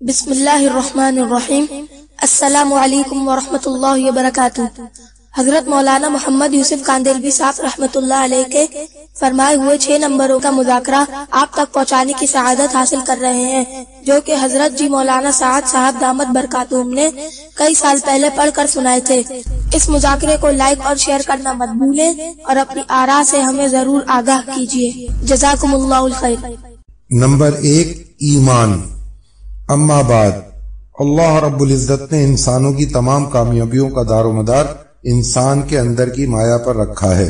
بسم اللہ الرحمن الرحیم۔ السلام علیکم ورحمۃ اللہ وبرکاتہ۔ حضرت مولانا محمد یوسف کاندیلوی صاحب رحمۃ اللہ علیہ کے فرمائے ہوئے 6 نمبروں کا مذاکرہ آپ تک پہنچانے کی سعادت حاصل کر رہے ہیں، جو کہ حضرت جی مولانا سعد صاحب دامت برکاتہم نے کئی سال پہلے پڑھ کر سنائے تھے۔ اس مذاکرے کو لائک اور شیئر کرنا مت بھولیں اور اپنی آراء سے ہمیں ضرور آگاہ کیجیے۔ جزاکم اللہ الخیر۔ نمبر 1، ایمان۔ اما بعد، اللہ رب العزت نے انسانوں کی تمام کامیابیوں کا دار و مدار انسان کے اندر کی مایا پر رکھا ہے۔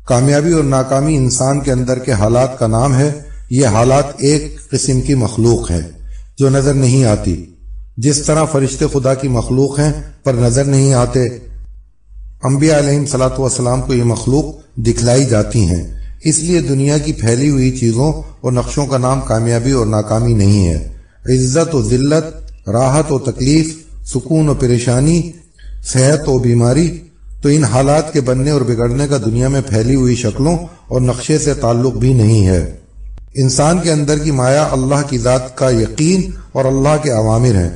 کامیابی اور ناکامی انسان کے اندر کے حالات کا نام ہے۔ یہ حالات ایک قسم کی مخلوق ہے جو نظر نہیں آتی، جس طرح فرشتے خدا کی مخلوق ہیں پر نظر نہیں آتے۔ انبیاء علیہم الصلوۃ والسلام کو یہ مخلوق دکھلائی جاتی ہیں، اس لیے دنیا کی پھیلی ہوئی چیزوں اور نقشوں کا نام کامیابی اور ناکامی نہیں ہے۔ عزت و ذلت، راحت و تکلیف، سکون و پریشانی، صحت و بیماری، تو ان حالات کے بننے اور بگڑنے کا دنیا میں پھیلی ہوئی شکلوں اور نقشے سے تعلق بھی نہیں ہے۔ انسان کے اندر کی مایا اللہ کی ذات کا یقین اور اللہ کے اوامر ہیں۔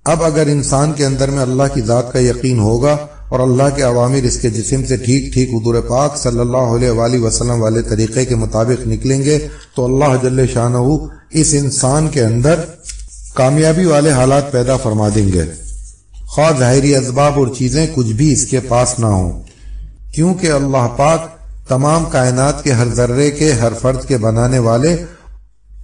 اب اگر انسان کے اندر میں اللہ کی ذات کا یقین ہوگا اور اللہ کے اوامر اس کے جسم سے ٹھیک ٹھیک حضور پاک صلی اللہ علیہ وآلہ وسلم والے طریقے کے مطابق نکلیں گے تو اللہ جل شانہ اس انسان کے اندر کامیابی والے حالات پیدا فرما دیں گے، خواہ ظاہری اسباب اور چیزیں کچھ بھی اس کے پاس نہ ہوں، کیونکہ اللہ پاک تمام کائنات کے ہر ذرے کے، ہر فرد کے بنانے والے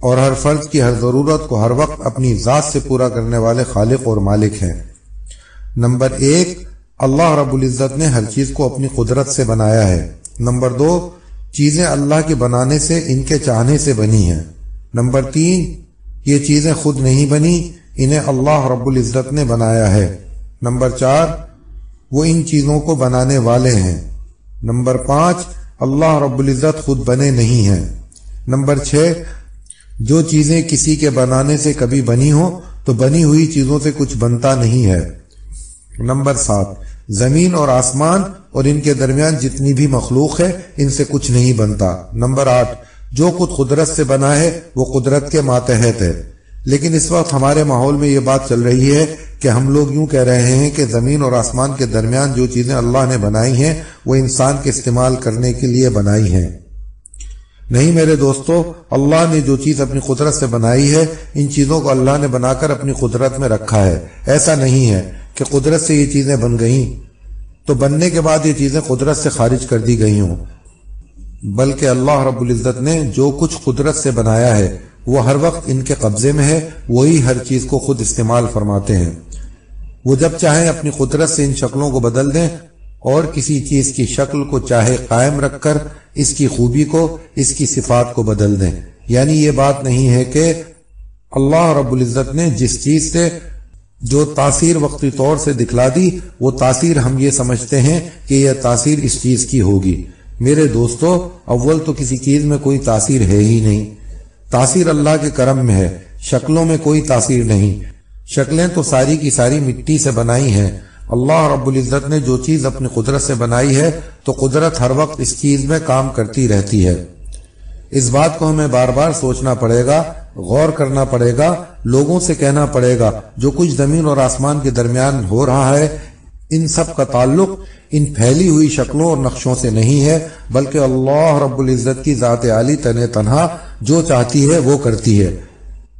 اور ہر فرد کی ہر ضرورت کو ہر وقت اپنی ذات سے پورا کرنے والے خالق اور مالک ہیں۔ نمبر 1، اللہ رب العزت نے ہر چیز کو اپنی قدرت سے بنایا ہے۔ نمبر 2، چیزیں اللہ کے بنانے سے، ان کے چاہنے سے بنی ہیں۔ نمبر 3، یہ چیزیں خود نہیں بنی، انہیں اللہ رب العزت نے بنایا ہے۔ نمبر 4، وہ ان چیزوں کو بنانے والے ہیں۔ نمبر 5، اللہ رب العزت خود بنے نہیں ہیں۔ نمبر 6، جو چیزیں کسی کے بنانے سے کبھی بنی ہوں تو بنی ہوئی چیزوں سے کچھ بنتا نہیں ہے۔ نمبر 7، زمین اور آسمان اور ان کے درمیان جتنی بھی مخلوق ہے ان سے کچھ نہیں بنتا۔ نمبر 8، جو خود قدرت سے بنا ہے وہ قدرت کے ماتحت ہے۔ لیکن اس وقت ہمارے ماحول میں یہ بات چل رہی ہے کہ ہم لوگ یوں کہہ رہے ہیں کہ زمین اور آسمان کے درمیان جو چیزیں اللہ نے بنائی ہیں وہ انسان کے استعمال کرنے کے لیے بنائی ہیں۔ نہیں میرے دوستو، اللہ نے جو چیز اپنی قدرت سے بنائی ہے ان چیزوں کو اللہ نے بنا کر اپنی قدرت میں رکھا ہے۔ ایسا نہیں ہے کہ قدرت سے یہ چیزیں بن گئیں تو بننے کے بعد یہ چیزیں قدرت سے خارج کر دی گئی ہوں، بلکہ اللہ رب العزت نے جو کچھ قدرت سے بنایا ہے وہ ہر وقت ان کے قبضے میں ہے، وہی ہر چیز کو خود استعمال فرماتے ہیں۔ وہ جب چاہیں اپنی قدرت سے ان شکلوں کو بدل دیں اور کسی چیز کی شکل کو چاہے قائم رکھ کر اس کی خوبی کو، اس کی صفات کو بدل دیں۔ یعنی یہ بات نہیں ہے کہ اللہ رب العزت نے جس چیز سے جو تاثیر وقتی طور سے دکھلا دی وہ تاثیر ہم یہ سمجھتے ہیں کہ یہ تاثیر اس چیز کی ہوگی۔ میرے دوستو، اول تو کسی چیز میں کوئی تاثیر ہے ہی نہیں، تاثیر اللہ کے کرم میں ہے، شکلوں میں کوئی تاثیر نہیں۔ شکلیں تو ساری کی ساری مٹی سے بنائی ہیں۔ اللہ رب العزت نے جو چیز اپنی قدرت سے بنائی ہے تو قدرت ہر وقت اس چیز میں کام کرتی رہتی ہے۔ اس بات کو ہمیں بار بار سوچنا پڑے گا، غور کرنا پڑے گا، لوگوں سے کہنا پڑے گا جو کچھ زمین اور آسمان کے درمیان ہو رہا ہے ان سب کا تعلق ان پھیلی ہوئی شکلوں اور نقشوں سے نہیں ہے، بلکہ اللہ رب العزت کی ذات عالی تنہا جو چاہتی ہے وہ کرتی ہے۔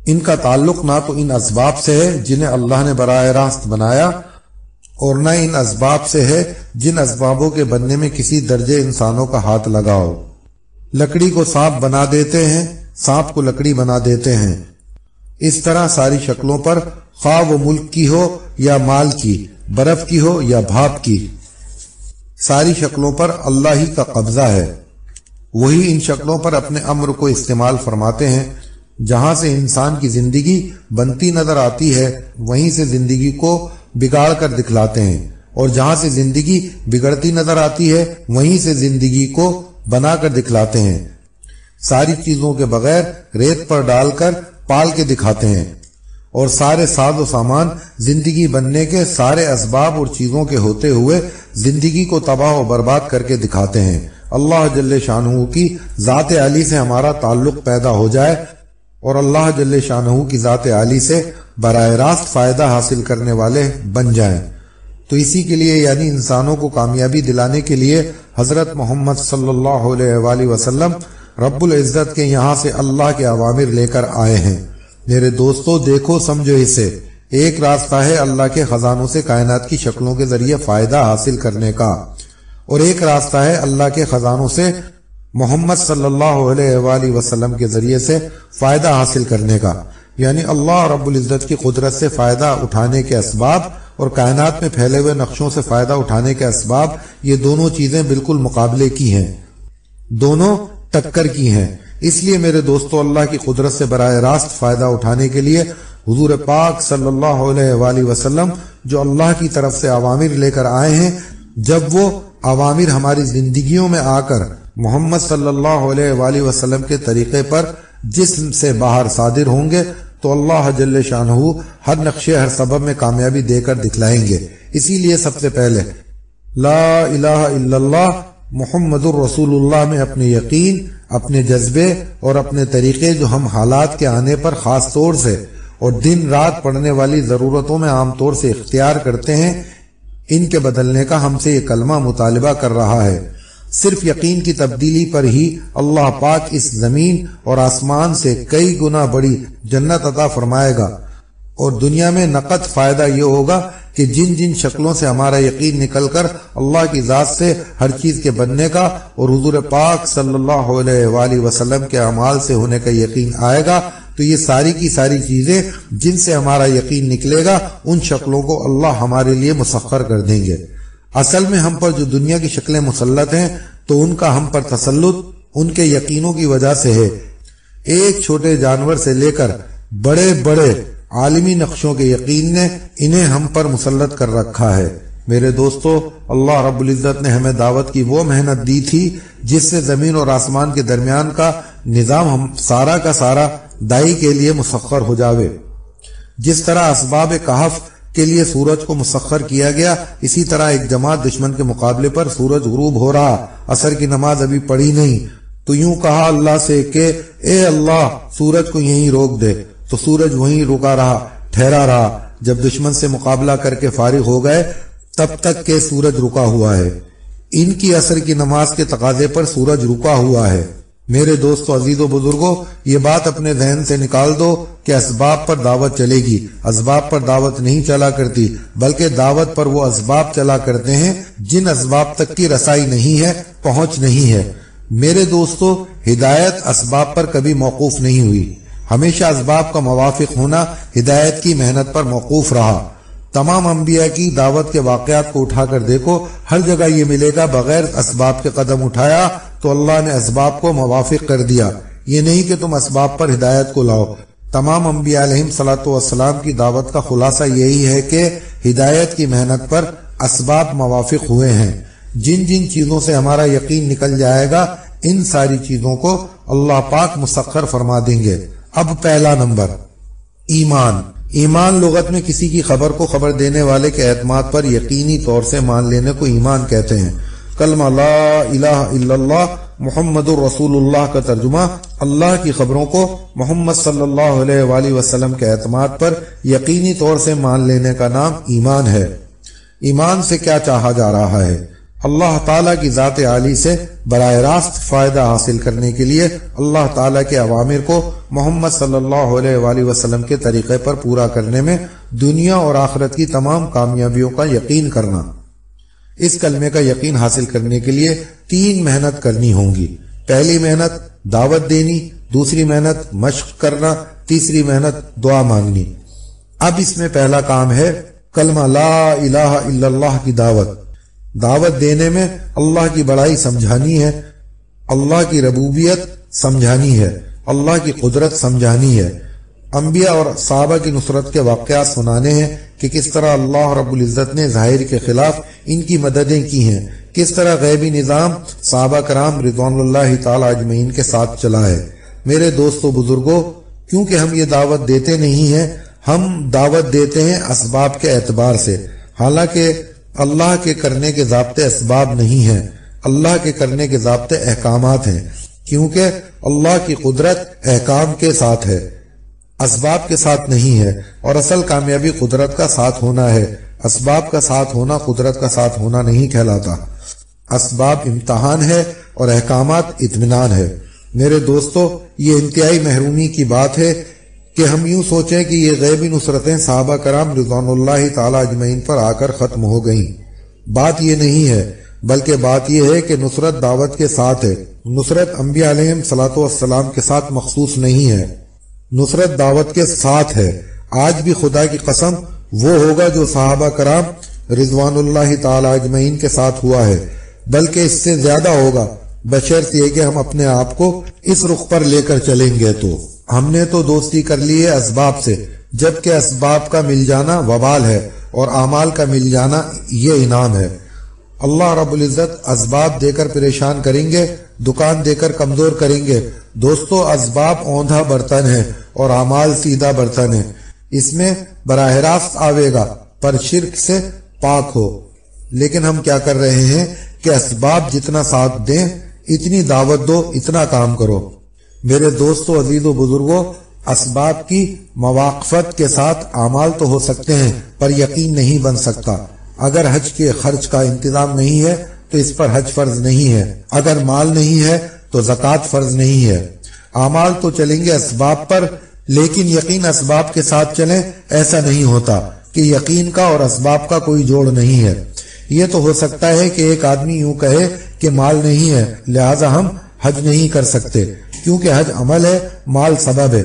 ان کا تعلق نہ تو ان اسباب سے ہے جنہیں اللہ نے براہ راست بنایا اور نہ ان اسباب سے ہے جن اسبابوں کے بننے میں کسی درجے انسانوں کا ہاتھ لگا ہو۔ لکڑی کو سانپ بنا دیتے ہیں، سانپ کو لکڑی بنا دیتے ہیں۔ اس طرح ساری شکلوں پر، خواہ وہ ملک کی ہو یا مال کی، برف کی ہو یا بھاپ کی، ساری شکلوں پر اللہ ہی کا قبضہ ہے۔ وہی ان شکلوں پر اپنے امر کو استعمال فرماتے ہیں۔ جہاں سے انسان کی زندگی بنتی نظر آتی ہے وہیں سے زندگی کو بگاڑ کر دکھلاتے ہیں، اور جہاں سے زندگی بگڑتی نظر آتی ہے وہیں سے زندگی کو بنا کر دکھلاتے ہیں۔ ساری چیزوں کے بغیر ریت پر ڈال کر پال کے دکھاتے ہیں، اور سارے ساز و سامان زندگی بننے کے سارے اسباب اور چیزوں کے ہوتے ہوئے زندگی کو تباہ و برباد کر کے دکھاتے ہیں۔ اللہ جل شانہ کی ذات عالی سے ہمارا تعلق پیدا ہو جائے اور اللہ جل شانہ کی ذات عالی سے براہ راست فائدہ حاصل کرنے والے بن جائیں۔ تو اسی کے لیے یعنی انسانوں کو کامیابی دلانے کے لیے حضرت محمد صلی اللہ علیہ وآلہ وسلم رب العزت کے یہاں سے اللہ کے اوامر لے کر آئے ہیں۔ میرے دوستو دیکھو سمجھو اسے، ایک راستہ ہے اللہ کے خزانوں سے کائنات کی شکلوں کے ذریعے فائدہ حاصل کرنے کا، اور ایک راستہ ہے اللہ کے خزانوں سے محمد صلی اللہ علیہ وآلہ وسلم کے ذریعے سے فائدہ حاصل کرنے کا، یعنی اللہ رب العزت کی قدرت سے فائدہ اٹھانے کے اسباب اور کائنات میں پھیلے ہوئے نقشوں سے فائدہ اٹھانے کے اسباب، یہ دونوں چیزیں بالکل مقابلے کی ہیں، دونوں ٹکر کی ہیں۔ اس لیے میرے دوستو اللہ کی قدرت سے براہ راست فائدہ اٹھانے کے لیے حضور پاک صلی اللہ علیہ وآلہ وسلم جو اللہ کی طرف سے اوامر لے کر آئے ہیں، جب وہ اوامر ہماری زندگیوں میں آ کر محمد صلی اللہ علیہ وآلہ وسلم کے طریقے پر جسم سے باہر صادر ہوں گے تو اللہ جل شانہ ہر نقشے ہر سبب میں کامیابی دے کر دکھلائیں گے۔ اسی لیے سب سے پہلے لا الہ الا اللہ محمد الرسول اللہ میں اپنے یقین، اپنے جذبے اور اپنے طریقے جو ہم حالات کے آنے پر خاص طور سے اور دن رات پڑنے والی ضرورتوں میں عام طور سے اختیار کرتے ہیں، ان کے بدلنے کا ہم سے یہ کلمہ مطالبہ کر رہا ہے۔ صرف یقین کی تبدیلی پر ہی اللہ پاک اس زمین اور آسمان سے کئی گنا بڑی جنت عطا فرمائے گا، اور دنیا میں نقد فائدہ یہ ہوگا کہ جن جن شکلوں سے ہمارا یقین نکل کر اللہ کی ذات سے ہر چیز کے بننے کا اور حضور پاک صلی اللہ علیہ وآلہ وسلم کے اعمال سے ہونے کا یقین آئے گا، تو یہ ساری کی ساری چیزیں جن سے ہمارا یقین نکلے گا ان شکلوں کو اللہ ہمارے لیے مسخر کر دیں گے۔ اصل میں ہم پر جو دنیا کی شکلیں مسلط ہیں تو ان کا ہم پر تسلط ان کے یقینوں کی وجہ سے ہے۔ ایک چھوٹے جانور سے لے کر بڑے بڑے عالمی نقشوں کے یقین نے انہیں ہم پر مسلط کر رکھا ہے۔ میرے دوستو اللہ رب العزت نے ہمیں دعوت کی وہ محنت دی تھی جس سے زمین اور آسمان کے درمیان کا نظام ہم سارا کا سارا دائی کے لیے مسخر ہو جاوے۔ جس طرح اسباب کہف کے لیے سورج کو مسخر کیا گیا، اسی طرح ایک جماعت دشمن کے مقابلے پر سورج غروب ہو رہا، عصر کی نماز ابھی پڑھی نہیں، تو یوں کہا اللہ سے کہ اے اللہ سورج کو یہیں روک دے، تو سورج وہیں رکا رہا، ٹھہرا رہا۔ جب دشمن سے مقابلہ کر کے فارغ ہو گئے تب تک کہ سورج رکا ہوا ہے۔ ان کی عصر کی نماز کے تقاضے پر سورج رکا ہوا ہے۔ میرے دوستو عزیز و بزرگوں، یہ بات اپنے ذہن سے نکال دو کہ اسباب پر دعوت چلے گی۔ اسباب پر دعوت نہیں چلا کرتی، بلکہ دعوت پر وہ اسباب چلا کرتے ہیں جن اسباب تک کی رسائی نہیں ہے، پہنچ نہیں ہے۔ میرے دوستو ہدایت اسباب پر کبھی موقوف نہیں ہوئی، ہمیشہ اسباب کا موافق ہونا ہدایت کی محنت پر موقوف رہا۔ تمام انبیاء کی دعوت کے واقعات کو اٹھا کر دیکھو، ہر جگہ یہ ملے گا بغیر اسباب کے قدم اٹھایا تو اللہ نے اسباب کو موافق کر دیا۔ یہ نہیں کہ تم اسباب پر ہدایت کو لاؤ۔ تمام انبیاء علیہم الصلوۃ والسلام کی دعوت کا خلاصہ یہی ہے کہ ہدایت کی محنت پر اسباب موافق ہوئے ہیں۔ جن جن چیزوں سے ہمارا یقین نکل جائے گا ان ساری چیزوں کو اللہ پاک مسخر فرما دیں گے۔ اب پہلا نمبر ایمان۔ ایمان لغت میں کسی کی خبر کو خبر دینے والے کے اعتماد پر یقینی طور سے مان لینے کو ایمان کہتے ہیں۔ کلمہ لا الہ الا اللہ محمد الرسول اللہ کا ترجمہ اللہ کی خبروں کو محمد صلی اللہ علیہ وآلہ وسلم کے اعتماد پر یقینی طور سے مان لینے کا نام ایمان ہے۔ ایمان سے کیا چاہا جا رہا ہے؟ اللہ تعالیٰ کی ذات عالی سے براہ راست فائدہ حاصل کرنے کے لیے اللہ تعالیٰ کے اوامر کو محمد صلی اللہ علیہ وآلہ وسلم کے طریقے پر پورا کرنے میں دنیا اور آخرت کی تمام کامیابیوں کا یقین کرنا۔ اس کلمے کا یقین حاصل کرنے کے لیے 3 محنت کرنی ہوں گی۔ پہلی محنت دعوت دینی، دوسری محنت مشق کرنا، تیسری محنت دعا مانگنی۔ اب اس میں پہلا کام ہے کلمہ لا الہ الا اللہ کی دعوت۔ دعوت دینے میں اللہ کی بڑائی سمجھانی ہے، اللہ کی ربوبیت سمجھانی ہے، اللہ کی قدرت سمجھانی ہے۔ انبیاء اور صحابہ کی نصرت کے واقعات سنانے ہیں کہ کس طرح اللہ رب العزت نے ظاہر کے خلاف ان کی مددیں کی ہیں، کس طرح غیبی نظام صحابہ کرام رضوان اللہ تعالی اجمعین کے ساتھ چلا ہے۔ میرے دوستو بزرگوں، کیونکہ ہم یہ دعوت دیتے نہیں ہیں، ہم دعوت دیتے ہیں اسباب کے اعتبار سے، حالانکہ اللہ کے کرنے کے ضابطے اسباب نہیں ہیں، اللہ کے کرنے کے ضابطے احکامات ہیں، کیونکہ اللہ کی قدرت احکام کے ساتھ ہے۔ اسباب کے ساتھ نہیں ہے، اور اصل کامیابی قدرت کا ساتھ ہونا ہے۔ اسباب کا ساتھ ہونا قدرت کا ساتھ ہونا نہیں کہلاتا۔ اسباب امتحان ہے اور احکامات اطمینان ہے۔ میرے دوستو، یہ انتہائی محرومی کی بات ہے کہ ہم یوں سوچیں کہ یہ غیبی نصرتیں صحابہ کرام رضوان اللہ تعالی اجمعین پر آ کر ختم ہو گئیں۔ بات یہ نہیں ہے، بلکہ بات یہ ہے کہ نصرت دعوت کے ساتھ ہے۔ نصرت انبیاء علیہم الصلوۃ والسلام کے ساتھ مخصوص نہیں ہے، نصرت دعوت کے ساتھ ہے۔ آج بھی خدا کی قسم وہ ہوگا جو صحابہ کرام رضوان اللہ تعالی اجمعین کے ساتھ ہوا ہے، بلکہ اس سے زیادہ ہوگا، بشرط یہ کہ ہم اپنے آپ کو اس رخ پر لے کر چلیں گے۔ تو ہم نے تو دوستی کر لی ہے اسباب سے، جبکہ اسباب کا مل جانا وبال ہے اور اعمال کا مل جانا یہ انعام ہے۔ اللہ رب العزت اسباب دے کر پریشان کریں گے، دکان دے کر کمزور کریں گے۔ دوستو، اسباب اوندھا برتن ہے اور اعمال سیدھا برتن ہے، اس میں براہ راست آوے گا پر شرک سے پاک ہو۔ لیکن ہم کیا کر رہے ہیں کہ اسباب جتنا ساتھ دیں، اتنی دعوت دو، اتنا کام کرو۔ میرے دوستو، عزیز و بزرگوں، اسباب کی مواقفت کے ساتھ اعمال تو ہو سکتے ہیں پر یقین نہیں بن سکتا۔ اگر حج کے خرچ کا انتظام نہیں ہے تو اس پر حج فرض نہیں ہے، اگر مال نہیں ہے تو زکوٰۃ فرض نہیں ہے۔ اعمال تو چلیں گے اسباب پر، لیکن یقین اسباب کے ساتھ چلیں، ایسا نہیں ہوتا کہ یقین کا اور اسباب کا کوئی جوڑ نہیں ہے۔ یہ تو ہو سکتا ہے کہ ایک آدمی یوں کہے کہ مال نہیں ہے لہذا ہم حج نہیں کر سکتے، کیونکہ حج عمل ہے، مال سبب ہے۔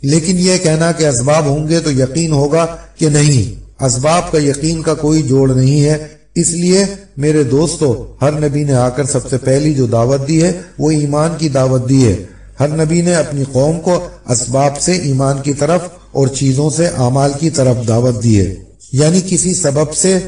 لیکن یہ کہنا کہ اسباب ہوں گے تو یقین ہوگا کہ نہیں، اسباب کا یقین کا کوئی جوڑ نہیں ہے۔ اس لیے میرے دوستو، ہر نبی نے آ کر سب سے پہلی جو دعوت دی ہے وہ ایمان کی دعوت دی ہے۔ ہر نبی نے اپنی قوم کو اسباب سے ایمان کی طرف اور چیزوں سے اعمال کی طرف دعوت دی ہے، یعنی کسی سبب سے،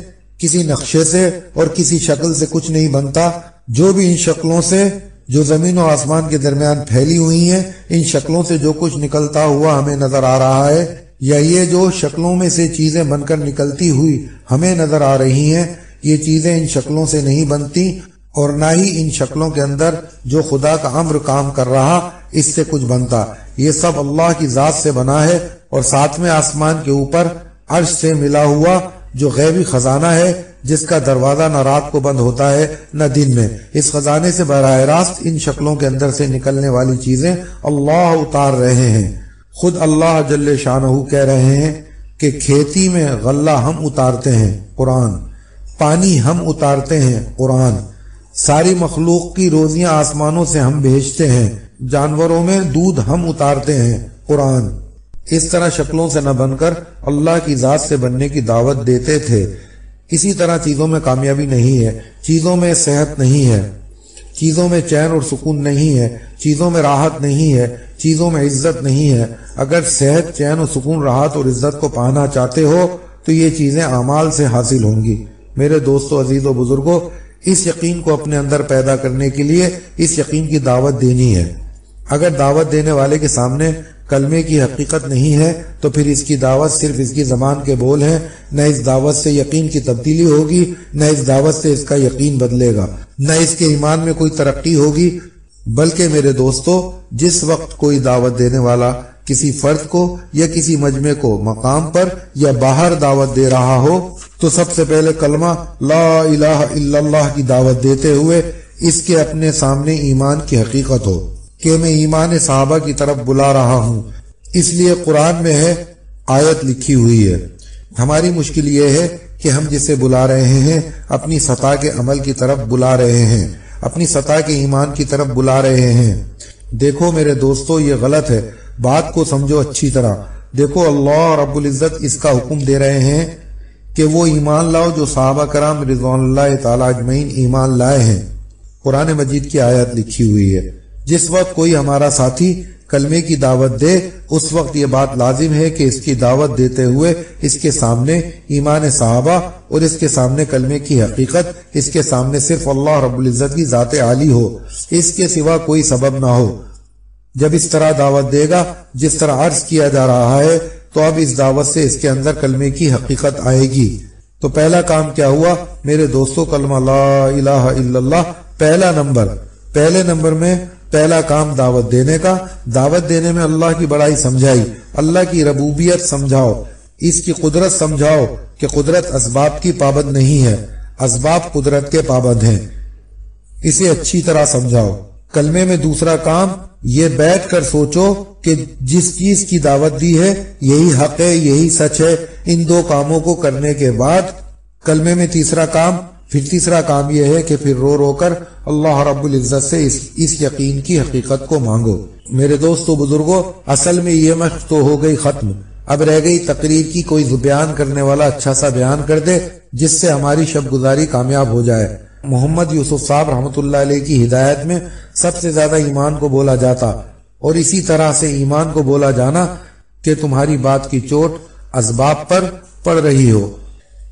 کسی نقشے سے اور کسی شکل سے کچھ نہیں بنتا۔ جو بھی ان شکلوں سے جو زمین و آسمان کے درمیان پھیلی ہوئی ہیں، ان شکلوں سے جو کچھ نکلتا ہوا ہمیں نظر آ رہا ہے، یا یہ جو شکلوں میں سے چیزیں بن کر نکلتی ہوئی ہمیں نظر آ رہی ہیں، یہ چیزیں ان شکلوں سے نہیں بنتی، اور نہ ہی ان شکلوں کے اندر جو خدا کا امر کام کر رہا اس سے کچھ بنتا۔ یہ سب اللہ کی ذات سے بنا ہے، اور ساتویں آسمان کے اوپر عرش سے ملا ہوا جو غیبی خزانہ ہے، جس کا دروازہ نہ رات کو بند ہوتا ہے نہ دن میں۔ اس خزانے سے براہ راست ان شکلوں کے اندر سے نکلنے والی چیزیں اللہ اتار رہے ہیں۔ خود اللہ جل شانہ کہہ رہے ہیں کہ کھیتی میں غلہ ہم اتارتے ہیں، قرآن، پانی ہم اتارتے ہیں، قرآن، ساری مخلوق کی روزیاں آسمانوں سے ہم بھیجتے ہیں، جانوروں میں دودھ ہم اتارتے ہیں، قرآن۔ اس طرح شکلوں سے نہ بن کر اللہ کی ذات سے بننے کی دعوت دیتے تھے۔ اسی طرح چیزوں میں کامیابی نہیں ہے، چیزوں میں صحت نہیں ہے، چیزوں میں چین اور سکون نہیں ہے، چیزوں میں راحت نہیں ہے، چیزوں میں عزت نہیں ہے۔ اگر صحت، چین و سکون، راحت اور عزت کو پانا چاہتے ہو تو یہ چیزیں اعمال سے حاصل ہوں گی۔ میرے دوستو، عزیز و بزرگوں، اس یقین کو اپنے اندر پیدا کرنے کے لیے اس یقین کی دعوت دینی ہے۔ اگر دعوت دینے والے کے سامنے کلمے کی حقیقت نہیں ہے تو پھر اس کی دعوت صرف اس کی زبان کے بول ہیں، نہ اس دعوت سے یقین کی تبدیلی ہوگی، نہ اس دعوت سے اس کا یقین بدلے گا، نہ اس کے ایمان میں کوئی ترقی ہوگی۔ بلکہ میرے دوستو، جس وقت کوئی دعوت دینے والا کسی فرد کو یا کسی مجمع کو مقام پر یا باہر دعوت دے رہا ہو تو سب سے پہلے کلمہ لا الہ الا اللہ کی دعوت دیتے ہوئے اس کے اپنے سامنے ایمان کی حقیقت ہو کہ میں ایمان صحابہ کی طرف بلا رہا ہوں۔ اس لیے قرآن میں ہے، آیت لکھی ہوئی ہے۔ ہماری مشکل یہ ہے کہ ہم جسے بلا رہے ہیں اپنی سطح کے عمل کی طرف بلا رہے ہیں، اپنی سطح کے ایمان کی طرف بلا رہے ہیں۔ دیکھو میرے دوستو، یہ غلط ہے، بات کو سمجھو اچھی طرح۔ دیکھو، اللہ رب العزت اس کا حکم دے رہے ہیں کہ وہ ایمان لاؤ جو صحابہ کرام رضوان اللہ تعالی اجمعین ایمان لائے ہیں۔ قرآن مجید کی آیت لکھی ہوئی ہے۔ جس وقت کوئی ہمارا ساتھی کلمے کی دعوت دے، اس وقت یہ بات لازم ہے کہ اس کی دعوت دیتے ہوئے اس کے سامنے ایمان صحابہ اور اس کے سامنے کلمے کی حقیقت، اس کے سامنے صرف اللہ رب العزت کی ذات عالی ہو، اس کے سوا کوئی سبب نہ ہو۔ جب اس طرح دعوت دے گا جس طرح عرض کیا جا رہا ہے تو اب اس دعوت سے اس کے اندر کلمے کی حقیقت آئے گی۔ تو پہلا کام کیا ہوا میرے دوستو؟ کلمہ لا الہ الا اللہ پہلا نمبر۔ پہلے نمبر میں پہلا کام دعوت دینے کا، دعوت دینے میں اللہ کی بڑائی سمجھائی، اللہ کی ربوبیت سمجھاؤ، اس کی قدرت سمجھاؤ کہ قدرت اسباب کی پابند نہیں ہے، اسباب قدرت کے پابند ہیں، اسے اچھی طرح سمجھاؤ۔ کلمے میں دوسرا کام یہ بیٹھ کر سوچو کہ جس چیز کی دعوت دی ہے یہی حق ہے، یہی سچ ہے۔ ان دو کاموں کو کرنے کے بعد کلمے میں تیسرا کام یہ ہے کہ پھر رو رو کر اللہ رب العزت سے اس یقین کی حقیقت کو مانگو۔ میرے دوستو بزرگو، اصل میں یہ مشق تو ہو گئی ختم، اب رہ گئی تقریر کی کوئی بیان کرنے والا اچھا سا بیان کر دے جس سے ہماری شب گزاری کامیاب ہو جائے۔ محمد یوسف صاحب رحمت اللہ علیہ کی ہدایت میں سب سے زیادہ ایمان کو بولا جاتا، اور اسی طرح سے ایمان کو بولا جانا کہ تمہاری بات کی چوٹ اسباب پر پڑ رہی ہو۔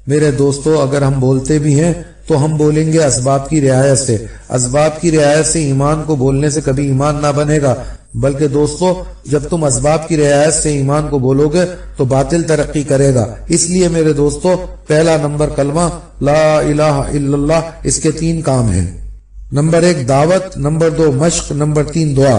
میرے دوستو، اگر ہم بولتے بھی ہیں تو ہم بولیں گے اسباب کی رعایت سے۔ اسباب کی رعایت سے ایمان کو بولنے سے کبھی ایمان نہ بنے گا، بلکہ دوستو جب تم اسباب کی رعایت سے ایمان کو بولو گے تو باطل ترقی کرے گا۔ اس لیے میرے دوستو، پہلا نمبر کلمہ لا الہ الا اللہ، اس کے 3 کام ہیں۔ نمبر 1 دعوت، نمبر 2 مشق، نمبر 3 دعا۔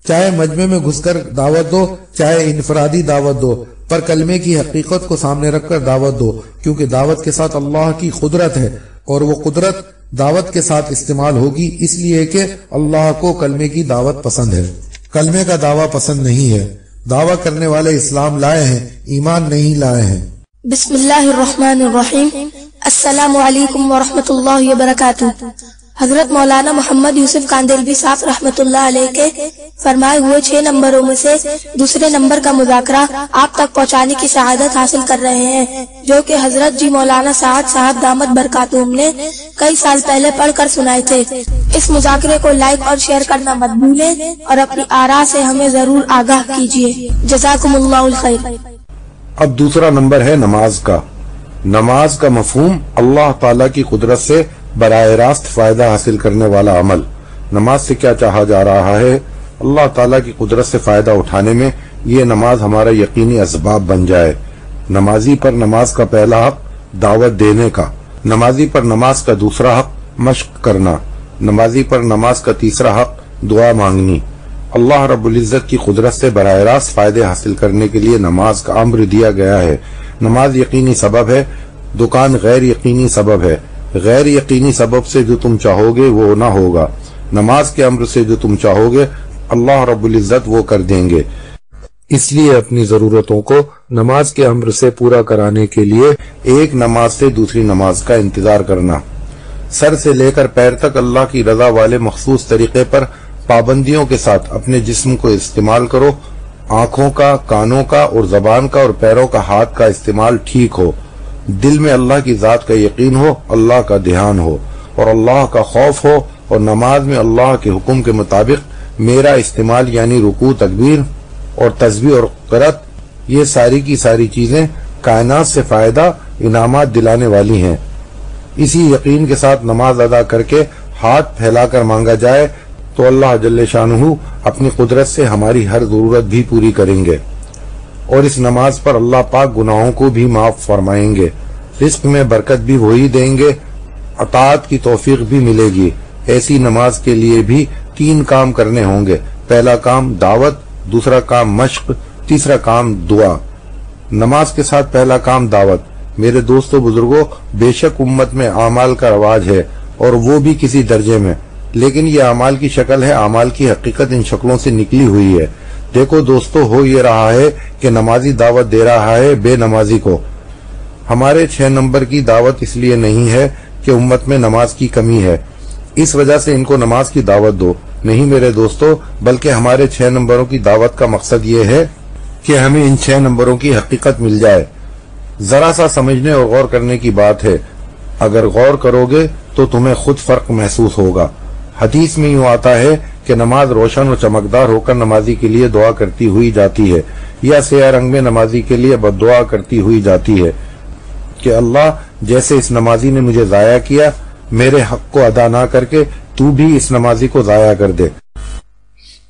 چاہے مجمع میں گھس کر دعوت دو، چاہے انفرادی دعوت دو، پر کلمے کی حقیقت کو سامنے رکھ کر دعوت دو، کیونکہ دعوت کے ساتھ اللہ کی قدرت ہے، اور وہ قدرت دعوت کے ساتھ استعمال ہوگی، اس لیے کہ اللہ کو کلمے کی دعوت پسند ہے، کلمے کا دعویٰ پسند نہیں ہے۔ دعویٰ کرنے والے اسلام لائے ہیں، ایمان نہیں لائے ہیں۔ بسم اللہ الرحمن الرحیم۔ السلام علیکم ورحمۃ اللہ وبرکاتہ۔ حضرت مولانا محمد یوسف کاندیلوی صاحب رحمۃ اللہ علیہ کے فرمائے ہوئے 6 نمبروں میں سے دوسرے نمبر کا مذاکرہ آپ تک پہنچانے کی سعادت حاصل کر رہے ہیں، جو کہ حضرت جی مولانا سعد صاحب دامت برکاتہم نے کئی سال پہلے پڑھ کر سنائے تھے۔ اس مذاکرے کو لائک اور شیئر کرنا مت بھولیں، اور اپنی آراء سے ہمیں ضرور آگاہ کیجیے۔ جزاکم اللہ الخیر۔ اب دوسرا نمبر ہے نماز کا۔ نماز کا مفہوم اللہ تعالیٰ کی قدرت سے براہ راست فائدہ حاصل کرنے والا عمل۔ نماز سے کیا چاہا جا رہا ہے؟ اللہ تعالیٰ کی قدرت سے فائدہ اٹھانے میں یہ نماز ہمارا یقینی اسباب بن جائے۔ نمازی پر نماز کا پہلا حق دعوت دینے کا، نمازی پر نماز کا دوسرا حق مشق کرنا، نمازی پر نماز کا تیسرا حق دعا مانگنی۔ اللہ رب العزت کی قدرت سے براہ راست فائدے حاصل کرنے کے لیے نماز کا امر دیا گیا ہے۔ نماز یقینی سبب ہے، دکان غیر یقینی سبب ہے۔ غیر یقینی سبب سے جو تم چاہو گے وہ نہ ہوگا، نماز کے امر سے جو تم چاہو گے اللہ رب العزت وہ کر دیں گے۔ اس لیے اپنی ضرورتوں کو نماز کے امر سے پورا کرانے کے لیے ایک نماز سے دوسری نماز کا انتظار کرنا۔ سر سے لے کر پیر تک اللہ کی رضا والے مخصوص طریقے پر پابندیوں کے ساتھ اپنے جسم کو استعمال کرو۔ آنکھوں کا، کانوں کا اور زبان کا اور پیروں کا، ہاتھ کا استعمال ٹھیک ہو۔ دل میں اللہ کی ذات کا یقین ہو، اللہ کا دھیان ہو اور اللہ کا خوف ہو، اور نماز میں اللہ کے حکم کے مطابق میرا استعمال یعنی رکوع، تکبیر اور تسبیح اور قرات، یہ ساری کی ساری چیزیں کائنات سے فائدہ انعامات دلانے والی ہیں۔ اسی یقین کے ساتھ نماز ادا کر کے ہاتھ پھیلا کر مانگا جائے تو اللہ جل شانہ اپنی قدرت سے ہماری ہر ضرورت بھی پوری کریں گے، اور اس نماز پر اللہ پاک گناہوں کو بھی معاف فرمائیں گے، رزق میں برکت بھی وہی دیں گے، اطاعت کی توفیق بھی ملے گی۔ ایسی نماز کے لیے بھی 3 کام کرنے ہوں گے۔ پہلا کام دعوت، دوسرا کام مشق، تیسرا کام دعا۔ نماز کے ساتھ پہلا کام دعوت۔ میرے دوستو بزرگوں، بے شک امت میں اعمال کا رواج ہے، اور وہ بھی کسی درجے میں، لیکن یہ اعمال کی شکل ہے، اعمال کی حقیقت ان شکلوں سے نکلی ہوئی ہے۔ دیکھو دوستو، ہو یہ رہا ہے کہ نمازی دعوت دے رہا ہے بے نمازی کو۔ ہمارے 6 نمبر کی دعوت اس لیے نہیں ہے کہ امت میں نماز کی کمی ہے، اس وجہ سے ان کو نماز کی دعوت دو، نہیں میرے دوستو، بلکہ ہمارے 6 نمبروں کی دعوت کا مقصد یہ ہے کہ ہمیں ان 6 نمبروں کی حقیقت مل جائے۔ ذرا سا سمجھنے اور غور کرنے کی بات ہے، اگر غور کرو گے تو تمہیں خود فرق محسوس ہوگا۔ حدیث میں یوں آتا ہے کہ نماز روشن اور چمکدار ہو کر نمازی کے لیے دعا کرتی ہوئی جاتی ہے، یا سیاہ رنگ میں نمازی کے لیے بد دعا کرتی ہوئی جاتی ہے کہ اللہ، جیسے اس نمازی نے مجھے ضائع کیا، میرے حق کو ادا نہ کر کے تو بھی اس نمازی کو ضائع کر دے۔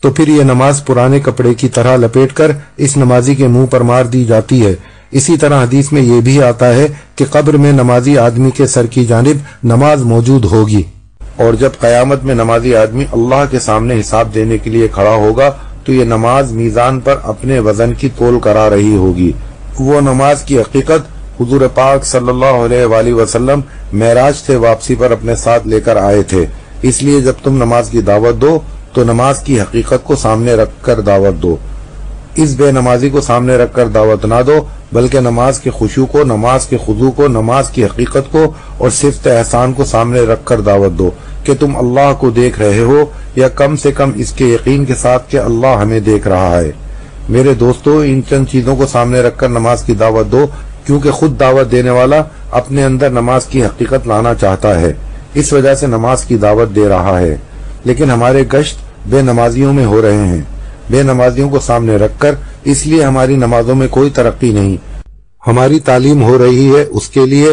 تو پھر یہ نماز پرانے کپڑے کی طرح لپیٹ کر اس نمازی کے منہ پر مار دی جاتی ہے۔ اسی طرح حدیث میں یہ بھی آتا ہے کہ قبر میں نمازی آدمی کے سر کی جانب نماز موجود ہوگی۔ اور جب قیامت میں نمازی آدمی اللہ کے سامنے حساب دینے کے لیے کھڑا ہوگا تو یہ نماز میزان پر اپنے وزن کی تول کرا رہی ہوگی۔ وہ نماز کی حقیقت حضور پاک صلی اللہ علیہ وآلہ وسلم معراج سے واپسی پر اپنے ساتھ لے کر آئے تھے۔ اس لیے جب تم نماز کی دعوت دو تو نماز کی حقیقت کو سامنے رکھ کر دعوت دو۔ اس بے نمازی کو سامنے رکھ کر دعوت نہ دو، بلکہ نماز کے خشوع کو، نماز کے خضوع کو، نماز کی حقیقت کو اور صفت احسان کو سامنے رکھ کر دعوت دو کہ تم اللہ کو دیکھ رہے ہو، یا کم سے کم اس کے یقین کے ساتھ کہ اللہ ہمیں دیکھ رہا ہے۔ میرے دوستو، ان چند چیزوں کو سامنے رکھ کر نماز کی دعوت دو، کیونکہ خود دعوت دینے والا اپنے اندر نماز کی حقیقت لانا چاہتا ہے، اس وجہ سے نماز کی دعوت دے رہا ہے۔ لیکن ہمارے گشت بے نمازیوں میں ہو رہے ہیں، بے نمازیوں کو سامنے رکھ کر، اس لیے ہماری نمازوں میں کوئی ترقی نہیں۔ ہماری تعلیم ہو رہی ہے اس کے لیے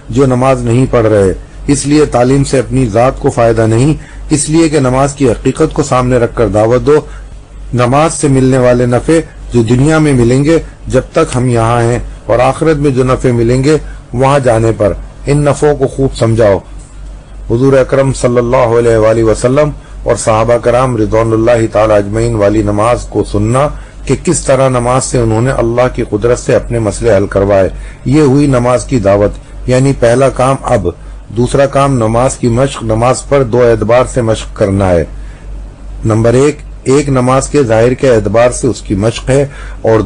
جو نماز نہیں پڑھ رہے، اس لیے تعلیم سے اپنی ذات کو فائدہ نہیں، اس لیے کہ نماز کی حقیقت کو سامنے رکھ کر دعوت دو۔ نماز سے ملنے والے نفع جو دنیا میں ملیں گے جب تک ہم یہاں ہیں، اور آخرت میں جو نفع ملیں گے وہاں جانے پر، ان نفعوں کو خوب سمجھاؤ۔ حضور اکرم صلی اللہ علیہ وآلہ وسلم اور صحابہ کرام رضوان اللہ تعالی اجمعین والی نماز کو سننا کہ کس طرح نماز سے انہوں نے اللہ کی قدرت سے اپنے مسئلے حل کروائے۔ یہ ہوئی نماز کی دعوت، یعنی پہلا کام اب۔ دوسرا کام نماز کی مشق، نماز پر دو اعتبار سے مشق کرنا ہے۔ نمبر ایک نماز کے ظاہر کے اعتبار سے اس کی مشق ہے، اور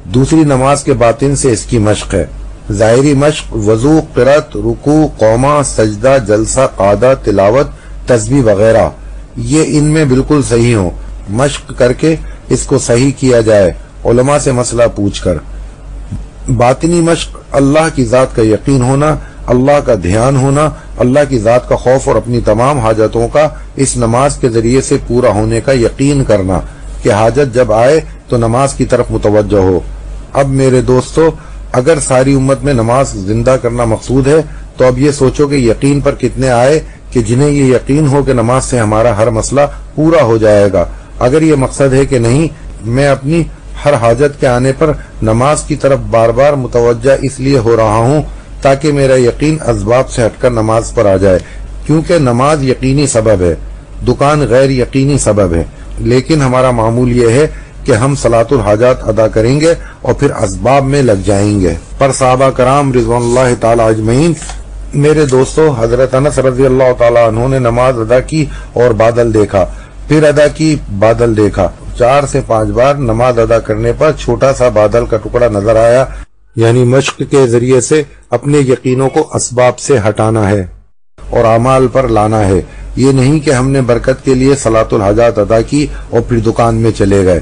دوسری نماز کے باطن سے اس کی مشق ہے۔ ظاہری مشق وضو، قرات، رکوع، قومہ، سجدہ، جلسہ، قعدہ، تلاوت، تسبیح وغیرہ، یہ ان میں بالکل صحیح ہوں۔ مشق کر کے اس کو صحیح کیا جائے علماء سے مسئلہ پوچھ کر۔ باطنی مشق اللہ کی ذات کا یقین ہونا، اللہ کا دھیان ہونا، اللہ کی ذات کا خوف اور اپنی تمام حاجتوں کا اس نماز کے ذریعے سے پورا ہونے کا یقین کرنا کہ حاجت جب آئے تو نماز کی طرف متوجہ ہو۔ اب میرے دوستو، اگر ساری امت میں نماز زندہ کرنا مقصود ہے تو اب یہ سوچو کہ یقین پر کتنے آئے کہ جنہیں یہ یقین ہو کہ نماز سے ہمارا ہر مسئلہ پورا ہو جائے گا۔ اگر یہ مقصد ہے کہ نہیں، میں اپنی ہر حاجت کے آنے پر نماز کی طرف بار بار متوجہ اس لیے ہو رہا ہوں تاکہ میرا یقین اسباب سے ہٹ کر نماز پر آ جائے، کیونکہ نماز یقینی سبب ہے، دکان غیر یقینی سبب ہے۔ لیکن ہمارا معمول یہ ہے کہ ہم صلاۃ الحاجات ادا کریں گے اور پھر اسباب میں لگ جائیں گے۔ پر صحابہ کرام رضوان اللہ تعالی اجمعین، میرے دوستو، حضرت انس رضی اللہ تعالی عنہ نے نماز ادا کی اور بادل دیکھا، پھر ادا کی، بادل دیکھا۔ 4 سے 5 بار نماز ادا کرنے پر چھوٹا سا بادل کا ٹکڑا نظر آیا، یعنی مشق کے ذریعے سے اپنے یقینوں کو اسباب سے ہٹانا ہے اور اعمال پر لانا ہے۔ یہ نہیں کہ ہم نے برکت کے لیے صلاۃ الحاجات ادا کی اور پھر دکان میں چلے گئے۔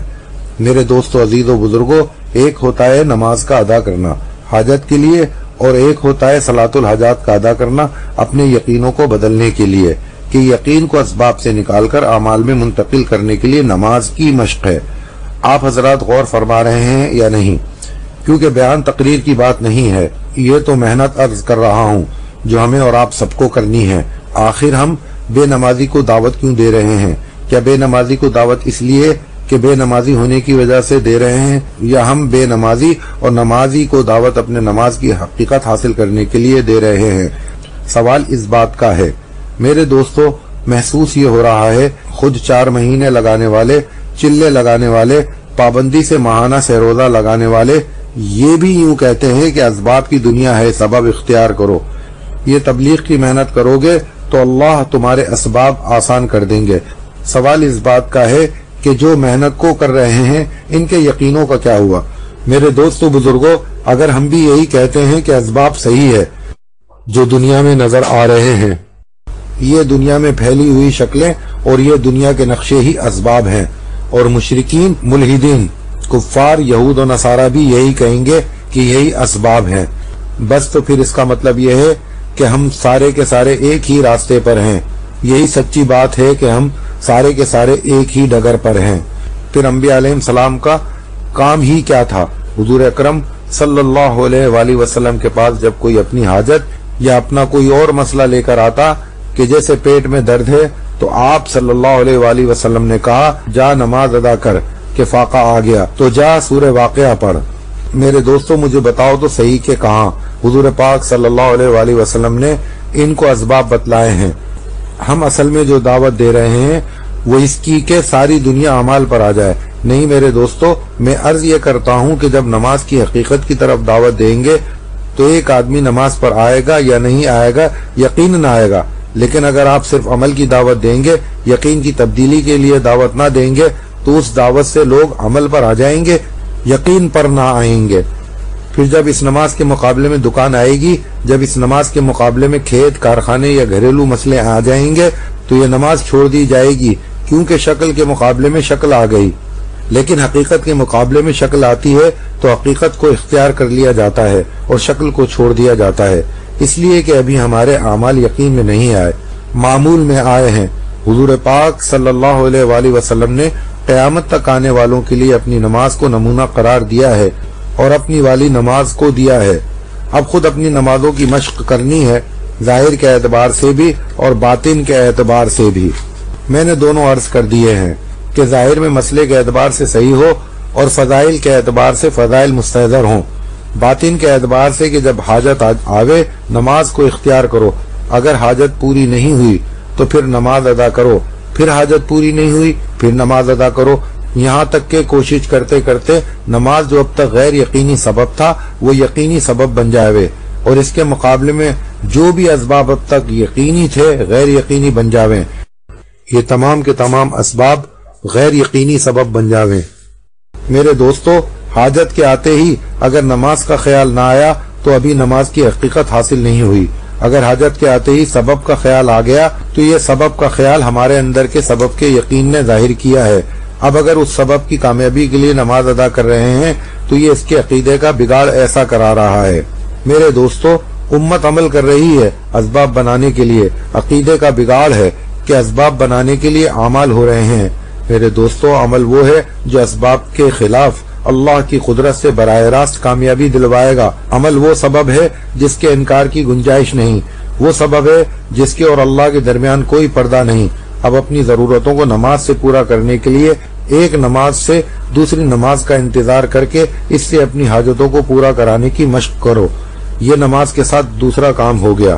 میرے دوستو، عزیز و بزرگوں، ایک ہوتا ہے نماز کا ادا کرنا حاجت کے لیے، اور ایک ہوتا ہے صلاۃ الحاجات کا ادا کرنا اپنے یقینوں کو بدلنے کے لیے، کہ یقین کو اسباب سے نکال کر اعمال میں منتقل کرنے کے لیے نماز کی مشق ہے۔ آپ حضرات غور فرما رہے ہیں یا نہیں؟ کیونکہ بیان تقریر کی بات نہیں ہے، یہ تو محنت عرض کر رہا ہوں جو ہمیں اور آپ سب کو کرنی ہے۔ آخر ہم بے نمازی کو دعوت کیوں دے رہے ہیں؟ کیا بے نمازی کو دعوت اس لیے کہ بے نمازی ہونے کی وجہ سے دے رہے ہیں، یا ہم بے نمازی اور نمازی کو دعوت اپنے نماز کی حقیقت حاصل کرنے کے لیے دے رہے ہیں؟ سوال اس بات کا ہے میرے دوستو، محسوس یہ ہو رہا ہے خود 4 مہینے لگانے والے، چلے لگانے والے، پابندی سے ماہانہ سہروزہ لگانے والے یہ بھی یوں کہتے ہیں کہ اسباب کی دنیا ہے، سبب اختیار کرو۔ یہ تبلیغ کی محنت کرو گے تو اللہ تمہارے اسباب آسان کر دیں گے۔ سوال اس بات کا ہے کہ جو محنت کو کر رہے ہیں ان کے یقینوں کا کیا ہوا؟ میرے دوستو بزرگوں، اگر ہم بھی یہی کہتے ہیں کہ اسباب صحیح ہے جو دنیا میں نظر آ رہے ہیں، یہ دنیا میں پھیلی ہوئی شکلیں اور یہ دنیا کے نقشے ہی اسباب ہیں، اور مشرکین، ملحدین، کفار، یہود و نصارہ بھی یہی کہیں گے کہ یہی اسباب ہیں، بس تو پھر اس کا مطلب یہ ہے کہ ہم سارے کے سارے ایک ہی راستے پر ہیں۔ یہی سچی بات ہے کہ ہم سارے کے سارے ایک ہی ڈگر پر ہیں۔ پھر انبیاء علیہ السلام کا کام ہی کیا تھا؟ حضور اکرم صلی اللہ علیہ وآلہ وسلم کے پاس جب کوئی اپنی حاجت یا اپنا کوئی اور مسئلہ لے کر آتا کہ جیسے پیٹ میں درد ہے، تو آپ صلی اللہ علیہ وآلہ وسلم نے کہا جا نماز ادا کر کہ فاقہ آ گیا، تو جا سورہ واقعہ پڑھ۔ میرے دوستو مجھے بتاؤ تو صحیح کہ کہاں حضور پاک صلی اللہ علیہ وآلہ وسلم نے ان کو اسباب بتلائے ہیں؟ ہم اصل میں جو دعوت دے رہے ہیں وہ اس کی کہ ساری دنیا اعمال پر آ جائے۔ نہیں میرے دوستو، میں عرض یہ کرتا ہوں کہ جب نماز کی حقیقت کی طرف دعوت دیں گے تو ایک آدمی نماز پر آئے گا یا نہیں آئے گا، یقیناً آئے گا، لیکن اگر آپ صرف عمل کی دعوت دیں گے، یقین کی تبدیلی کے لیے دعوت نہ دیں گے تو اس دعوت سے لوگ عمل پر آ جائیں گے، یقین پر نہ آئیں گے۔ پھر جب اس نماز کے مقابلے میں دکان آئے گی، جب اس نماز کے مقابلے میں کھیت، کارخانے یا گھریلو مسئلے آ جائیں گے تو یہ نماز چھوڑ دی جائے گی، کیونکہ شکل کے مقابلے میں شکل آ گئی۔ لیکن حقیقت کے مقابلے میں شکل آتی ہے تو حقیقت کو اختیار کر لیا جاتا ہے اور شکل کو چھوڑ دیا جاتا ہے، اس لیے کہ ابھی ہمارے اعمال یقین میں نہیں آئے، معمول میں آئے ہیں۔ حضور پاک صلی اللہ علیہ وآلہ وسلم نے قیامت تک آنے والوں کے لیے اپنی نماز کو نمونہ قرار دیا ہے اور اپنی والی نماز کو دیا ہے۔ اب خود اپنی نمازوں کی مشق کرنی ہے، ظاہر کے اعتبار سے بھی اور باطن کے اعتبار سے بھی۔ میں نے دونوں عرض کر دیے ہیں کہ ظاہر میں مسئلے کے اعتبار سے صحیح ہو اور فضائل کے اعتبار سے فضائل مستحضر ہوں، باطن کے اعتبار سے کہ جب حاجت آوے نماز کو اختیار کرو، اگر حاجت پوری نہیں ہوئی تو پھر نماز ادا کرو، پھر حاجت پوری نہیں ہوئی پھر نماز ادا کرو، یہاں تک کہ کوشش کرتے کرتے نماز جو اب تک غیر یقینی سبب تھا وہ یقینی سبب بن جاوے، اور اس کے مقابلے میں جو بھی اسباب اب تک یقینی تھے غیر یقینی بن جاویں، یہ تمام کے تمام اسباب غیر یقینی سبب بن جاویں۔ میرے دوستو، حاجت کے آتے ہی اگر نماز کا خیال نہ آیا تو ابھی نماز کی حقیقت حاصل نہیں ہوئی، اگر حاجت کے آتے ہی سبب کا خیال آ گیا تو یہ سبب کا خیال ہمارے اندر کے سبب کے یقین نے ظاہر کیا ہے، اب اگر اس سبب کی کامیابی کے لیے نماز ادا کر رہے ہیں تو یہ اس کے عقیدے کا بگاڑ ایسا کرا رہا ہے۔ میرے دوستو، امت عمل کر رہی ہے اسباب بنانے کے لیے، عقیدے کا بگاڑ ہے کہ اسباب بنانے کے لیے اعمال ہو رہے ہیں۔ میرے دوستو، عمل وہ ہے جو اسباب کے خلاف اللہ کی قدرت سے براہ راست کامیابی دلوائے گا، عمل وہ سبب ہے جس کے انکار کی گنجائش نہیں، وہ سبب ہے جس کے اور اللہ کے درمیان کوئی پردہ نہیں۔ اب اپنی ضرورتوں کو نماز سے پورا کرنے کے لیے ایک نماز سے دوسری نماز کا انتظار کر کے اس سے اپنی حاجتوں کو پورا کرانے کی مشق کرو، یہ نماز کے ساتھ دوسرا کام ہو گیا۔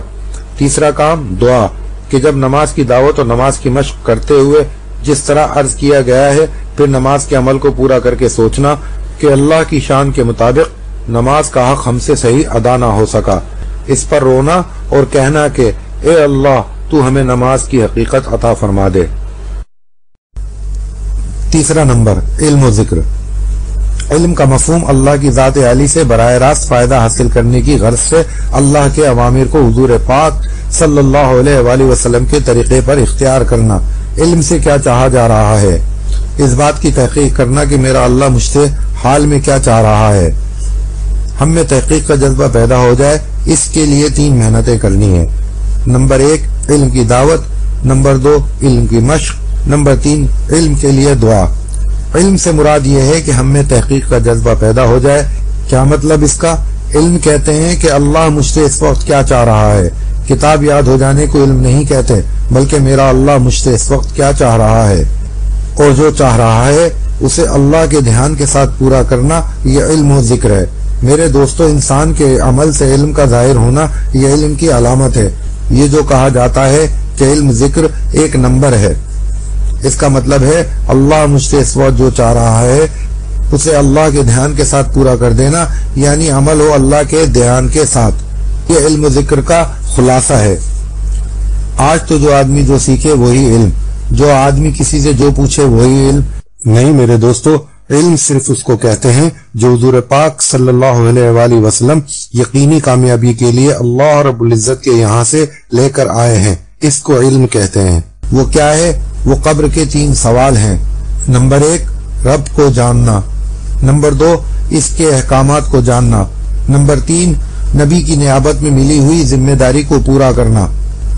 تیسرا کام دعا، کہ جب نماز کی دعوت اور نماز کی مشق کرتے ہوئے جس طرح عرض کیا گیا ہے پھر نماز کے عمل کو پورا کر کے سوچنا کہ اللہ کی شان کے مطابق نماز کا حق ہم سے صحیح ادا نہ ہو سکا، اس پر رونا اور کہنا کہ اے اللہ تو ہمیں نماز کی حقیقت عطا فرما دے۔ تیسرا نمبر، علم و ذکر۔ علم کا مفہوم اللہ کی ذات عالی سے براہ راست فائدہ حاصل کرنے کی غرض سے اللہ کے اوامر کو حضور پاک صلی اللہ علیہ وآلہ وسلم کے طریقے پر اختیار کرنا۔ علم سے کیا چاہا جا رہا ہے، اس بات کی تحقیق کرنا کہ میرا اللہ مجھ سے حال میں کیا چاہ رہا ہے۔ ہم میں تحقیق کا جذبہ پیدا ہو جائے، اس کے لیے 3 محنتیں کرنی ہیں۔ نمبر 1 علم کی دعوت، نمبر 2 علم کی مشق، نمبر 3 علم کے لیے دعا۔ علم سے مراد یہ ہے کہ ہم میں تحقیق کا جذبہ پیدا ہو جائے۔ کیا مطلب اس کا؟ علم کہتے ہیں کہ اللہ مجھ سے اس وقت کیا چاہ رہا ہے، کتاب یاد ہو جانے کو علم نہیں کہتے، بلکہ میرا اللہ مجھ سے اس وقت کیا چاہ رہا ہے، اور جو چاہ رہا ہے اسے اللہ کے دھیان کے ساتھ پورا کرنا، یہ علم و ذکر ہے۔ میرے دوستو، انسان کے عمل سے علم کا ظاہر ہونا یہ علم کی علامت ہے۔ یہ جو کہا جاتا ہے کہ علم ذکر 1 نمبر ہے، اس کا مطلب ہے اللہ مجھ سے اس وقت جو چاہ رہا ہے اسے اللہ کے دھیان کے ساتھ پورا کر دینا، یعنی عمل ہو اللہ کے دھیان کے ساتھ۔ یہ علم و ذکر کا خلاصہ ہے۔ آج تو جو آدمی جو سیکھے وہی علم، جو آدمی کسی سے جو پوچھے وہی علم نہیں۔ میرے دوستو، علم صرف اس کو کہتے ہیں جو حضور پاک صلی اللہ علیہ وآلہ وسلم یقینی کامیابی کے لیے اللہ رب العزت کے یہاں سے لے کر آئے ہیں، اس کو علم کہتے ہیں۔ وہ کیا ہے؟ وہ قبر کے 3 سوال ہیں۔ نمبر 1 رب کو جاننا، نمبر 2 اس کے احکامات کو جاننا، نمبر 3 نبی کی نیابت میں ملی ہوئی ذمہ داری کو پورا کرنا۔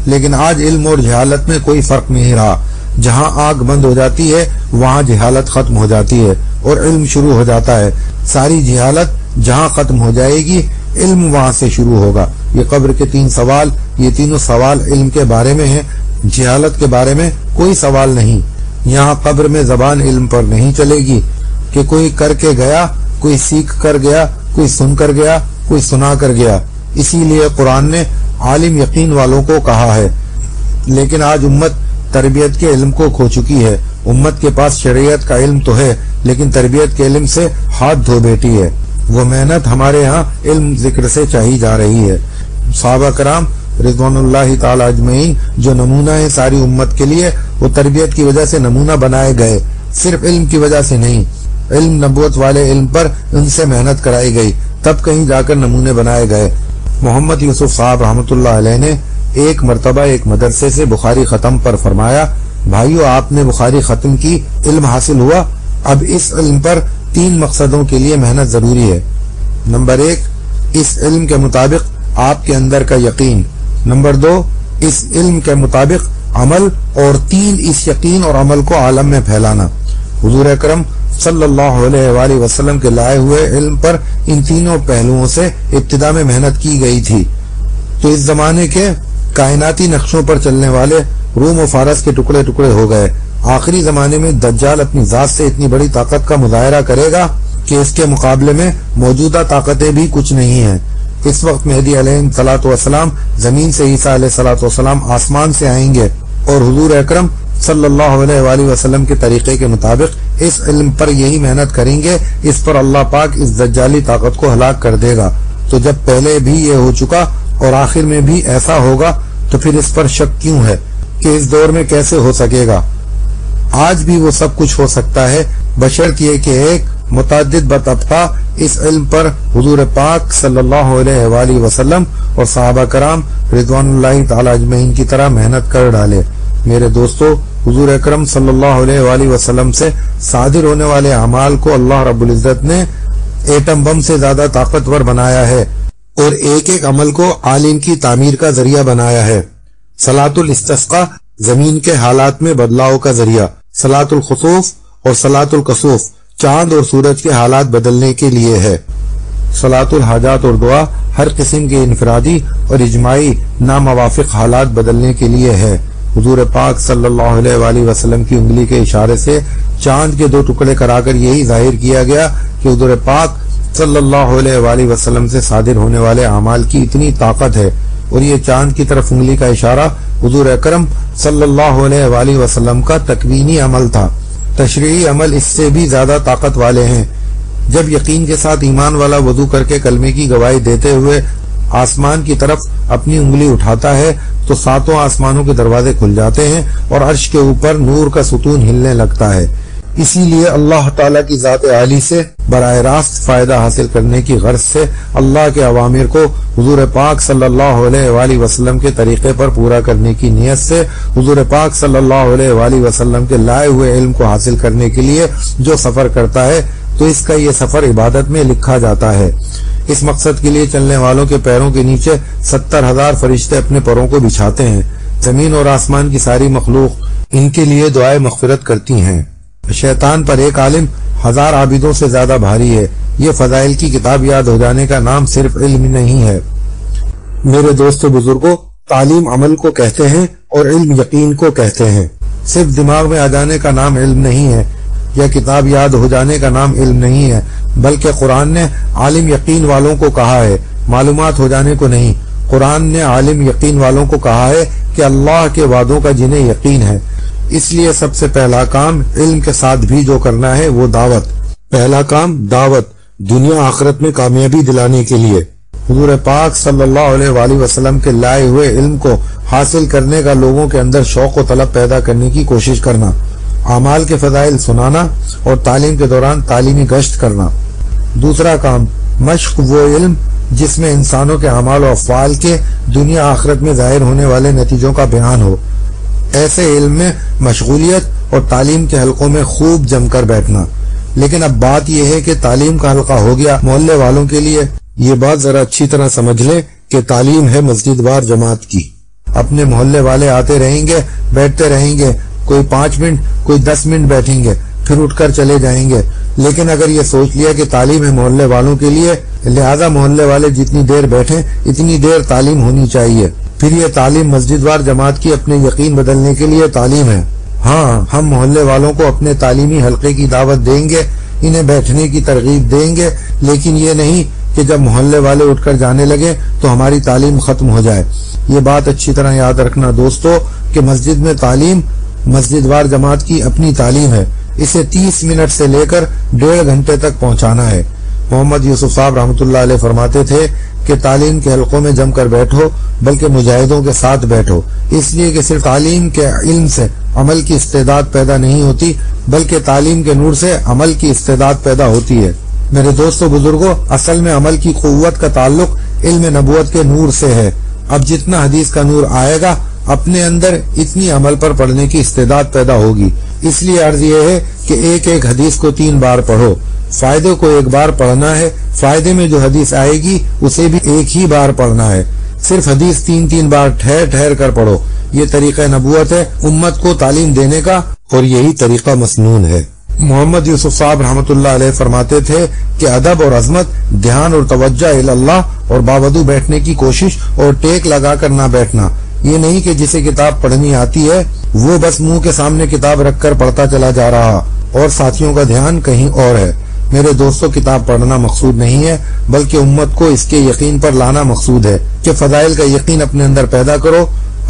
لیکن آج علم اور جہالت میں کوئی فرق نہیں رہا، جہاں آگ بند ہو جاتی ہے وہاں جہالت ختم ہو جاتی ہے اور علم شروع ہو جاتا ہے۔ ساری جہالت جہاں ختم ہو جائے گی علم وہاں سے شروع ہوگا۔ یہ قبر کے 3 سوال، یہ تینوں سوال علم کے بارے میں ہیں، جہالت کے بارے میں کوئی سوال نہیں۔ یہاں قبر میں زبان علم پر نہیں چلے گی کہ کوئی کر کے گیا، کوئی سیکھ کر گیا، کوئی سن کر گیا، کوئی سنا کر گیا۔ اسی لیے قرآن نے عالم یقین والوں کو کہا ہے لیکن آج امت تربیت کے علم کو کھو چکی ہے۔ امت کے پاس شریعت کا علم تو ہے لیکن تربیت کے علم سے ہاتھ دھو بیٹھی ہے۔ وہ محنت ہمارے ہاں علم ذکر سے چاہی جا رہی ہے۔ صحابہ کرام رضوان اللہ تعالی اجمعین جو نمونہ ہے ساری امت کے لیے، وہ تربیت کی وجہ سے نمونہ بنائے گئے، صرف علم کی وجہ سے نہیں۔ علم نبوت والے علم پر ان سے محنت کرائی گئی، تب کہیں جا کر نمونے بنائے گئے۔ محمد یوسف صاحب رحمۃ اللہ علیہ نے ایک مرتبہ ایک مدرسے سے بخاری ختم پر فرمایا، بھائیو آپ نے بخاری ختم کی، علم حاصل ہوا، اب اس علم پر 3 مقصدوں کے لیے محنت ضروری ہے۔ نمبر 1، اس علم کے مطابق آپ کے اندر کا یقین۔ نمبر 2، اس علم کے مطابق عمل، اور 3، اس یقین اور عمل کو عالم میں پھیلانا۔ حضور اکرم صلی اللہ علیہ وآلہ وسلم کے لائے ہوئے علم پر ان تینوں پہلوؤں سے ابتدا میں محنت کی گئی تھی، تو اس زمانے کے کائناتی نقشوں پر چلنے والے روم و فارس کے ٹکڑے ٹکڑے ہو گئے۔ آخری زمانے میں دجال اپنی ذات سے اتنی بڑی طاقت کا مظاہرہ کرے گا کہ اس کے مقابلے میں موجودہ طاقتیں بھی کچھ نہیں ہیں۔ اس وقت مہدی علیہ الصلوۃ والسلام زمین سے، عیسیٰ علیہ الصلوۃ والسلام آسمان سے آئیں گے، اور حضور اکرم صلی اللہ علیہ وآلہ وسلم کے طریقے کے مطابق اس علم پر یہی محنت کریں گے، اس پر اللہ پاک اس دجالی طاقت کو ہلاک کر دے گا۔ تو جب پہلے بھی یہ ہو چکا اور آخر میں بھی ایسا ہوگا تو پھر اس پر شک کیوں ہے کہ اس دور میں کیسے ہو سکے گا؟ آج بھی وہ سب کچھ ہو سکتا ہے، بشرط یہ کہ ایک متعدد بطبقہ اس علم پر حضور پاک صلی اللہ علیہ وآلہ وسلم اور صحابہ کرام رضوان اللہ تعالی اجمعین کی طرح محنت کر ڈالے۔ میرے دوستو، حضور اکرم صلی اللہ علیہ وآلہ وسلم سے صادر ہونے والے اعمال کو اللہ رب العزت نے ایٹم بم سے زیادہ طاقتور بنایا ہے، اور ایک ایک عمل کو عالم کی تعمیر کا ذریعہ بنایا ہے۔ صلاۃ الاستسقاء زمین کے حالات میں بدلاؤ کا ذریعہ، صلاۃ الخسوف اور صلاۃ الکسوف چاند اور سورج کے حالات بدلنے کے لیے ہے، صلاۃ الحاجات اور دعا ہر قسم کے انفرادی اور اجماعی ناموافق حالات بدلنے کے لیے ہے۔ حضور پاک صلی اللہ علیہ وآلہ وسلم کی انگلی کے اشارے سے چاند کے 2 ٹکڑے کرا کر یہی ظاہر کیا گیا کہ حضور پاک صلی اللہ علیہ وآلہ وسلم سے صادر ہونے والے اعمال کی اتنی طاقت ہے، اور یہ چاند کی طرف انگلی کا اشارہ حضور اکرم صلی اللہ علیہ وآلہ وسلم کا تکوینی عمل تھا۔ تشریعی عمل اس سے بھی زیادہ طاقت والے ہیں۔ جب یقین کے ساتھ ایمان والا وضو کر کے کلمے کی گواہی دیتے ہوئے آسمان کی طرف اپنی انگلی اٹھاتا ہے تو 7 آسمانوں کے دروازے کھل جاتے ہیں اور عرش کے اوپر نور کا ستون ہلنے لگتا ہے۔ اسی لیے اللہ تعالیٰ کی ذات عالی سے براہ راست فائدہ حاصل کرنے کی غرض سے اللہ کے اوامر کو حضور پاک صلی اللہ علیہ وآلہ وسلم کے طریقے پر پورا کرنے کی نیت سے حضور پاک صلی اللہ علیہ وآلہ وسلم کے لائے ہوئے علم کو حاصل کرنے کے لیے جو سفر کرتا ہے تو اس کا یہ سفر عبادت میں لکھا جاتا ہے۔ اس مقصد کے لیے چلنے والوں کے پیروں کے نیچے 70,000 فرشتے اپنے پروں کو بچھاتے ہیں۔ زمین اور آسمان کی ساری مخلوق ان کے لیے دعائے مغفرت کرتی ہیں۔ شیطان پر ایک عالم 1000 عابدوں سے زیادہ بھاری ہے۔ یہ فضائل کی کتاب یاد ہو جانے کا نام صرف علم نہیں ہے۔ میرے دوستو بزرگوں، تعلیم عمل کو کہتے ہیں اور علم یقین کو کہتے ہیں۔ صرف دماغ میں آ جانے کا نام علم نہیں ہے، یا کتاب یاد ہو جانے کا نام علم نہیں ہے، بلکہ قرآن نے عالم یقین والوں کو کہا ہے، معلومات ہو جانے کو نہیں۔ قرآن نے عالم یقین والوں کو کہا ہے کہ اللہ کے وعدوں کا جنہیں یقین ہے۔ اس لیے سب سے پہلا کام علم کے ساتھ بھی جو کرنا ہے وہ دعوت۔ پہلا کام دعوت، دنیا آخرت میں کامیابی دلانے کے لیے۔ حضور پاک صلی اللہ علیہ وآلہ وسلم کے لائے ہوئے علم کو حاصل کرنے کا لوگوں کے اندر شوق و طلب پیدا کرنے کی کوشش کرنا، اعمال کے فضائل سنانا اور تعلیم کے دوران تعلیمی گشت کرنا۔ دوسرا کام مشق، وہ علم جس میں انسانوں کے اعمال و افعال کے دنیا آخرت میں ظاہر ہونے والے نتیجوں کا بیان ہو۔ ایسے علم میں مشغولیت اور تعلیم کے حلقوں میں خوب جم کر بیٹھنا۔ لیکن اب بات یہ ہے کہ تعلیم کا حلقہ ہو گیا محلے والوں کے لیے۔ یہ بات ذرا اچھی طرح سمجھ لیں کہ تعلیم ہے مسجد وار جماعت کی۔ اپنے محلے والے آتے رہیں گے، بیٹھتے رہیں گے، کوئی 5 منٹ، کوئی 10 منٹ بیٹھیں گے، پھر اٹھ کر چلے جائیں گے۔ لیکن اگر یہ سوچ لیا کہ تعلیم ہے محلے والوں کے لیے، لہذا محلے والے جتنی دیر بیٹھیں اتنی دیر تعلیم ہونی چاہیے، پھر یہ تعلیم مسجد وار جماعت کی اپنے یقین بدلنے کے لیے تعلیم ہے۔ ہاں، ہم محلے والوں کو اپنے تعلیمی حلقے کی دعوت دیں گے، انہیں بیٹھنے کی ترغیب دیں گے، لیکن یہ نہیں کہ جب محلے والے اٹھ کر جانے لگے تو ہماری تعلیم ختم ہو جائے۔ یہ بات اچھی طرح یاد رکھنا دوستو، کہ مسجد میں تعلیم مسجد وار جماعت کی اپنی تعلیم ہے، اسے 30 منٹ سے لے کر 1.5 گھنٹے تک پہنچانا ہے۔ محمد یوسف صاحب رحمۃ اللہ علیہ فرماتے تھے کہ تعلیم کے حلقوں میں جم کر بیٹھو، بلکہ مجاہدوں کے ساتھ بیٹھو، اس لیے کہ صرف تعلیم کے علم سے عمل کی استعداد پیدا نہیں ہوتی، بلکہ تعلیم کے نور سے عمل کی استعداد پیدا ہوتی ہے۔ میرے دوستو بزرگوں، اصل میں عمل کی قوت کا تعلق علم نبوت کے نور سے ہے۔ اب جتنا حدیث کا نور آئے گا اپنے اندر اتنی عمل پر پڑھنے کی استعداد پیدا ہوگی۔ اس لیے عرض یہ ہے کہ ایک ایک حدیث کو 3 بار پڑھو۔ فائدے کو ایک بار پڑھنا ہے، فائدے میں جو حدیث آئے گی اسے بھی ایک ہی بار پڑھنا ہے۔ صرف حدیث 3 بار ٹھہر ٹھہر کر پڑھو۔ یہ طریقہ نبوت ہے امت کو تعلیم دینے کا، اور یہی طریقہ مسنون ہے۔ محمد یوسف صاحب رحمۃ اللہ علیہ فرماتے تھے کہ ادب اور عظمت، دھیان اور توجہ اللہ، اور باوضو بیٹھنے کی کوشش اور ٹیک لگا کر نہ بیٹھنا۔ یہ نہیں کہ جسے کتاب پڑھنی آتی ہے وہ بس منہ کے سامنے کتاب رکھ کر پڑھتا چلا جا رہا اور ساتھیوں کا دھیان کہیں اور ہے۔ میرے دوستو، کتاب پڑھنا مقصود نہیں ہے، بلکہ امت کو اس کے یقین پر لانا مقصود ہے کہ فضائل کا یقین اپنے اندر پیدا کرو۔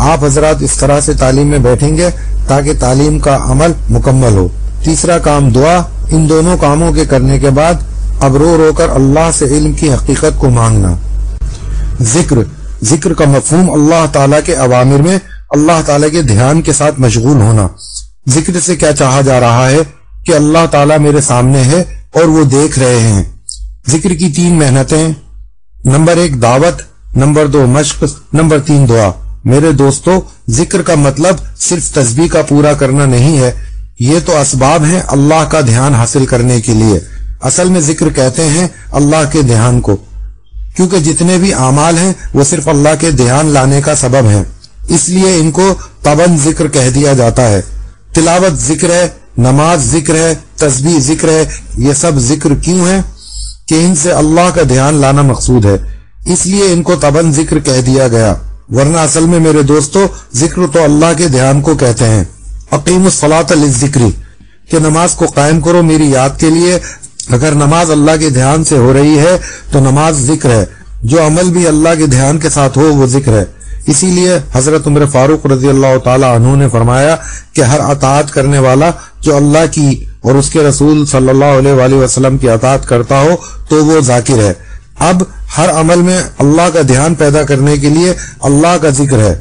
آپ حضرات اس طرح سے تعلیم میں بیٹھیں گے تاکہ تعلیم کا عمل مکمل ہو۔ تیسرا کام دعا۔ ان دونوں کاموں کے کرنے کے بعد اب رو رو کر اللہ سے علم کی حقیقت کو مانگنا۔ ذکر کا مفہوم اللہ تعالیٰ کے اوامر میں اللہ تعالیٰ کے دھیان کے ساتھ مشغول ہونا۔ ذکر سے کیا چاہا جا رہا ہے کہ اللہ تعالیٰ میرے سامنے ہے اور وہ دیکھ رہے ہیں۔ ذکر کی 3 محنتیں: نمبر 1 دعوت، نمبر 2 مشق، نمبر 3 دعا۔ میرے دوستو، ذکر کا مطلب صرف تسبیح کا پورا کرنا نہیں ہے، یہ تو اسباب ہیں اللہ کا دھیان حاصل کرنے کے لیے۔ اصل میں ذکر کہتے ہیں اللہ کے دھیان کو، کیونکہ جتنے بھی اعمال ہیں وہ صرف اللہ کے دھیان لانے کا سبب ہیں، اس لیے ان کو طبعاً ذکر کہہ دیا جاتا ہے۔ تلاوت ذکر ہے، نماز ذکر ہے، تسبیح ذکر ہے۔ یہ سب ذکر کیوں ہے؟ کہ ان سے اللہ کا دھیان لانا مقصود ہے، اس لیے ان کو طبعاً ذکر کہہ دیا گیا، ورنہ اصل میں میرے دوستو ذکر تو اللہ کے دھیان کو کہتے ہیں۔ اقیم الصلاۃ للذکر، کہ نماز کو قائم کرو میری یاد کے لیے۔ اگر نماز اللہ کے دھیان سے ہو رہی ہے تو نماز ذکر ہے، جو عمل بھی اللہ کے دھیان کے ساتھ ہو وہ ذکر ہے۔ اسی لیے حضرت عمر فاروق رضی اللہ تعالی عنہ نے فرمایا کہ ہر اطاعت کرنے والا جو اللہ کی اور اس کے رسول صلی اللہ علیہ وآلہ وسلم کی اطاعت کرتا ہو تو وہ ذاکر ہے۔ اب ہر عمل میں اللہ کا دھیان پیدا کرنے کے لیے اللہ کا ذکر ہے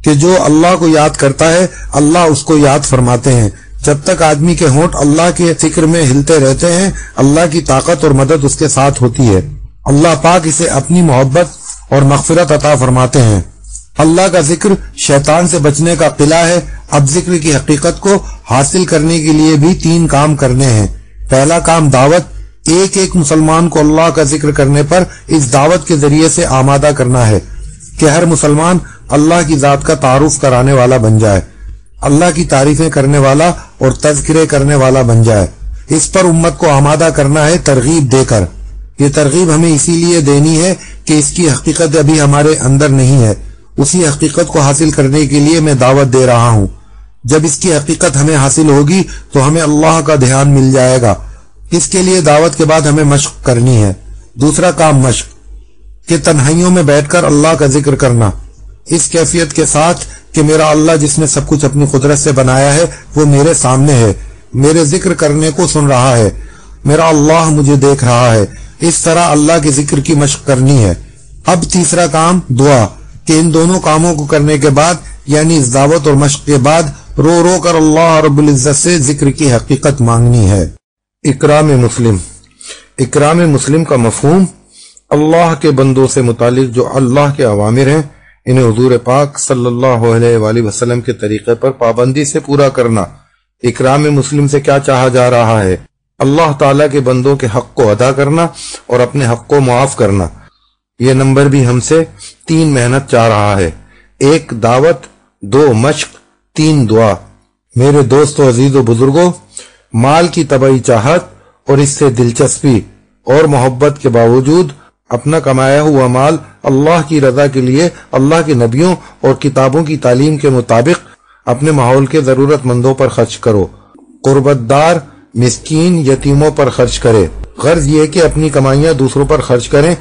کہ جو اللہ کو یاد کرتا ہے اللہ اس کو یاد فرماتے ہیں۔ جب تک آدمی کے ہونٹ اللہ کے ذکر میں ہلتے رہتے ہیں اللہ کی طاقت اور مدد اس کے ساتھ ہوتی ہے۔ اللہ پاک اسے اپنی محبت اور مغفرت عطا فرماتے ہیں۔ اللہ کا ذکر شیطان سے بچنے کا قلعہ ہے۔ اب ذکر کی حقیقت کو حاصل کرنے کے لیے بھی 3 کام کرنے ہیں۔ پہلا کام دعوت، ایک ایک مسلمان کو اللہ کا ذکر کرنے پر اس دعوت کے ذریعے سے آمادہ کرنا ہے کہ ہر مسلمان اللہ کی ذات کا تعارف کرانے والا بن جائے، اللہ کی تعریفیں کرنے والا اور تذکرے کرنے والا بن جائے۔ اس پر امت کو آمادہ کرنا ہے ترغیب دے کر۔ یہ ترغیب ہمیں اسی لیے دینی ہے کہ اس کی حقیقت ابھی ہمارے اندر نہیں ہے، اسی حقیقت کو حاصل کرنے کے لیے میں دعوت دے رہا ہوں۔ جب اس کی حقیقت ہمیں حاصل ہوگی تو ہمیں اللہ کا دھیان مل جائے گا۔ اس کے لیے دعوت کے بعد ہمیں مشق کرنی ہے۔ دوسرا کام مشق، کہ تنہائیوں میں بیٹھ کر اللہ کا ذکر کرنا، اس کیفیت کے ساتھ کہ میرا اللہ جس نے سب کچھ اپنی قدرت سے بنایا ہے وہ میرے سامنے ہے، میرے ذکر کرنے کو سن رہا ہے، میرا اللہ مجھے دیکھ رہا ہے۔ اس طرح اللہ کے ذکر کی مشق کرنی ہے۔ اب تیسرا کام دعا، کہ ان دونوں کاموں کو کرنے کے بعد یعنی اس دعوت اور مشق کے بعد رو رو کر اللہ رب العزت سے ذکر کی حقیقت مانگنی ہے۔ اکرام مسلم، اکرام مسلم کا مفہوم اللہ کے بندوں سے متعلق جو اللہ کے اوامر ہیں انہیں حضور پاک صلی اللہ علیہ وآلہ وسلم کے طریقے پر پابندی سے پورا کرنا۔ اکرام مسلم سے کیا چاہا جا رہا ہے؟ اللہ تعالیٰ کے بندوں کے حق کو ادا کرنا اور اپنے حق کو معاف کرنا۔ یہ نمبر بھی ہم سے 3 محنت چاہ رہا ہے، 1 دعوت، 2 مشق، 3 دعا۔ میرے دوستو عزیز و بزرگوں، مال کی طبعی چاہت اور اس سے دلچسپی اور محبت کے باوجود اپنا کمایا ہوا مال اللہ کی رضا کے لیے اللہ کے نبیوں اور کتابوں کی تعلیم کے مطابق اپنے ماحول کے ضرورت مندوں پر خرچ کرو، قربت دار، مسکین، یتیموں پر خرچ کرے۔ غرض یہ کہ اپنی کمائیاں دوسروں پر خرچ کریں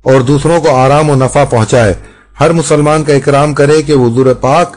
اور دوسروں کو آرام و نفع پہنچائے۔ ہر مسلمان کا اکرام کرے کہ حضور پاک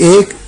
1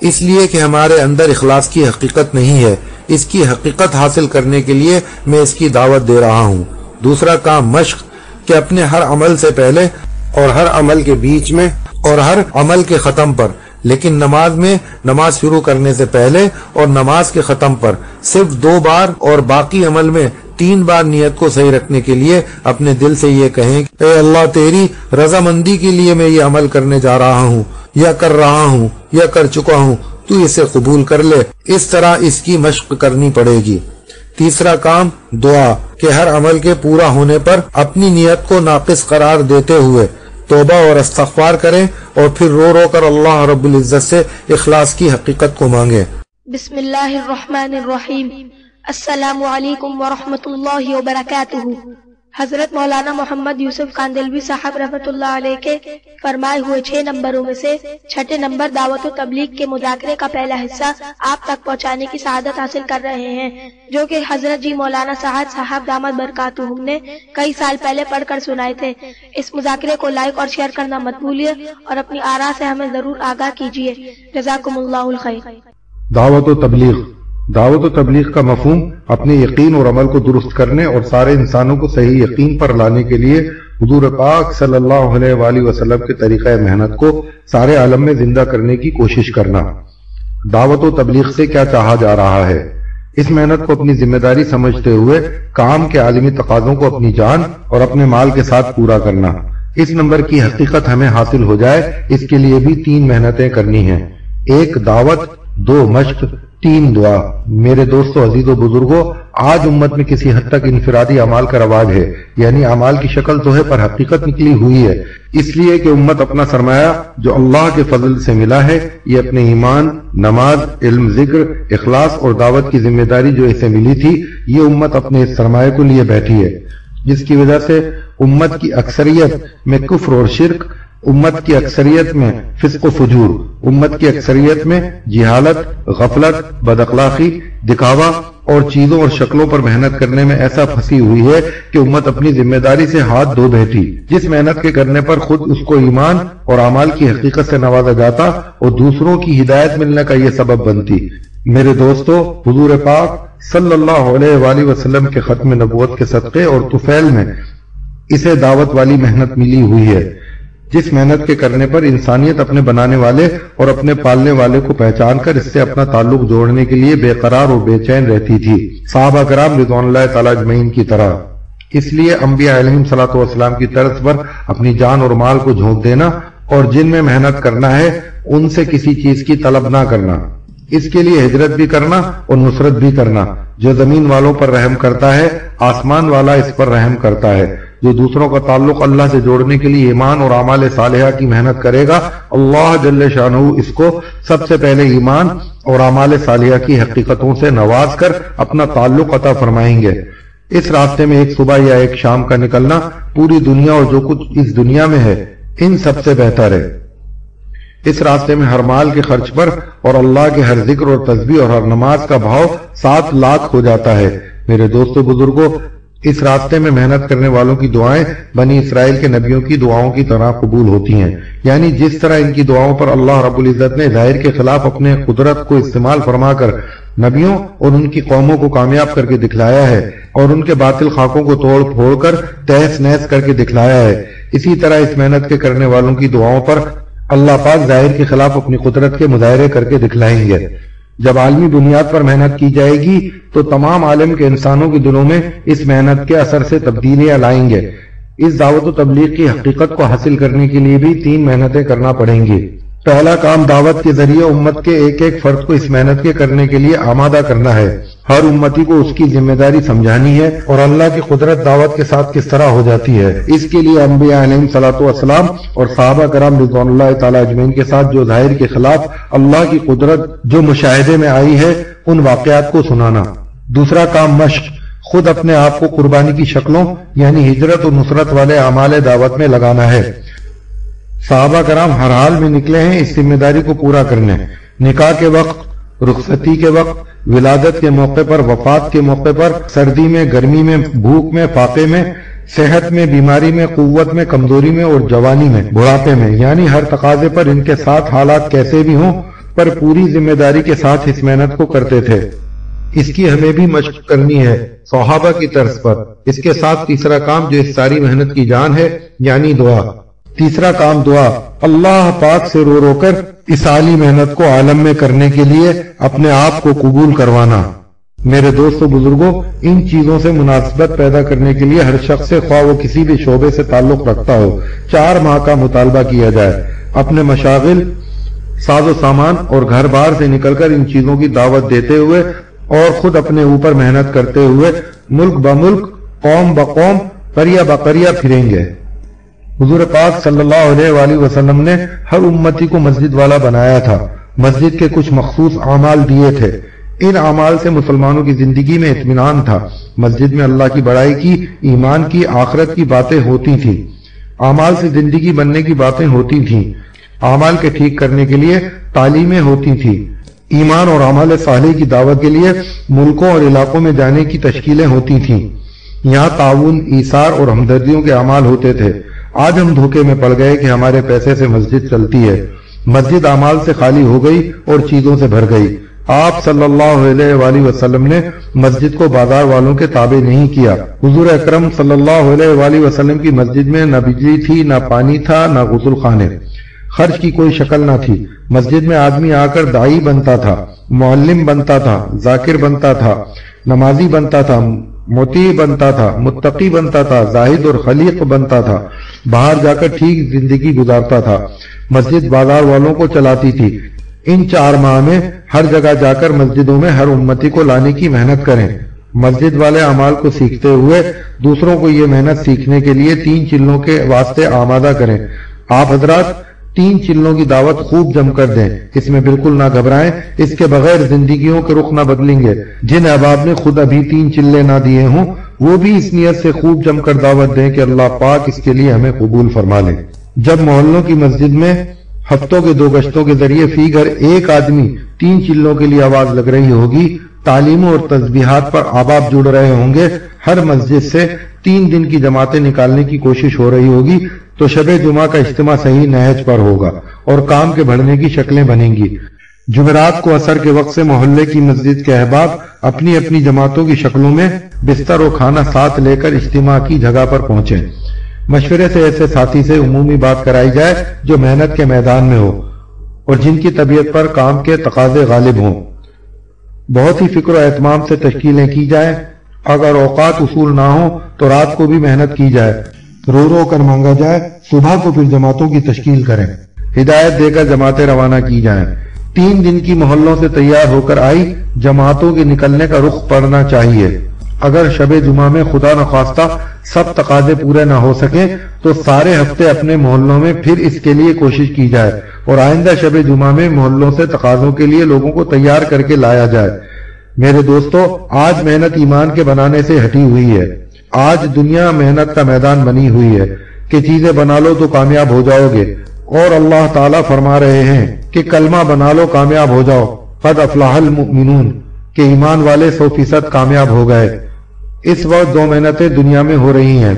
اس لیے کہ ہمارے اندر اخلاص کی حقیقت نہیں ہے۔ اس کی حقیقت حاصل کرنے کے لیے میں اس کی دعوت دے رہا ہوں۔ دوسرا کام مشق، کہ اپنے ہر عمل سے پہلے اور ہر عمل کے بیچ میں اور ہر عمل کے ختم پر، لیکن نماز میں نماز شروع کرنے سے پہلے اور نماز کے ختم پر صرف 2 بار اور باقی عمل میں 3 بار نیت کو صحیح رکھنے کے لیے اپنے دل سے یہ کہیں کہ اے اللہ، تیری رضامندی کے لیے میں یہ عمل کرنے جا رہا ہوں یا کر رہا ہوں یا کر چکا ہوں، تو اسے قبول کر لے۔ اس طرح اس کی مشق کرنی پڑے گی۔ تیسرا کام دعا، کہ ہر عمل کے پورا ہونے پر اپنی نیت کو ناقص قرار دیتے ہوئے توبہ اور استغفار کریں اور پھر رو رو کر اللہ رب العزت سے اخلاص کی حقیقت کو مانگیں۔ بسم اللہ الرحمن الرحیم۔ السلام علیکم ورحمۃ اللہ وبرکاتہ۔ حضرت مولانا محمد یوسف کاندلوی صاحب رحمۃ اللہ علیہ کے فرمائے ہوئے 6 نمبروں میں سے 6 نمبر دعوت و تبلیغ کے مذاکرے کا پہلا حصہ آپ تک پہنچانے کی سعادت حاصل کر رہے ہیں، جو کہ حضرت جی مولانا سعد صاحب دامت برکاتہم نے کئی سال پہلے پڑھ کر سنائے تھے۔ اس مذاکرے کو لائک اور شیئر کرنا مت بھولیے اور اپنی آراء سے ہمیں ضرور آگاہ کیجیے۔ جزاکم اللہ الخیر۔ دعوت و تبلیغ۔ دعوت و تبلیغ کا مفہوم اپنے یقین اور عمل کو درست کرنے اور سارے انسانوں کو صحیح یقین پر لانے کے لیے حضور پاک صلی اللہ علیہ وآلہ وسلم کے طریقہ محنت کو سارے عالم میں زندہ کرنے کی کوشش کرنا۔ دعوت و تبلیغ سے کیا چاہا جا رہا ہے؟ اس محنت کو اپنی ذمہ داری سمجھتے ہوئے کام کے عالمی تقاضوں کو اپنی جان اور اپنے مال کے ساتھ پورا کرنا۔ اس نمبر کی حقیقت ہمیں حاصل ہو جائے، اس کے لیے بھی 3 محنتیں کرنی ہیں۔ 1 دعوت، 2 مشق، 3 دعا۔ میرے دوستو، عزیز و بزرگوں، آج امت میں کسی حد تک انفرادی اعمال کا رواج ہے، یعنی اعمال کی شکل تو ہے پر حقیقت نکلی ہوئی ہے، اس لیے کہ امت اپنا سرمایہ جو اللہ کے فضل سے ملا ہے، یہ اپنے ایمان، نماز، علم، ذکر، اخلاص اور دعوت کی ذمہ داری جو اسے ملی تھی، یہ امت اپنے اس سرمایہ کو لیے بیٹھی ہے، جس کی وجہ سے امت کی اکثریت میں کفر اور شرک، امت کی اکثریت میں فسق و فجور، امت کی اکثریت میں جہالت، غفلت، بد اخلاقی، دکھاوا اور چیزوں اور شکلوں پر محنت کرنے میں ایسا پھنسی ہوئی ہے کہ امت اپنی ذمہ داری سے ہاتھ دھو بیٹھی، جس محنت کے کرنے پر خود اس کو ایمان اور اعمال کی حقیقت سے نوازا جاتا اور دوسروں کی ہدایت ملنے کا یہ سبب بنتی۔ میرے دوستو، حضور پاک صلی اللہ علیہ وآلہ وسلم کے ختم نبوت کے صدقے اور طفیل میں اسے دعوت والی محنت ملی ہوئی ہے، جس محنت کے کرنے پر انسانیت اپنے بنانے والے اور اپنے پالنے والے کو پہچان کر اس سے اپنا تعلق جوڑنے کے لیے بے قرار اور بے چین رہتی تھی، صحابہ کرام رضوان اللہ تعالی اجمعین کی طرح۔ اس لیے انبیاء علیہم الصلوۃ والسلام کی طرز پر اپنی جان اور مال کو جھونک دینا اور جن میں محنت کرنا ہے ان سے کسی چیز کی طلب نہ کرنا، اس کے لیے ہجرت بھی کرنا اور نصرت بھی کرنا۔ جو زمین والوں پر رحم کرتا ہے، آسمان والا اس پر رحم کرتا ہے۔ جو دوسروں کا تعلق اللہ سے جوڑنے کے لیے ایمان اور اعمال صالحہ کی محنت کرے گا، اللہ جل شانہ اس کو سب سے پہلے ایمان اور اعمال صالحہ کی حقیقتوں سے نواز کر اپنا تعلق عطا فرمائیں گے۔ اس راستے میں ایک صبح یا ایک شام کا نکلنا پوری دنیا اور جو کچھ اس دنیا میں ہے ان سب سے بہتر ہے۔ اس راستے میں ہر مال کے خرچ پر اور اللہ کے ہر ذکر اور تسبیح اور ہر نماز کا بھاؤ 7 لاکھ ہو جاتا ہے۔ میرے دوستو بزرگوں، اس راستے میں محنت کرنے والوں کی دعائیں بنی اسرائیل کے نبیوں کی دعاؤں کی طرح قبول ہوتی ہیں، یعنی جس طرح ان کی دعاؤں پر اللہ رب العزت نے ظاہر کے خلاف اپنے قدرت کو استعمال فرما کر نبیوں اور ان کی قوموں کو کامیاب کر کے دکھلایا ہے اور ان کے باطل خاکوں کو توڑ پھوڑ کر تہس نہس کر کے دکھلایا ہے، اسی طرح اس محنت کے کرنے والوں کی دعاؤں پر اللہ پاک ظاہر کے خلاف اپنی قدرت کے مظاہرے کر کے دکھلائیں گے۔ جب عالمی بنیاد پر محنت کی جائے گی تو تمام عالم کے انسانوں کے دلوں میں اس محنت کے اثر سے تبدیلیاں لائیں گے۔ اس دعوت و تبلیغ کی حقیقت کو حاصل کرنے کے لیے بھی 3 محنتیں کرنا پڑیں گی۔ پہلا کام دعوت کے ذریعے امت کے ایک ایک فرد کو اس محنت کے کرنے کے لیے آمادہ کرنا ہے۔ ہر امتی کو اس کی ذمہ داری سمجھانی ہے اور اللہ کی قدرت دعوت کے ساتھ کس طرح ہو جاتی ہے۔ اس کے لیے انبیاء علیہم الصلوۃ والسلام اور صحابہ کرام رضوان اللہ تعالی اجمعین کے ساتھ جو ظاہر کے خلاف اللہ کی قدرت جو مشاہدے میں آئی ہے ان واقعات کو سنانا۔ دوسرا کام مشق، خود اپنے آپ کو قربانی کی شکلوں یعنی ہجرت اور نصرت والے اعمال دعوت میں لگانا ہے۔ صحابہ کرام ہر حال میں نکلے ہیں اس ذمہ داری کو پورا کرنے، نکاح کے وقت، رخصتی کے وقت، ولادت کے موقع پر، وفات کے موقع پر، سردی میں، گرمی میں، بھوک میں، فاقے میں، صحت میں، بیماری میں، قوت میں، کمزوری میں اور جوانی میں، بڑھاپے میں، یعنی ہر تقاضے پر ان کے ساتھ حالات کیسے بھی ہوں پر پوری ذمہ داری کے ساتھ اس محنت کو کرتے تھے۔ اس کی ہمیں بھی مشق کرنی ہے صحابہ کی طرز پر۔ اس کے ساتھ تیسرا کام جو اس ساری محنت کی جان ہے، یعنی دعا۔ تیسرا کام دعا، اللہ پاک سے رو رو کر اس عالی محنت کو عالم میں کرنے کے لیے اپنے آپ کو قبول کروانا۔ میرے دوستو بزرگوں، ان چیزوں سے مناسبت پیدا کرنے کے لیے ہر شخص سے، خواہ وہ کسی بھی شعبے سے تعلق رکھتا ہو، 4 ماہ کا مطالبہ کیا جائے۔ اپنے مشاغل، ساز و سامان اور گھر بار سے نکل کر ان چیزوں کی دعوت دیتے ہوئے اور خود اپنے اوپر محنت کرتے ہوئے ملک بملک، قوم بقوم، قریہ بقریہ پھریں گے۔ حضور پاک صلی اللہ علیہ وآلہ وسلم نے ہر امتی کو مسجد والا بنایا تھا، مسجد کے کچھ مخصوص اعمال دیے تھے۔ ان اعمال سے مسلمانوں کی زندگی میں اطمینان تھا۔ مسجد میں اللہ کی بڑائی کی، ایمان کی، آخرت کی باتیں ہوتی تھیں۔ اعمال سے زندگی بننے کی باتیں ہوتی تھیں۔ اعمال کے ٹھیک کرنے کے لیے تعلیمیں ہوتی تھیں۔ ایمان اور اعمال صالح کی دعوت کے لیے ملکوں اور علاقوں میں جانے کی تشکیلیں ہوتی تھیں۔ یہاں تعاون، ایثار اور ہمدردیوں کے اعمال ہوتے تھے۔ آج ہم دھوکے میں پڑ گئے کہ ہمارے پیسے سے مسجد چلتی ہے۔ مسجد اعمال سے خالی ہو گئی اور چیزوں سے بھر گئی۔ آپ صلی اللہ علیہ وآلہ وسلم نے مسجد کو بازار والوں کے تابع نہیں کیا۔ حضور اکرم صلی اللہ علیہ وآلہ وسلم کی مسجد میں نہ بجلی تھی، نہ پانی تھا، نہ غسل خانے، خرچ کی کوئی شکل نہ تھی۔ مسجد میں آدمی آ کر داعی بنتا تھا، معلم بنتا تھا، ذاکر بنتا تھا، نمازی بنتا تھا، مطیع بنتا تھا، متقی بنتا تھا، زاہد اور خلیق بنتا تھا، باہر جا کر ٹھیک زندگی گزارتا تھا۔ مسجد بازار والوں کو چلاتی تھی۔ ان 4 ماہ میں ہر جگہ جا کر مسجدوں میں ہر امتی کو لانے کی محنت کریں۔ مسجد والے اعمال کو سیکھتے ہوئے دوسروں کو یہ محنت سیکھنے کے لیے 3 چلوں کے واسطے آمادہ کریں۔ آپ حضرات 3 چلوں کی دعوت خوب جم کر دیں، اس میں بالکل نہ گھبرائیں، اس کے بغیر زندگیوں کے رخ نہ بدلیں گے۔ جن احباب نے خود ابھی 3 چلے نہ دیے ہوں وہ بھی اس نیت سے خوب جم کر دعوت دیں کہ اللہ پاک اس کے لیے ہمیں قبول فرما لے۔ جب محلوں کی مسجد میں ہفتوں کے 2 گشتوں کے ذریعے فی گھر ایک آدمی 3 چلوں کے لیے آواز لگ رہی ہوگی، تعلیموں اور تسبیحات پر احباب جڑ رہے ہوں گے، ہر مسجد سے 3 دن کی جماعتیں نکالنے کی کوشش ہو رہی ہوگی، تو شب جمعہ کا اجتماع صحیح نہج پر ہوگا اور کام کے بڑھنے کی شکلیں بنیں گی۔ جمعرات کو عصر کے وقت سے محلے کی مسجد کے احباب اپنی اپنی جماعتوں کی شکلوں میں بستر و کھانا ساتھ لے کر اجتماع کی جگہ پر پہنچیں۔ مشورے سے ایسے ساتھی سے عمومی بات کرائی جائے جو محنت کے میدان میں ہو اور جن کی طبیعت پر کام کے تقاضے غالب ہوں۔ بہت ہی فکر و اہتمام سے تشکیلیں کی جائیں۔ اگر اوقات اصول نہ ہوں تو رات کو بھی محنت کی جائے، رو رو کر مانگا جائے، صبح کو پھر جماعتوں کی تشکیل کریں، ہدایت دے کر جماعتیں روانہ کی جائیں۔ 3 دن کی محلوں سے تیار ہو کر آئی جماعتوں کے نکلنے کا رخ پڑنا چاہیے۔ اگر شب جمعہ میں خدا نخواستہ سب تقاضے پورے نہ ہو سکیں تو سارے ہفتے اپنے محلوں میں پھر اس کے لیے کوشش کی جائے اور آئندہ شب جمعہ میں محلوں سے تقاضوں کے لیے لوگوں کو تیار کر کے لایا جائے۔ میرے دوستو، آج محنت ایمان کے بنانے سے ہٹی ہوئی ہے۔ آج دنیا محنت کا میدان بنی ہوئی ہے کہ چیزیں بنا لو تو کامیاب ہو جاؤ گے، اور اللہ تعالیٰ فرما رہے ہیں کہ کلمہ بنا لو کامیاب ہو جاؤ، قد افلح المؤمنون، کہ ایمان والے 100% کامیاب ہو گئے۔ اس وقت 2 محنتیں دنیا میں ہو رہی ہیں،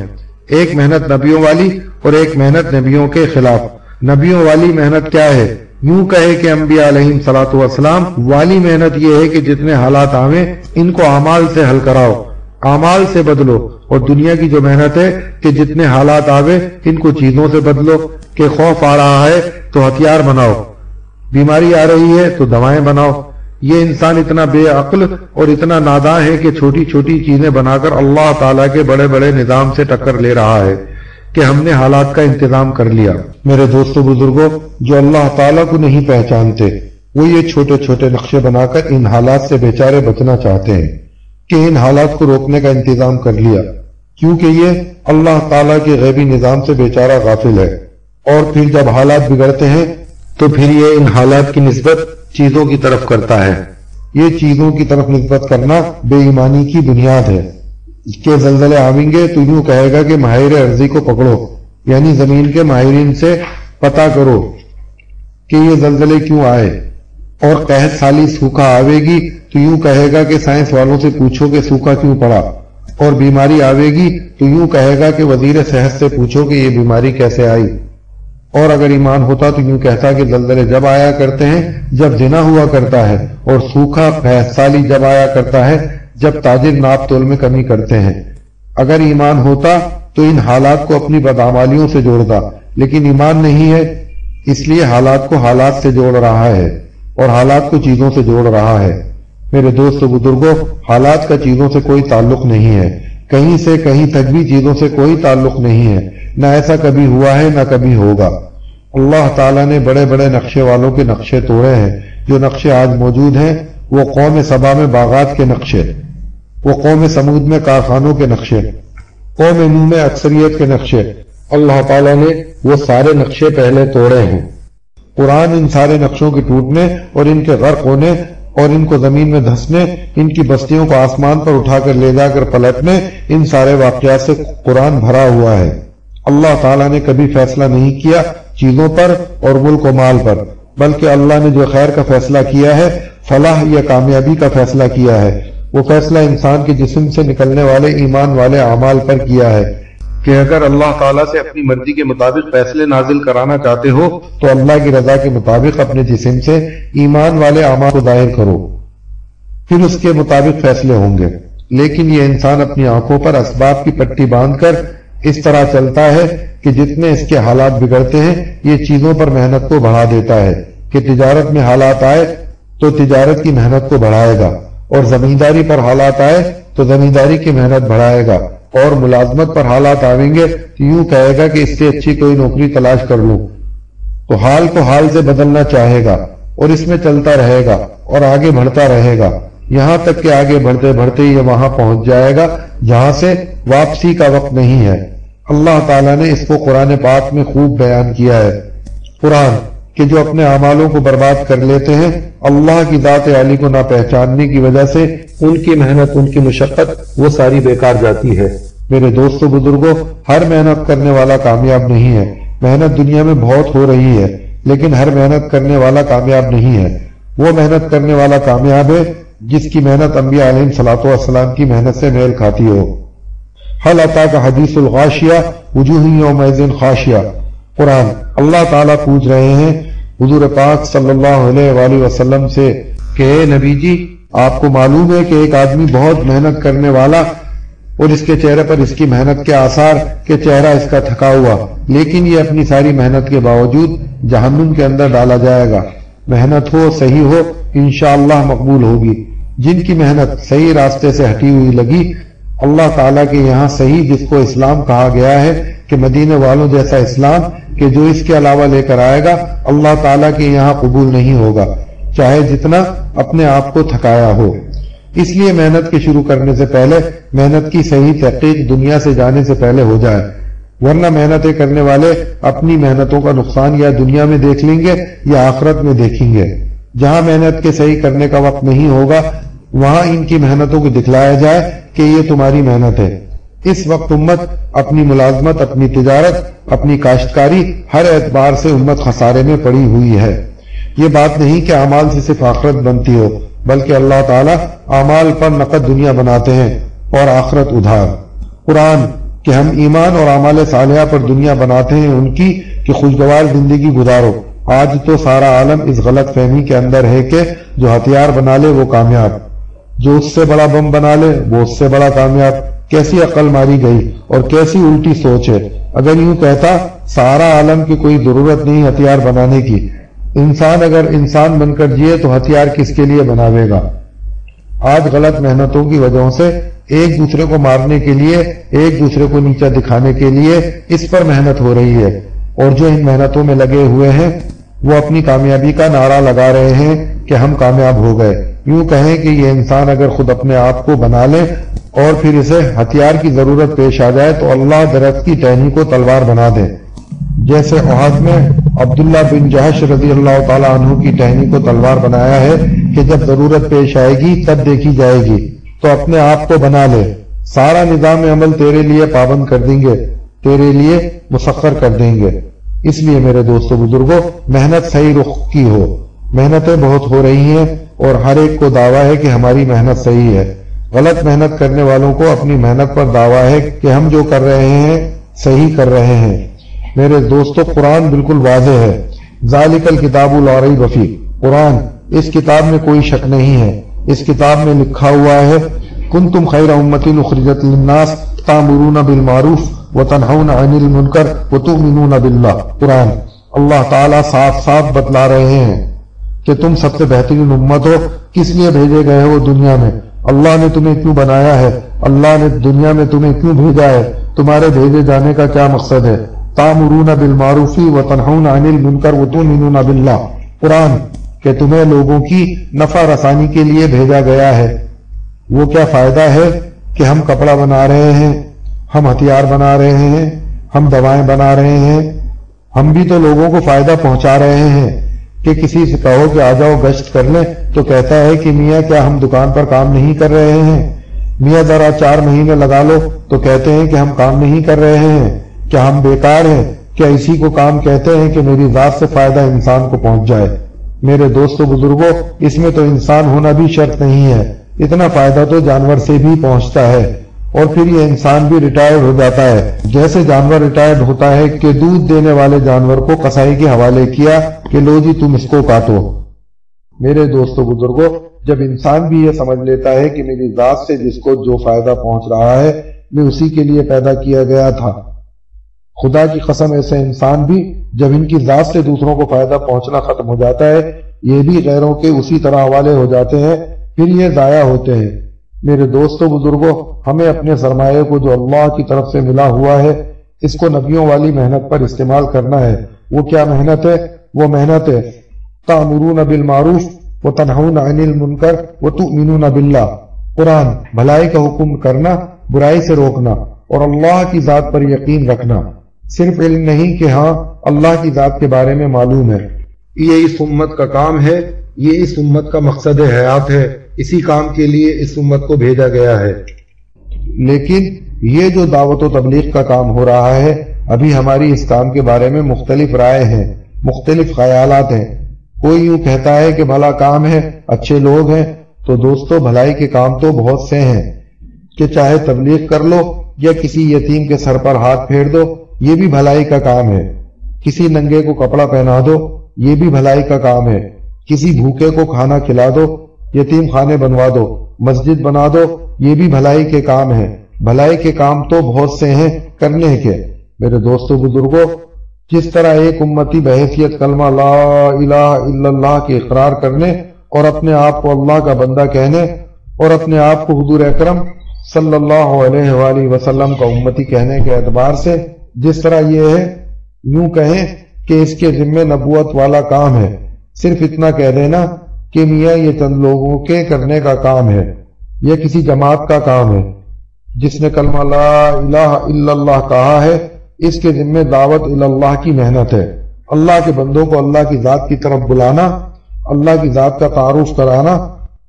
ایک محنت نبیوں والی اور ایک محنت نبیوں کے خلاف۔ نبیوں والی محنت کیا ہے؟ یوں کہے کہ انبیاء علیہم صلاۃ والسلام والی محنت یہ ہے کہ جتنے حالات آویں ان کو اعمال سے حل کراؤ، اعمال سے بدلو، اور دنیا کی جو محنت ہے کہ جتنے حالات آوے ان کو چیزوں سے بدلو، کہ خوف آ رہا ہے تو ہتھیار بناؤ، بیماری آ رہی ہے تو دوائیں بناؤ۔ یہ انسان اتنا بے عقل اور اتنا ناداں ہے کہ چھوٹی چھوٹی چیزیں بنا کر اللہ تعالیٰ کے بڑے بڑے نظام سے ٹکر لے رہا ہے کہ ہم نے حالات کا انتظام کر لیا۔ میرے دوستو بزرگوں، جو اللہ تعالیٰ کو نہیں پہچانتے وہ یہ چھوٹے چھوٹے نقشے بنا کر ان حالات سے بیچارے بچنا چاہتے ہیں کہ ان حالات کو روکنے کا انتظام کر لیا، کیونکہ یہ اللہ تعالیٰ کے غیبی نظام سے بیچارہ غافل ہے، اور پھر جب حالات بگڑتے ہیں تو پھر یہ ان حالات کی نسبت چیزوں کی طرف کرتا ہے۔ یہ چیزوں کی طرف نسبت کرنا بے ایمانی کی بنیاد ہے کہ زلزلے آئیں گے تو یوں کہے گا کہ ماہر ارضی کو پکڑو، یعنی زمین کے ماہرین سے پتہ کرو کہ یہ زلزلے کیوں آئے، اور قحط سالی سوکھا آوے گی تو یوں کہے گا کہ سائنس والوں سے پوچھو کہ سوکھا کیوں پڑا، اور بیماری آوے گی تو یوں کہے گا کہ وزیر صحت سے پوچھو کہ یہ بیماری کیسے آئی۔ اور اگر ایمان ہوتا تو یوں کہتا کہ زلزلے جب آیا کرتے ہیں جب زنا ہوا کرتا ہے، اور سوکھا بھینس سالی جب آیا کرتا ہے جب تاجر ناپ تول میں کمی کرتے ہیں۔ اگر ایمان ہوتا تو ان حالات کو اپنی بدعمالیوں سے جوڑتا، لیکن ایمان نہیں ہے، اس لیے حالات کو حالات سے جوڑ رہا ہے اور حالات کو چیزوں سے جوڑ رہا ہے۔ میرے دوست و بزرگوں، حالات کا چیزوں سے کوئی تعلق نہیں ہے، کہیں سے کہیں تک بھی چیزوں سے کوئی تعلق نہیں ہے، نہ ایسا کبھی ہوا ہے نہ کبھی ہوگا۔ اللہ تعالیٰ نے بڑے بڑے نقشے والوں کے نقشے توڑے ہیں۔ جو نقشے آج موجود ہیں وہ قوم سبا میں باغات کے نقشے، وہ قوم سمود میں کارخانوں کے نقشے، قوم نوح میں اکثریت کے نقشے، اللہ تعالیٰ نے وہ سارے نقشے پہلے توڑے ہیں۔ قرآن ان سارے نقشوں کے ٹوٹنے اور ان کے غرق ہونے اور ان کو زمین میں دھسنے، ان کی بستیوں کو آسمان پر اٹھا کر لے جا کر پلٹنے، ان سارے واقعات سے قرآن بھرا ہوا ہے۔ اللہ تعالیٰ نے کبھی فیصلہ نہیں کیا چیزوں پر اور ملک و مال پر، بلکہ اللہ نے جو خیر کا فیصلہ کیا ہے، فلاح یا کامیابی کا فیصلہ کیا ہے، وہ فیصلہ انسان کے جسم سے نکلنے والے ایمان والے اعمال پر کیا ہے کہ اگر اللہ تعالیٰ سے اپنی مرضی کے مطابق فیصلے نازل کرانا چاہتے ہو تو اللہ کی رضا کے مطابق اپنے جسم سے ایمان والے اعمال کو ظاہر کرو، پھر اس کے مطابق فیصلے ہوں گے۔ لیکن یہ انسان اپنی آنکھوں پر اسباب کی پٹی باندھ کر اس طرح چلتا ہے کہ جتنے اس کے حالات بگڑتے ہیں یہ چیزوں پر محنت کو بڑھا دیتا ہے کہ تجارت میں حالات آئے تو تجارت کی محنت کو بڑھائے گا، اور زمینداری پر حالات آئے تو زمینداری کی محنت بڑھائے گا، اور ملازمت پر حالات آئیں گے تو یوں کہے گا کہ اس سے اچھی کوئی نوکری تلاش کر لوں، تو حال کو حال سے بدلنا چاہے گا اور اس میں چلتا رہے گا اور آگے بڑھتا رہے گا، یہاں تک کہ آگے بڑھتے بڑھتے یہ وہاں پہنچ جائے گا جہاں سے واپسی کا وقت نہیں ہے۔ اللہ تعالیٰ نے اس کو قرآن پاک میں خوب بیان کیا ہے۔ قرآن کہ جو اپنے اعمالوں کو برباد کر لیتے ہیں، اللہ کی ذات عالی کو نہ پہچاننے کی وجہ سے ان کی محنت، ان کی مشقت وہ ساری بیکار جاتی ہے۔ میرے دوستو بزرگوں، ہر محنت کرنے والا کامیاب نہیں ہے۔ محنت دنیا میں بہت ہو رہی ہے، لیکن ہر محنت کرنے والا کامیاب نہیں ہے۔ وہ محنت کرنے والا کامیاب ہے جس کی محنت انبیاء علیہ الصلوۃ والسلام کی محنت سے میل کھاتی ہو۔ حل اتاک حدیث الغاشیہ وجوہ یومئذ خاشیہ۔ قرآن اللہ تعالیٰ پوچھ رہے ہیں حضور پاک صلی اللہ علیہ وآلہ وسلم سے کہ اے نبی جی، آپ کو معلوم ہے کہ ایک آدمی بہت محنت کرنے والا اور اس کے چہرے پر اس کی محنت کے آثار کہ چہرہ اس کا تھکا ہوا، لیکن یہ اپنی ساری محنت کے باوجود جہنم کے اندر ڈالا جائے گا۔ محنت ہو، صحیح ہو، انشاءاللہ مقبول ہوگی۔ جن کی محنت صحیح راستے سے ہٹی ہوئی لگی، اللہ تعالیٰ کے یہاں صحیح جس کو اسلام کہا گیا ہے کہ مدینے والوں جیسا اسلام کہ جو اس کے علاوہ لے کر آئے گا اللہ تعالیٰ کے یہاں قبول نہیں ہوگا، چاہے جتنا اپنے آپ کو تھکایا ہو۔ اس لیے محنت کے شروع کرنے سے پہلے محنت کی صحیح تحقیق دنیا سے جانے سے پہلے ہو جائے، ورنہ محنتیں کرنے والے اپنی محنتوں کا نقصان یا دنیا میں دیکھ لیں گے یا آخرت میں دیکھیں گے۔ جہاں محنت کے صحیح کرنے کا وقت نہیں ہوگا وہاں ان کی محنتوں کو دکھلایا جائے کہ یہ تمہاری محنت ہے۔ اس وقت امت اپنی ملازمت، اپنی تجارت، اپنی کاشتکاری، ہر اعتبار سے امت خسارے میں پڑی ہوئی ہے۔ یہ بات نہیں کہ اعمال سے صرف آخرت بنتی ہو، بلکہ اللہ تعالیٰ اعمال پر نقد دنیا بناتے ہیں اور آخرت ادھار۔ قرآن کہ ہم ایمان اور اعمال صالحہ پر دنیا بناتے ہیں ان کی کہ خوشگوار زندگی گزارو۔ آج تو سارا عالم اس غلط فہمی کے اندر ہے کہ جو ہتھیار بنا لے وہ کامیاب، جو اس سے بڑا بم بنا لے وہ اس سے بڑا کامیاب۔ کیسی عقل ماری گئی اور کیسی الٹی سوچ ہے۔ اگر یوں کہتا سارا عالم کی کوئی ضرورت نہیں ہتھیار بنانے کی، انسان اگر انسان بن کر جیے تو ہتھیار کس کے لیے بناوے گا؟ آج غلط محنتوں کی وجہ سے ایک دوسرے کو مارنے کے لیے، ایک دوسرے کو نیچا دکھانے کے لیے اس پر محنت ہو رہی ہے، اور جو ان محنتوں میں لگے ہوئے ہیں وہ اپنی کامیابی کا نعرہ لگا رہے ہیں کہ ہم کامیاب ہو گئے۔ یوں کہیں کہ یہ انسان اگر خود اپنے آپ کو بنا لے اور پھر اسے ہتھیار کی ضرورت پیش آ جائے تو اللہ درخت کی ٹہنی کو تلوار بنا دے، جیسے احد میں عبداللہ بن جہش رضی اللہ تعالیٰ عنہ کی ٹہنی کو تلوار بنایا ہے کہ جب ضرورت پیش آئے گی تب دیکھی جائے گی، تو اپنے آپ کو بنا لے، سارا نظام عمل تیرے لیے پابند کر دیں گے، تیرے لیے مسخر کر دیں گے۔ اس لیے میرے دوستو بزرگوں، محنت صحیح رخ کی ہو۔ محنتیں بہت ہو رہی ہیں اور ہر ایک کو دعویٰ ہے کہ ہماری محنت صحیح ہے۔ غلط محنت کرنے والوں کو اپنی محنت پر دعویٰ ہے کہ ہم جو کر رہے ہیں صحیح کر رہے ہیں۔ میرے دوستو قرآن بالکل واضح ہے۔ ذالک الکتاب لا ریب فیہ، قرآن اس کتاب میں کوئی شک نہیں ہے، اس کتاب میں لکھا ہوا ہے کنتم خیر امۃ اخرجت للناس تأمرون بالمعروف وتنہون عن المنکر وتؤمنون باللہ۔ قرآن اللہ تعالیٰ صاف صاف بتلا رہے ہیں کہ تم سب سے بہترین امت ہو، کس لیے بھیجے گئے ہو دنیا میں، اللہ نے تمہیں کیوں بنایا ہے، اللہ نے دنیا میں تمہیں کیوں بھیجا ہے، تمہارے بھیجے جانے کا کیا مقصد ہے۔ تأمرون بالمعروف وتنہون عن المنکر وتؤمنون باللہ، قرآن کہ تمہیں لوگوں کی نفع رسانی کے لیے بھیجا گیا ہے۔ وہ کیا فائدہ ہے کہ ہم کپڑا بنا رہے ہیں، ہم ہتھیار بنا رہے ہیں، ہم دوائیں بنا رہے ہیں، ہم بھی تو لوگوں کو فائدہ پہنچا رہے ہیں۔ کہ کسی سے کہو کہ آ جاؤ گشت کر لیں تو کہتا ہے کہ میاں کیا ہم دکان پر کام نہیں کر رہے ہیں، میاں ذرا 4 مہینے لگا لو تو کہتے ہیں کہ ہم کام نہیں کر رہے ہیں، کیا ہم بیکار ہیں، کیا اسی کو کام کہتے ہیں کہ میری ذات سے فائدہ انسان کو پہنچ جائے۔ میرے دوستو بزرگوں، اس میں تو انسان ہونا بھی شرط نہیں ہے، اتنا فائدہ تو جانور سے بھی پہنچتا ہے، اور پھر یہ انسان بھی ریٹائرڈ ہو جاتا ہے، جیسے جانور ریٹائرڈ ہوتا ہے کہ دودھ دینے والے جانور کو قصائی کے حوالے کیا کہ لو جی تم اس کو کاٹو۔ میرے دوستو بزرگوں، جب انسان بھی یہ سمجھ لیتا ہے کہ میری ذات سے جس کو جو فائدہ پہنچ رہا ہے میں اسی کے لیے پیدا کیا گیا تھا، خدا کی قسم ایسے انسان بھی جب ان کی ذات سے دوسروں کو فائدہ پہنچنا ختم ہو جاتا ہے، یہ بھی غیروں کے اسی طرح حوالے ہو جاتے ہیں، پھر یہ ضائع ہوتے ہیں۔ میرے دوستو بزرگوں، ہمیں اپنے سرمایے کو جو اللہ کی طرف سے ملا ہوا ہے اس کو نبیوں والی محنت پر استعمال کرنا ہے۔ وہ کیا محنت ہے؟ وہ محنت ہے تأمرون بالمعروف وتنہون عن المنکر وتؤمنون باللہ، قرآن بھلائی کا حکم کرنا، برائی سے روکنا، اور اللہ کی ذات پر یقین رکھنا۔ صرف علم نہیں کہ ہاں اللہ کی ذات کے بارے میں معلوم ہے، یہ اس امت کا کام ہے، یہ اس امت کا مقصد حیات ہے، اسی کام کے لیے اس امت کو بھیجا گیا ہے۔ لیکن یہ جو دعوت و تبلیغ کا کام ہو رہا ہے، ابھی ہماری اس کام کے بارے میں مختلف رائے ہیں، مختلف خیالات ہیں۔ کوئی یوں کہتا ہے کہ بھلا کام ہے، اچھے لوگ ہیں، تو دوستو بھلائی کے کام تو بہت سے ہیں، کہ چاہے تبلیغ کر لو یا کسی یتیم کے سر پر ہاتھ پھیر دو، یہ بھی بھلائی کا کام ہے۔ کسی ننگے کو کپڑا پہنا دو، یہ بھی بھلائی کا کام ہے۔ کسی بھوکے کو کھانا کھلا دو، یتیم خانے بنوا دو، مسجد بنا دو، یہ بھی بھلائی کے کام ہے۔ بھلائی کے کام تو بہت سے ہیں کرنے کے۔ میرے دوستو بزرگوں، جس طرح ایک امتی بحیثیت کلمہ لا الہ الا اللہ کے اقرار کرنے اور اپنے آپ کو اللہ کا بندہ کہنے اور اپنے آپ کو حضور اکرم صلی اللہ علیہ وآلہ وسلم کا امتی کہنے کے اعتبار سے جس طرح یہ ہے، یوں کہیں کہ اس کے ذمہ نبوت والا کام ہے، صرف اتنا کہہ دینا کہ میاں یہ چند لوگوں کے کرنے کا کام ہے یا کسی جماعت کا کام ہے۔ جس نے کلمہ لا الہ الا اللہ کہا ہے، اس کے ذمہ دعوت اللہ کی محنت ہے، اللہ کے بندوں کو اللہ کی ذات کی طرف بلانا، اللہ کی ذات کا تعارف کرانا،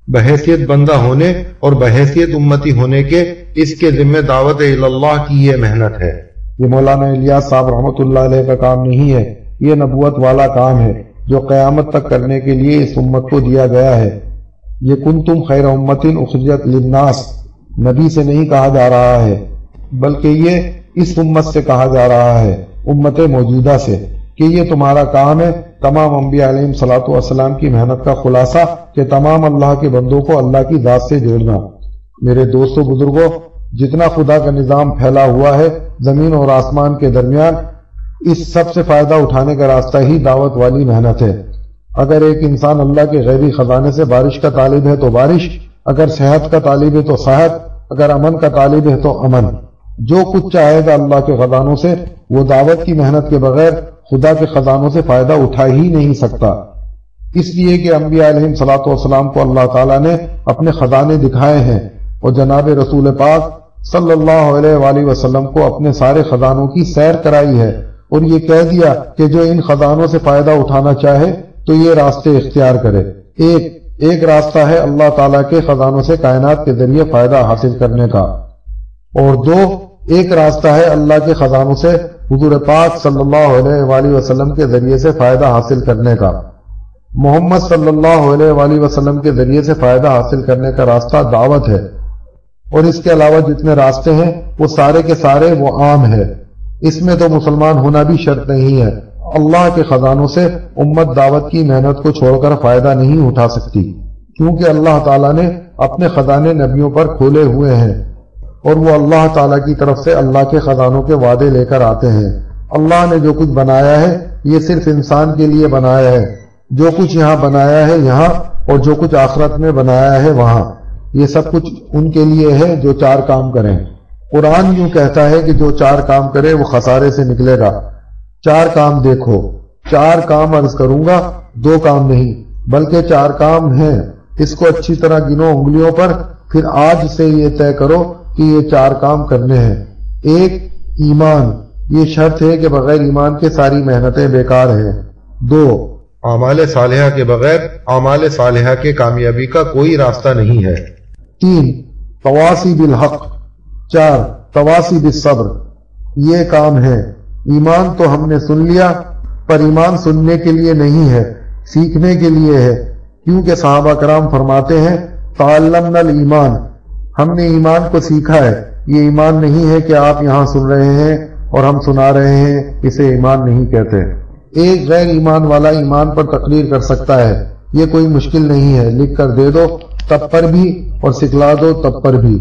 بحیثیت بندہ ہونے اور بحیثیت امتی ہونے کے اس کے ذمہ دعوت اللہ کی یہ محنت ہے۔ یہ مولانا الیاس صاحب رحمۃ اللہ علیہ کا کام نہیں ہے، یہ نبوت والا کام ہے جو قیامت تک کرنے کے لیے اس امت کو دیا گیا ہے۔ یہ کنتم خیر امت اخرجت للناس نبی سے نہیں کہا جا رہا ہے، بلکہ یہ اس امت سے کہا جا رہا ہے، امت موجودہ سے، کہ یہ تمہارا کام ہے۔ تمام انبیاء علیہم الصلوۃ والسلام کی محنت کا خلاصہ کہ تمام اللہ کے بندوں کو اللہ کی ذات سے جوڑنا۔ میرے دوستو بزرگوں، جتنا خدا کا نظام پھیلا ہوا ہے زمین اور آسمان کے درمیان، اس سب سے فائدہ اٹھانے کا راستہ ہی دعوت والی محنت ہے۔ اگر ایک انسان اللہ کے غیبی خزانے سے بارش کا طالب ہے تو بارش، اگر صحت کا طالب ہے تو صحت، اگر امن کا طالب ہے تو امن، جو کچھ چاہے گا اللہ کے خزانوں سے، وہ دعوت کی محنت کے بغیر خدا کے خزانوں سے فائدہ اٹھا ہی نہیں سکتا۔ اس لیے کہ انبیاء علیہم الصلوۃ والسلام کو اللہ تعالیٰ نے اپنے خزانے دکھائے ہیں اور جناب رسول پاک صلی اللہ علیہ وآلہ وسلم کو اپنے سارے خزانوں کی سیر کرائی ہے اور یہ کہہ دیا کہ جو ان خزانوں سے فائدہ اٹھانا چاہے تو یہ راستے اختیار کرے۔ ایک راستہ ہے اللہ تعالیٰ کے خزانوں سے کائنات کے ذریعے فائدہ حاصل کرنے کا، اور ایک راستہ ہے اللہ کے خزانوں سے حضور پاک صلی اللہ علیہ وآلہ وسلم کے ذریعے سے فائدہ حاصل کرنے کا۔ محمد صلی اللہ علیہ وآلہ وسلم کے ذریعے سے فائدہ حاصل کرنے کا راستہ دعوت ہے، اور اس کے علاوہ جتنے راستے ہیں وہ سارے کے سارے وہ عام ہے۔ اس میں تو مسلمان ہونا بھی شرط نہیں ہے۔ اللہ کے خزانوں سے امت دعوت کی محنت کو چھوڑ کر فائدہ نہیں اٹھا سکتی، کیونکہ اللہ تعالیٰ نے اپنے خزانے نبیوں پر کھولے ہوئے ہیں، اور وہ اللہ تعالیٰ کی طرف سے اللہ کے خزانوں کے وعدے لے کر آتے ہیں۔ اللہ نے جو کچھ بنایا ہے یہ صرف انسان کے لیے بنایا ہے، جو کچھ یہاں بنایا ہے یہاں، اور جو کچھ آخرت میں بنایا ہے وہاں، یہ سب کچھ ان کے لیے ہے جو چار کام کریں۔ قرآن یوں کہتا ہے کہ جو چار کام کرے وہ خسارے سے نکلے گا۔ چار کام دیکھو، چار کام عرض کروں گا، دو کام نہیں بلکہ چار کام ہیں، اس کو اچھی طرح گنو انگلیوں پر، پھر آج سے یہ طے کرو کہ یہ چار کام کرنے ہیں۔ ایک، ایمان، یہ شرط ہے کہ بغیر ایمان کے ساری محنتیں بیکار ہیں۔ دو، اعمال صالحہ کے بغیر اعمال صالحہ کے کامیابی کا کوئی راستہ نہیں ہے۔ تین، تواصی بالحق۔ چار، تواصی بالصبر۔ یہ کام ہے۔ ایمان تو ہم نے سن لیا، پر ایمان سننے کے لیے نہیں ہے، سیکھنے کے لیے ہے، کیونکہ صحابہ کرام فرماتے ہیں تعلمنا الایمان، ہم نے ایمان کو سیکھا ہے۔ یہ ایمان نہیں ہے کہ آپ یہاں سن رہے ہیں اور ہم سنا رہے ہیں، اسے ایمان نہیں کہتے۔ ایک غیر ایمان والا ایمان پر تقریر کر سکتا ہے، یہ کوئی مشکل نہیں ہے، لکھ کر دے دو تب پر بھی اور سکھلا دو تب پر بھی،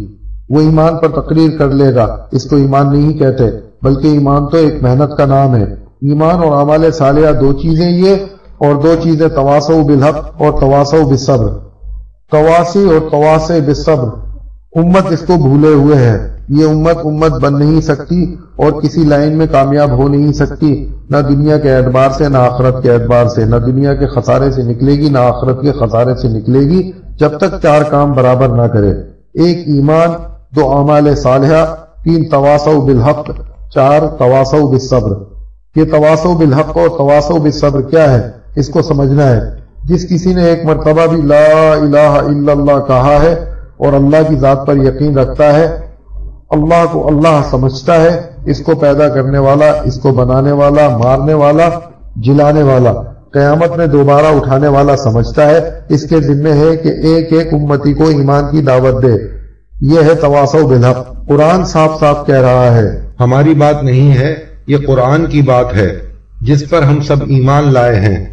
وہ ایمان پر تقریر کر لے گا، اس کو ایمان نہیں کہتے، بلکہ ایمان تو ایک محنت کا نام ہے۔ ایمان اور اعمال صالحہ دو چیزیں یہ، اور دو چیزیں تواصو بالحق اور تواصو بالصبر۔ تواصی اور تواصی بالصبر، امت اس کو بھولے ہوئے ہے۔ یہ امت بن نہیں سکتی اور کسی لائن میں کامیاب ہو نہیں سکتی، نہ دنیا کے اعتبار سے نہ آخرت کے اعتبار سے، نہ دنیا کے خسارے سے نکلے گی نہ آخرت کے خسارے سے نکلے گی جب تک چار کام برابر نہ کرے۔ ایک، ایمان، دو، اعمال صالحہ، تین، تواصو بالحق، چار، تواصو بالصبر۔ یہ تواصو بالحق اور تواصو بالصبر کیا ہے اس کو سمجھنا ہے۔ جس کسی نے ایک مرتبہ بھی لا الہ الا اللہ کہا ہے اور اللہ کی ذات پر یقین رکھتا ہے، اللہ کو اللہ سمجھتا ہے، اس کو پیدا کرنے والا، اس کو بنانے والا، مارنے والا، جلانے والا، قیامت میں دوبارہ اٹھانے والا سمجھتا ہے، اس کے ذمہ ہے کہ ایک ایک امتی کو ایمان کی دعوت دے۔ یہ ہے تواصو بالحق۔ قرآن صاف صاف کہہ رہا ہے، ہماری بات نہیں ہے، یہ قرآن کی بات ہے جس پر ہم سب ایمان لائے ہیں۔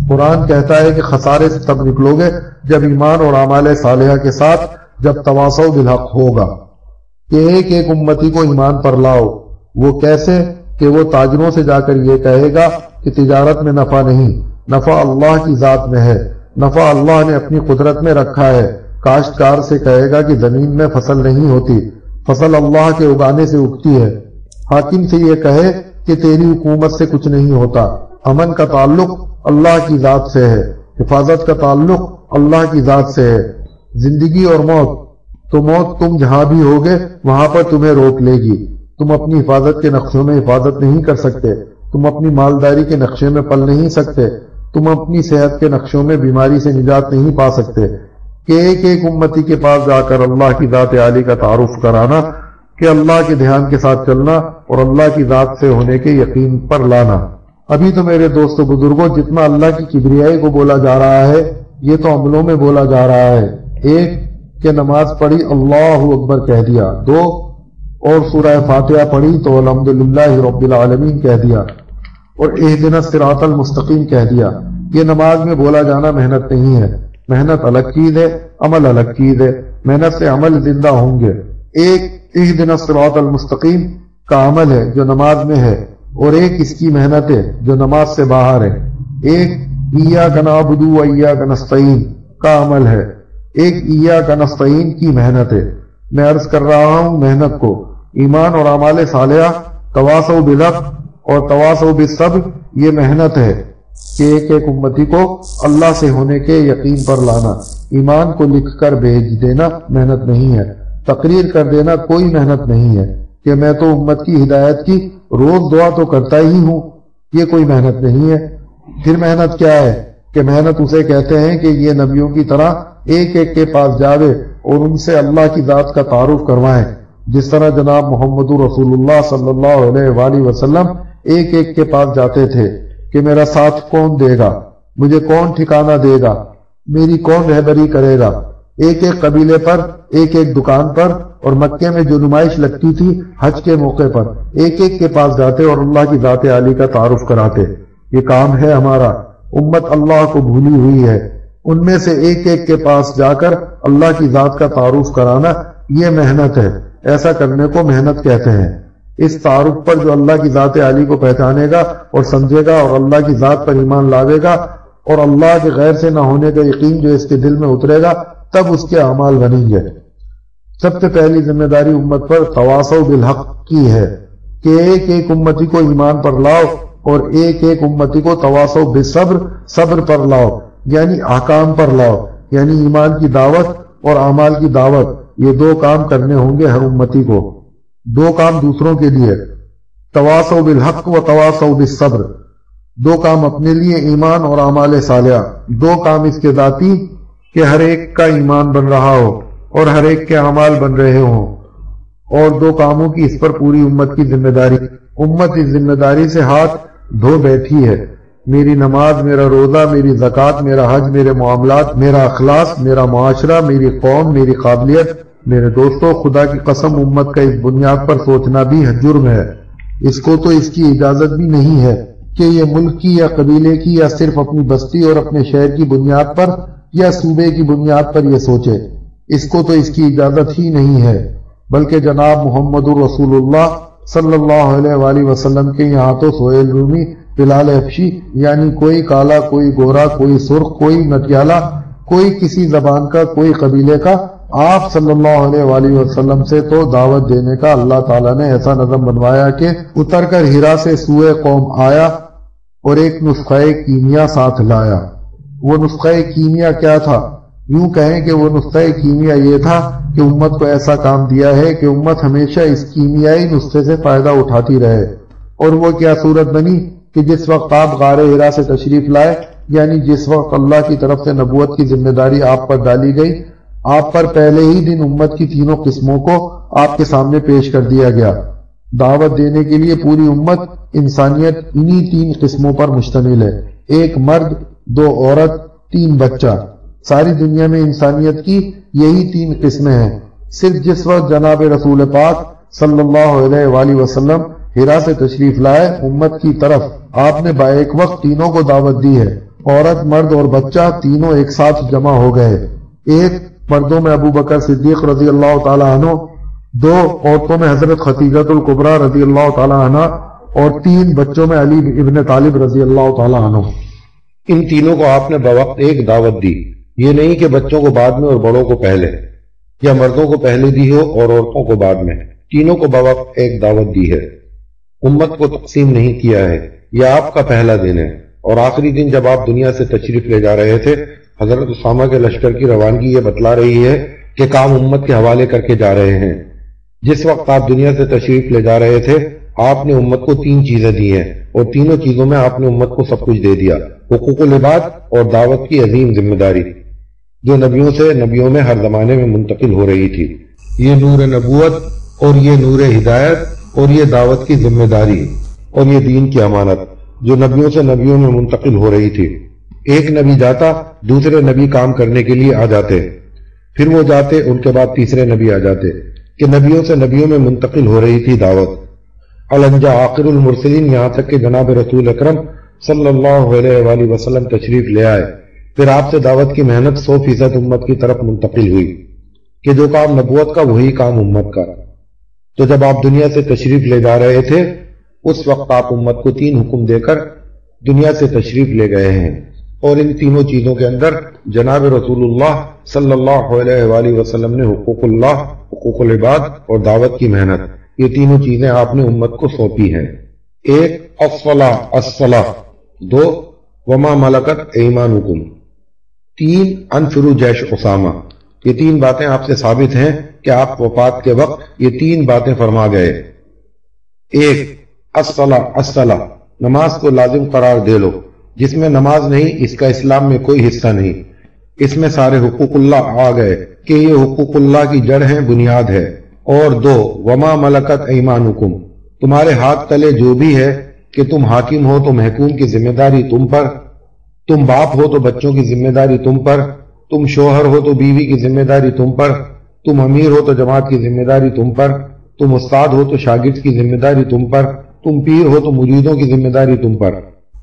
قرآن کہتا ہے کہ خسارے سے تب نکلو گے جب ایمان اور اعمال صالحہ کے ساتھ جب تواصو بالحق ہوگا، کہ ایک ایک امتی کو ایمان پر لاؤ۔ وہ کیسے؟ کہ وہ تاجروں سے جا کر یہ کہے گا کہ تجارت میں نفع نہیں، نفع اللہ کی ذات میں ہے، نفع اللہ نے اپنی قدرت میں رکھا ہے۔ کاشتکار سے کہے گا کہ زمین میں فصل نہیں ہوتی، فصل اللہ کے اگانے سے اگتی ہے۔ حاکم سے یہ کہے کہ تیری حکومت سے کچھ نہیں ہوتا۔ امن کا تعلق اللہ کی ذات سے ہے، حفاظت کا تعلق اللہ کی ذات سے ہے۔ زندگی اور موت، تو موت تم جہاں بھی ہوگے وہاں پر تمہیں روک لے گی۔ تم اپنی حفاظت کے نقشوں میں حفاظت نہیں کر سکتے، تم اپنی مالداری کے نقشے میں پل نہیں سکتے، تم اپنی صحت کے نقشوں میں بیماری سے نجات نہیں پا سکتے۔ کہ ایک ایک امتی کے پاس جا کر اللہ کی ذات عالی کا تعارف کرانا، کہ اللہ کے دھیان کے ساتھ چلنا اور اللہ کی ذات سے ہونے کے یقین پر لانا۔ ابھی تو میرے دوستو بزرگوں جتنا اللہ کی کبریائی کو بولا جا رہا ہے یہ تو عملوں میں بولا جا رہا ہے۔ ایک، کہ نماز پڑھی اللہ اکبر کہہ دیا، دو، اور سورہ فاتحہ پڑھی تو الحمدللہ رب العالمین کہہ دیا، اور اہدنا الصراط المستقیم کہہ دیا۔ یہ نماز میں بولا جانا محنت نہیں ہے، محنت الگ چیز ہے، عمل الگ چیز ہے، محنت سے عمل زندہ ہوں گے۔ ایک اہدنا الصراط المستقیم کا عمل ہے جو نماز میں ہے، اور ایک اس کی محنت ہے جو نماز سے باہر ہے۔ ایک ایاک نعبد و ایاک نستعین کا عمل ہے، ایک ایاک نستعین کی محنت ہے۔ میں عرض کر رہا ہوں محنت کو، ایمان اور اعمال صالحہ، تواصو بالحق اور تواصو بالصبر، یہ محنت ہے کہ ایک ایک امتی کو اللہ سے ہونے کے یقین پر لانا۔ ایمان کو لکھ کر بھیج دینا محنت نہیں ہے، تقریر کر دینا کوئی محنت نہیں ہے، کہ میں تو امت کی ہدایت کی روز دعا تو کرتا ہی ہوں، یہ کوئی محنت نہیں ہے۔ پھر محنت کیا ہے؟ کہ محنت اسے کہتے ہیں کہ یہ نبیوں کی طرح ایک ایک کے پاس جاوے اور ان سے اللہ کی ذات کا تعارف کروائیں، جس طرح جناب محمد رسول اللہ صلی اللہ علیہ وآلہ وسلم ایک ایک کے پاس جاتے تھے کہ میرا ساتھ کون دے گا، مجھے کون ٹھکانہ دے گا، میری کون رہبری کرے گا۔ ایک ایک قبیلے پر، ایک ایک دکان پر، اور مکے میں جو نمائش لگتی تھی حج کے موقع پر ایک ایک کے پاس جاتے اور اللہ کی ذات عالی کا تعارف کراتے۔ یہ کام ہے ہمارا، امت اللہ کو بھولی ہوئی ہے، ان میں سے ایک ایک کے پاس جا کر اللہ کی ذات کا تعارف کرانا یہ محنت ہے، ایسا کرنے کو محنت کہتے ہیں۔ اس تعارف پر جو اللہ کی ذات عالی کو پہچانے گا اور سمجھے گا اور اللہ کی ذات پر ایمان لاوے گا اور اللہ کے غیر سے نہ ہونے کا یقین جو اس کے دل میں اترے گا، تب اس کے اعمال بنیں گے۔ سب سے پہلی ذمہ داری امت پر تواصو بالحق کی ہے کہ ایک ایک امتی کو ایمان پر لاؤ اور ایک ایک امتی کو تواصو بالصبر، صبر پر لاؤ، یعنی احکام پر لاؤ، یعنی ایمان کی دعوت اور اعمال کی دعوت۔ یہ دو کام کرنے ہوں گے ہر امتی کو، دو کام دوسروں کے لیے، تواصو بالحق و تواصو بالصبر۔ دو کام اپنے لیے، ایمان اور اعمال صالحہ، دو کام اس کے ذاتی کہ ہر ایک کا ایمان بن رہا ہو اور ہر ایک کے اعمال بن رہے ہوں، اور دو کاموں کی اس پر پوری امت کی ذمہ داری۔ امت اس ذمہ داری سے ہاتھ دھو بیٹھی ہے۔ میری نماز، میرا روزہ، میری زکوٰۃ، میرا حج، میرے معاملات، میرا اخلاص، میرا معاشرہ، میری قوم، میری قابلیت۔ میرے دوستو، خدا کی قسم امت کا اس بنیاد پر سوچنا بھی جرم ہے۔ اس کو تو اس کی اجازت بھی نہیں ہے کہ یہ ملک کی یا قبیلے کی یا صرف اپنی بستی اور اپنے شہر کی بنیاد پر یا صوبے کی بنیاد پر یہ سوچے۔ اس کو تو اس کی اجازت ہی نہیں ہے، بلکہ جناب محمد رسول اللہ صلی اللہ علیہ وآلہ وسلم کے یہاں تو سہیل رومی، بلال حبشی، یعنی کوئی کالا، کوئی گورا، کوئی سرخ، کوئی مٹیالہ، کوئی کسی زبان کا، کوئی قبیلے کا، آپ صلی اللہ علیہ وآلہ وسلم سے تو دعوت دینے کا اللہ تعالیٰ نے ایسا نظم بنوایا کہ اتر کر ہرا سے سوئے قوم آیا اور ایک نسخہ کیمیا ساتھ لایا۔ وہ نسخہ کیمیا کیا تھا؟ یوں کہیں کہ وہ نسخہ کیمیا یہ تھا کہ امت کو ایسا کام دیا ہے کہ امت ہمیشہ اس کیمیائی نسخے سے فائدہ اٹھاتی رہے۔ اور وہ کیا صورت بنی کہ جس وقت آپ غار ہرا سے تشریف لائے، یعنی جس وقت اللہ کی طرف سے نبوت کی ذمہ داری آپ پر ڈالی گئی، آپ پر پہلے ہی دن امت کی تینوں قسموں کو آپ کے سامنے پیش کر دیا گیا۔ دعوت دینے کے لیے پوری امت، انسانیت انہی تین قسموں پر مشتمل ہے، ایک مرد، دو عورت، تین بچہ۔ ساری دنیا میں انسانیت کی یہی تین قسمیں ہیں۔ صرف جس وقت جناب رسول پاک صلی اللہ علیہ وآلہ وسلم ہرا سے تشریف لائے، امت کی طرف آپ نے بائیک وقت تینوں کو دعوت دی ہے۔ عورت، مرد اور بچہ تینوں ایک ساتھ جمع ہو گئے۔ ایک مردوں میں ابو بکر صدیق رضی اللہ تعالی عنہ، دو عورتوں میں حضرت خدیجہ الکبریٰ رضی اللہ تعالی عنہ، اور تین بچوں میں علی ابن طالب رضی اللہ تعالی عنہ۔ ان تینوں کو آپ نے بوقت ایک دعوت دی، یہ نہیں کہ بچوں کو بعد میں اور بڑوں کو پہلے، یا مردوں کو پہلے دی ہو اور عورتوں کو بعد میں، تینوں کو بوقت ایک دعوت دی ہے۔ امت کو تقسیم نہیں کیا ہے، یہ آپ کا پہلا دن ہے۔ اور آخری دن جب آپ دنیا سے تشریف لے جا رہے تھے، حضرت اسامہ کے لشکر کی روانگی یہ بتلا رہی ہے کہ کام امت کے حوالے کر کے جا رہے ہیں۔ جس وقت آپ دنیا سے تشریف لے جا رہے تھے، آپ نے امت کو تین چیزیں دی ہیں، اور تینوں چیزوں میں آپ نے امت کو سب کچھ دے دیا: حقوق العباد اور دعوت کی عظیم ذمہ داری جو نبیوں سے نبیوں میں ہر زمانے میں منتقل ہو رہی تھی۔ یہ نور نبوت اور یہ نور ہدایت اور یہ دعوت کی ذمہ داری اور یہ دین کی امانت جو نبیوں سے نبیوں میں منتقل ہو رہی تھی۔ ایک نبی جاتا، دوسرے نبی کام کرنے کے لیے آ جاتے، پھر وہ جاتے، ان کے بعد تیسرے نبی آ جاتے، کہ نبیوں سے نبیوں میں منتقل ہو رہی تھی دعوت۔ الانجا آخر المرسلین، یہاں تک کہ جناب رسول اکرم صلی اللہ علیہ وآلہ وسلم تشریف لے آئے، پھر آپ سے دعوت کی محنت 100% امت کی طرف منتقل ہوئی کہ جو کام نبوت کا وہی کام امت کا۔ تو جب آپ دنیا سے تشریف لے جا رہے تھے، اس وقت آپ امت کو تین حکم دے کر دنیا سے تشریف لے گئے ہیں، اور ان تینوں چیزوں کے اندر جناب رسول اللہ صلی اللہ علیہ وآلہ وسلم نے حقوق اللہ، حقوق العباد اور دعوت کی محنت، یہ تینوں چیزیں آپ نے امت کو سونپی ہیں۔ ایک الصلاۃ، دو وما ملکت ایمانکم، تین انفروا جیش اسامہ۔ یہ تین باتیں آپ سے ثابت ہیں کہ آپ وفات کے وقت یہ تین باتیں فرما گئے۔ ایک الصلاۃ، نماز کو لازم قرار دے لو، جس میں نماز نہیں اس کا اسلام میں کوئی حصہ نہیں، اس میں سارے حقوق اللہ آ گئے کہ یہ حقوق اللہ کی جڑ ہے، بنیاد ہے۔ اور دو وما ملکت ایمانکم، تمہارے ہاتھ تلے جو بھی ہے، کہ تم حاکم ہو تو محکوم کی ذمہ داری تم پر، تم باپ ہو تو بچوں کی ذمہ داری تم پر، تم شوہر ہو تو بیوی کی ذمہ داری تم پر، تم امیر ہو تو جماعت کی ذمہ داری تم پر، تم استاد ہو تو شاگرد کی ذمہ داری تم پر، تم پیر ہو تو مریدوں کی ذمہ داری تم پر۔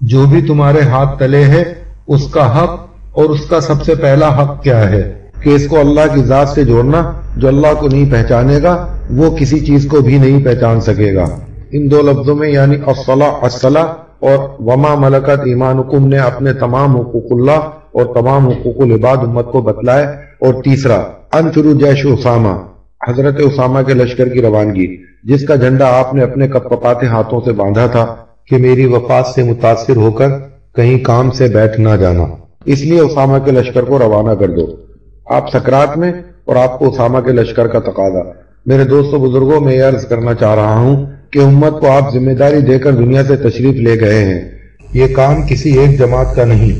جو بھی تمہارے ہاتھ تلے ہے اس کا حق، اور اس کا سب سے پہلا حق کیا ہے کہ اس کو اللہ کی ذات سے جوڑنا۔ جو اللہ کو نہیں پہچانے گا وہ کسی چیز کو بھی نہیں پہچان سکے گا۔ ان دو لفظوں میں یعنی الصلاۃ اور وما ملکت ایمانکم نے اپنے تمام حقوق اللہ اور تمام حقوق العباد امت کو بتلائے۔ اور تیسرا انفروا جیش اسامہ، حضرت اسامہ کے لشکر کی روانگی، جس کا جھنڈا آپ نے اپنے کپکپاتے ہاتھوں سے باندھا تھا کہ میری وفات سے متاثر ہو کر کہیں کام سے بیٹھ نہ جانا، اس لیے اسامہ کے لشکر کو روانہ کر دو۔ آپ سکرات میں اور آپ کو اسامہ کے لشکر کا تقاضا۔ میرے دوستو بزرگوں، میں یہ عرض کرنا چاہ رہا ہوں کہ امت کو آپ ذمہ داری دے کر دنیا سے تشریف لے گئے ہیں۔ یہ کام کسی ایک جماعت کا نہیں،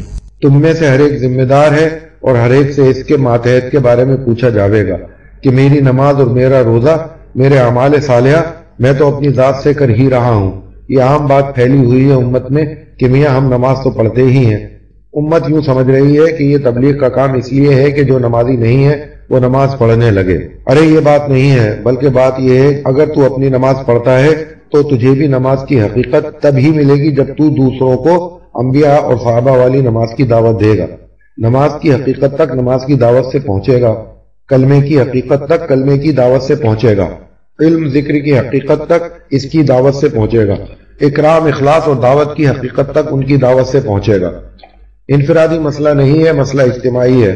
تم میں سے ہر ایک ذمہ دار ہے، اور ہر ایک سے اس کے ماتحت کے بارے میں پوچھا جاوے گا کہ میری نماز اور میرا روزہ، میرے اعمال صالحہ میں تو اپنی ذات سے کر ہی رہا ہوں۔ یہ عام بات پھیلی ہوئی ہے امت میں کہ میاں ہم نماز تو پڑھتے ہی ہیں۔ امت یوں سمجھ رہی ہے کہ یہ تبلیغ کا کام اس لیے ہے کہ جو نمازی نہیں ہے وہ نماز پڑھنے لگے۔ ارے یہ بات نہیں ہے، بلکہ بات یہ ہے اگر تو اپنی نماز پڑھتا ہے تو تجھے بھی نماز کی حقیقت تب ہی ملے گی جب تو دوسروں کو انبیاء اور صحابہ والی نماز کی دعوت دے گا۔ نماز کی حقیقت تک نماز کی دعوت سے پہنچے گا، کلمے کی حقیقت تک کلمے کی دعوت سے پہنچے گا، علم ذکر کی حقیقت تک اس کی دعوت سے پہنچے گا، اکرام اخلاص اور دعوت کی حقیقت تک ان کی دعوت سے پہنچے گا۔ انفرادی مسئلہ نہیں ہے، مسئلہ اجتماعی ہے۔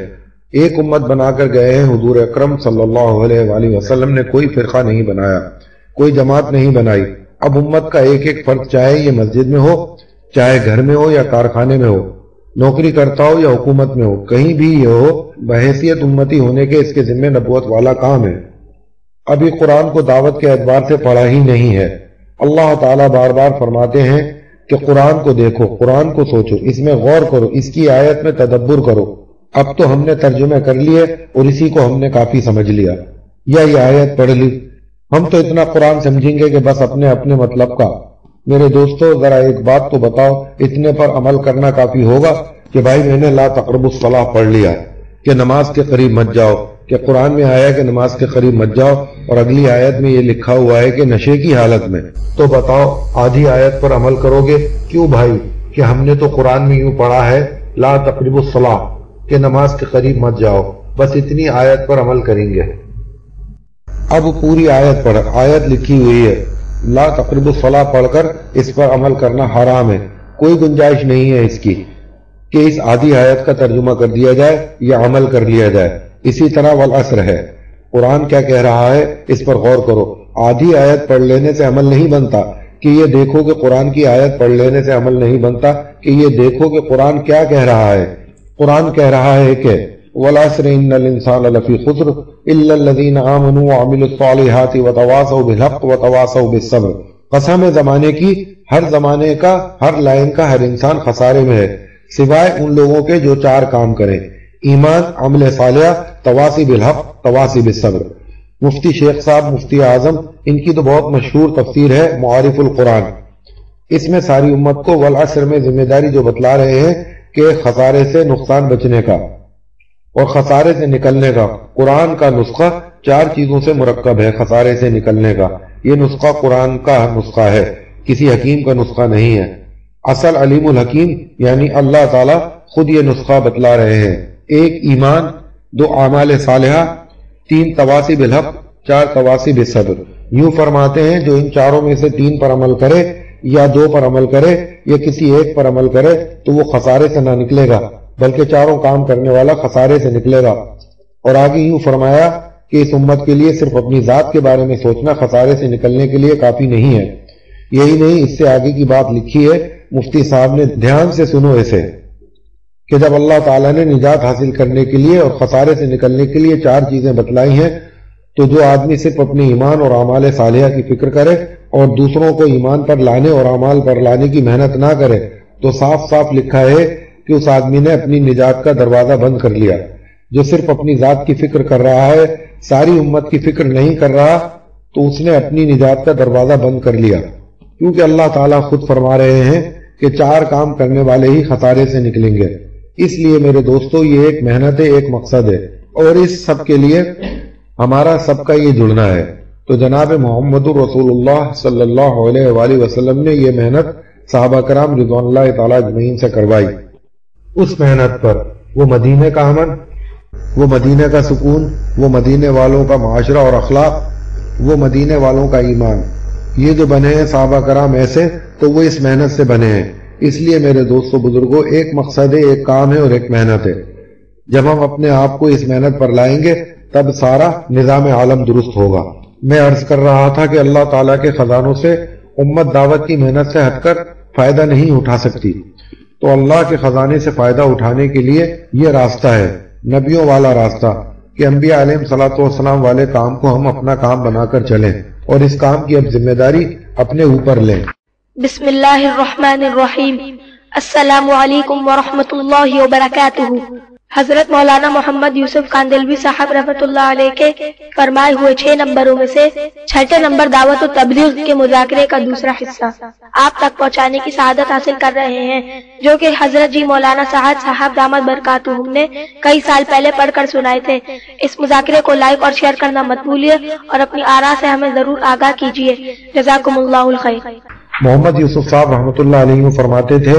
ایک امت بنا کر گئے ہیں حضور اکرم صلی اللہ علیہ وآلہ وسلم نے، کوئی فرقہ نہیں بنایا، کوئی جماعت نہیں بنائی۔ اب امت کا ایک ایک فرد، چاہے یہ مسجد میں ہو، چاہے گھر میں ہو یا کارخانے میں ہو، نوکری کرتا ہو یا حکومت میں ہو، کہیں بھی یہ ہو، بحیثیت امتی ہونے کے اس کے ذمہ نبوت والا کام ہے۔ ابھی قرآن کو دعوت کے اعتبار سے پڑھا ہی نہیں ہے۔ اللہ تعالیٰ بار بار فرماتے ہیں کہ قرآن کو دیکھو، قرآن کو سوچو، اس میں غور کرو، اس کی آیت میں تدبر کرو۔ اب تو ہم نے ترجمہ کر لیے اور اسی کو ہم نے کافی سمجھ لیا، یا یہ آیت پڑھ لی، ہم تو اتنا قرآن سمجھیں گے کہ بس اپنے اپنے مطلب کا۔ میرے دوستو ذرا ایک بات تو بتاؤ، اتنے پر عمل کرنا کافی ہوگا کہ بھائی میں نے لا تقربوا الصلاۃ پڑھ لیا کہ نماز کے قریب مت جاؤ، کہ قرآن میں آیا کہ نماز کے قریب مت جاؤ، اور اگلی آیت میں یہ لکھا ہوا ہے کہ نشے کی حالت میں، تو بتاؤ آدھی آیت پر عمل کرو گے؟ کیوں بھائی، کہ ہم نے تو قرآن میں یوں پڑھا ہے لا تقربوا الصلاۃ کہ نماز کے قریب مت جاؤ، بس اتنی آیت پر عمل کریں گے۔ اب پوری آیت پڑھ، آیت لکھی ہوئی ہے لا تقربوا الصلاۃ پڑھ کر اس پر عمل کرنا حرام ہے، کوئی گنجائش نہیں ہے اس کی کہ اس آدھی آیت کا ترجمہ کر دیا جائے یا عمل کر لیا جائے۔ اسی طرح والعصر ہے، قرآن کیا کہہ رہا ہے اس پر غور کرو۔ آدھی آیت پڑھ لینے سے عمل نہیں بنتا کہ یہ دیکھو کہ قرآن کی آیت پڑھ لینے سے عمل نہیں بنتا کہ یہ دیکھو کہ قرآن کیا کہہ رہا ہے۔ قرآن کہہ رہا ہے کہ والعصر ان الانسان لفی خسر الا الذین آمنوا وعملوا الصالحات وتواصوا بالحق وتواصوا بالصبر۔ قسم زمانے کی، ہر زمانے کا، ہر لائن کا ہر انسان خسارے میں ہے سوائے ان لوگوں کے جو چار کام کریں: ایمان، عمل صالح، تواصی بالحق، تواصی بالصبر۔ مفتی شیخ صاحب، مفتی اعظم، ان کی تو بہت مشہور تفسیر ہے معارف القرآن۔ اس میں ساری امت کو والعصر میں ذمہ داری جو بتلا رہے ہیں کہ خسارے سے نقصان بچنے کا اور خسارے سے نکلنے کا۔ قرآن کا نسخہ چار چیزوں سے مرکب ہے خسارے سے نکلنے کا۔ یہ نسخہ قرآن کا نسخہ ہے، کسی حکیم کا نسخہ نہیں ہے۔ اصل علیم الحکیم یعنی اللہ تعالیٰ خود یہ نسخہ بتلا رہے ہیں۔ ایک ایمان، دو اعمال صالحہ، تین تواصی بالحق، چار تواصی بالصبر۔ یوں فرماتے ہیں جو ان چاروں میں سے تین پر عمل کرے یا دو پر عمل کرے یا کسی ایک پر عمل کرے تو وہ خسارے سے نہ نکلے گا بلکہ چاروں کام کرنے والا خسارے سے نکلے گا۔ اور آگے یوں فرمایا کہ اس امت کے لیے صرف اپنی ذات کے بارے میں سوچنا خسارے سے نکلنے کے لیے کافی نہیں ہے۔ یہی نہیں، اس سے آگے کی بات لکھی ہے، مفتی صاحب نے، دھیان سے سنو اسے، کہ جب اللہ تعالیٰ نے نجات حاصل کرنے کے لیے اور خسارے سے نکلنے کے لیے چار چیزیں بتلائی ہیں تو جو آدمی صرف اپنے ایمان اور اعمال صالحہ کی فکر کرے اور دوسروں کو ایمان پر لانے اور اعمال پر لانے کی محنت نہ کرے تو صاف صاف لکھا ہے کہ اس آدمی نے اپنی نجات کا دروازہ بند کر لیا۔ جو صرف اپنی ذات کی فکر کر رہا ہے، ساری امت کی فکر نہیں کر رہا، تو اس نے اپنی نجات کا دروازہ بند کر لیا، کیونکہ اللہ تعالیٰ خود فرما رہے ہیں کہ چار کام کرنے والے ہی خسارے سے نکلیں گے۔ اس لیے میرے دوستو یہ ایک محنت ہے، ایک مقصد ہے، اور اس سب کے لیے ہمارا سب کا یہ جڑنا ہے۔ تو جناب محمد رسول اللہ صلی اللہ علیہ وآلہ وسلم نے یہ محنت صحابہ کرام رضوان اللہ تعالیٰ اجمعین سے کروائی۔ اس محنت پر وہ مدینے کا امن، وہ مدینے کا سکون، وہ مدینے والوں کا معاشرہ اور اخلاق، وہ مدینے والوں کا ایمان، یہ جو بنے ہیں صحابہ کرام ایسے، تو وہ اس محنت سے بنے ہیں۔ اس لیے میرے دوستو بزرگوں، ایک مقصد ہے، ایک کام ہے اور ایک محنت ہے۔ جب ہم اپنے آپ کو اس محنت پر لائیں گے تب سارا نظام عالم درست ہوگا۔ میں عرض کر رہا تھا کہ اللہ تعالیٰ کے خزانوں سے امت دعوت کی محنت سے ہٹ کر فائدہ نہیں اٹھا سکتی، تو اللہ کے خزانے سے فائدہ اٹھانے کے لیے یہ راستہ ہے، نبیوں والا راستہ، کہ انبیاء علیہ الصلوۃ والسلام والے کام کو ہم اپنا کام بنا کر چلیں اور اس کام کی اب ذمہ داری اپنے اوپر لیں۔ بسم اللہ الرحمن الرحیم۔ السلام علیکم ورحمۃ اللہ وبرکاتہ۔ حضرت مولانا محمد یوسف کاندلوی صاحب رحمۃ اللہ علیہ کے فرمائے ہوئے 6 نمبروں میں سے 6 نمبر دعوت و تبلیغ کے مذاکرے کا دوسرا حصہ آپ تک پہنچانے کی سعادت حاصل کر رہے ہیں، جو کہ حضرت جی مولانا سعد صاحب دامت برکاتہم نے کئی سال پہلے پڑھ کر سنائے تھے۔ اس مذاکرے کو لائک اور شیئر کرنا مت بھولیے اور اپنی آراء سے ہمیں ضرور آگاہ کیجیے۔ جزاکم اللہ الخیر۔ محمد یوسف صاحب رحمۃ اللہ علیہ فرماتے تھے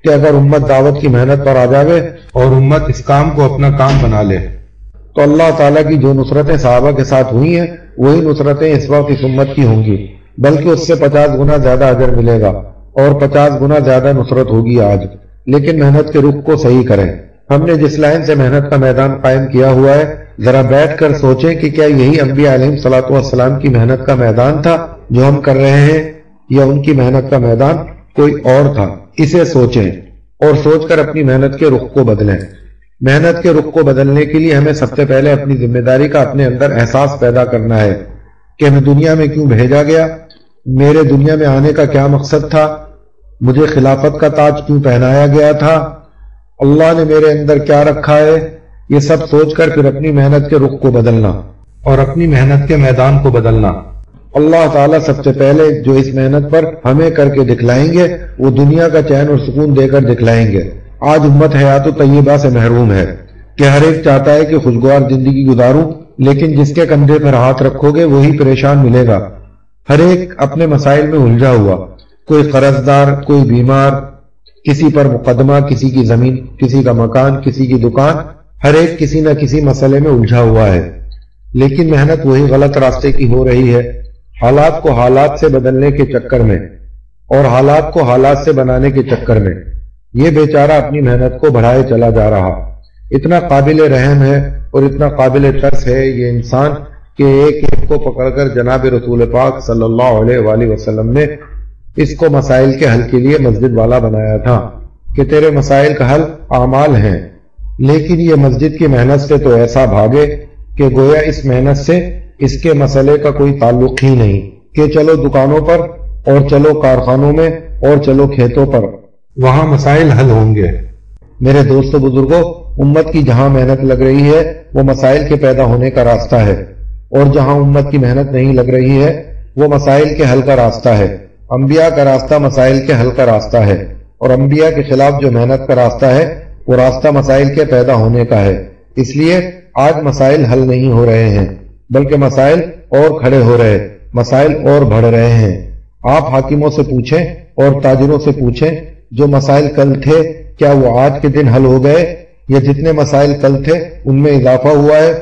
کہ اگر امت دعوت کی محنت پر آ جاوے اور امت اس کام کو اپنا کام بنا لے تو اللہ تعالیٰ کی جو نصرتیں صحابہ کے ساتھ ہوئی ہیں وہی نصرتیں اس وقت اس امت کی ہوں گی، بلکہ اس سے 50 گنا زیادہ اجر ملے گا اور 50 گنا زیادہ نصرت ہوگی آج۔ لیکن محنت کے رخ کو صحیح کریں۔ ہم نے جس لائن سے محنت کا میدان قائم کیا ہوا ہے، ذرا بیٹھ کر سوچیں کہ کیا یہی انبیاء علیہ الصلوۃ والسلام کی محنت کا میدان تھا جو ہم کر رہے ہیں، یا ان کی محنت کا میدان کوئی اور تھا؟ اسے سوچیں اور سوچ کر اپنی محنت کے رخ کو بدلیں۔ محنت کے رخ کو بدلنے کے لیے ہمیں سب سے پہلے اپنی ذمہ داری کا اپنے اندر احساس پیدا کرنا ہے کہ میں دنیا میں کیوں بھیجا گیا، میرے دنیا میں آنے کا کیا مقصد تھا، مجھے خلافت کا تاج کیوں پہنایا گیا تھا، اللہ نے میرے اندر کیا رکھا ہے۔ یہ سب سوچ کر پھر اپنی محنت کے رخ کو بدلنا اور اپنی محنت کے میدان کو بدلنا۔ اللہ تعالیٰ سب سے پہلے جو اس محنت پر ہمیں کر کے دکھلائیں گے وہ دنیا کا چین اور سکون دے کر دکھلائیں گے۔ آج امت حیات طیبہ سے محروم ہے کہ ہر ایک چاہتا ہے کہ خوشگوار زندگی گزاروں، لیکن جس کے کندھے پر ہاتھ رکھو گے وہی پریشان ملے گا۔ ہر ایک اپنے مسائل میں الجھا ہوا، کوئی قرض دار، کوئی بیمار، کسی پر مقدمہ، کسی کی زمین، کسی کا مکان، کسی کی دکان، ہر ایک کسی نہ کسی مسئلے میں الجھا ہوا ہے۔ لیکن محنت وہی غلط راستے کی ہو رہی ہے، حالات کو حالات سے بدلنے کے چکر میں اور حالات کو حالات سے بنانے کے چکر میں یہ بیچارہ اپنی محنت کو بڑھائے چلا جا رہا۔ اتنا قابل رحم ہے اور اتنا قابل ترس ہے یہ انسان کہ ایک ایک کو پکڑ کر جناب رسول پاک صلی اللہ علیہ وآلہ وسلم نے اس کو مسائل کے حل کے لیے مسجد والا بنایا تھا کہ تیرے مسائل کا حل اعمال ہیں، لیکن یہ مسجد کی محنت سے تو ایسا بھاگے کہ گویا اس محنت سے اس کے مسئلے کا کوئی تعلق ہی نہیں، کہ چلو دکانوں پر اور چلو کارخانوں میں اور چلو کھیتوں پر، وہاں مسائل حل ہوں گے۔ میرے دوستو بزرگوں، امت کی جہاں محنت لگ رہی ہے وہ مسائل کے پیدا ہونے کا راستہ ہے، اور جہاں امت کی محنت نہیں لگ رہی ہے وہ مسائل کے حل کا راستہ ہے۔ انبیاء کا راستہ مسائل کے حل کا راستہ ہے، اور انبیاء کے خلاف جو محنت کا راستہ ہے وہ راستہ مسائل کے پیدا ہونے کا ہے۔ اس لیے آج مسائل حل نہیں ہو رہے ہیں بلکہ مسائل اور کھڑے ہو رہے، مسائل اور بڑھ رہے ہیں۔ آپ حاکموں سے پوچھیں اور تاجروں سے پوچھیں جو مسائل کل تھے کیا وہ آج کے دن حل ہو گئے، یا جتنے مسائل کل تھے ان میں اضافہ ہوا ہے۔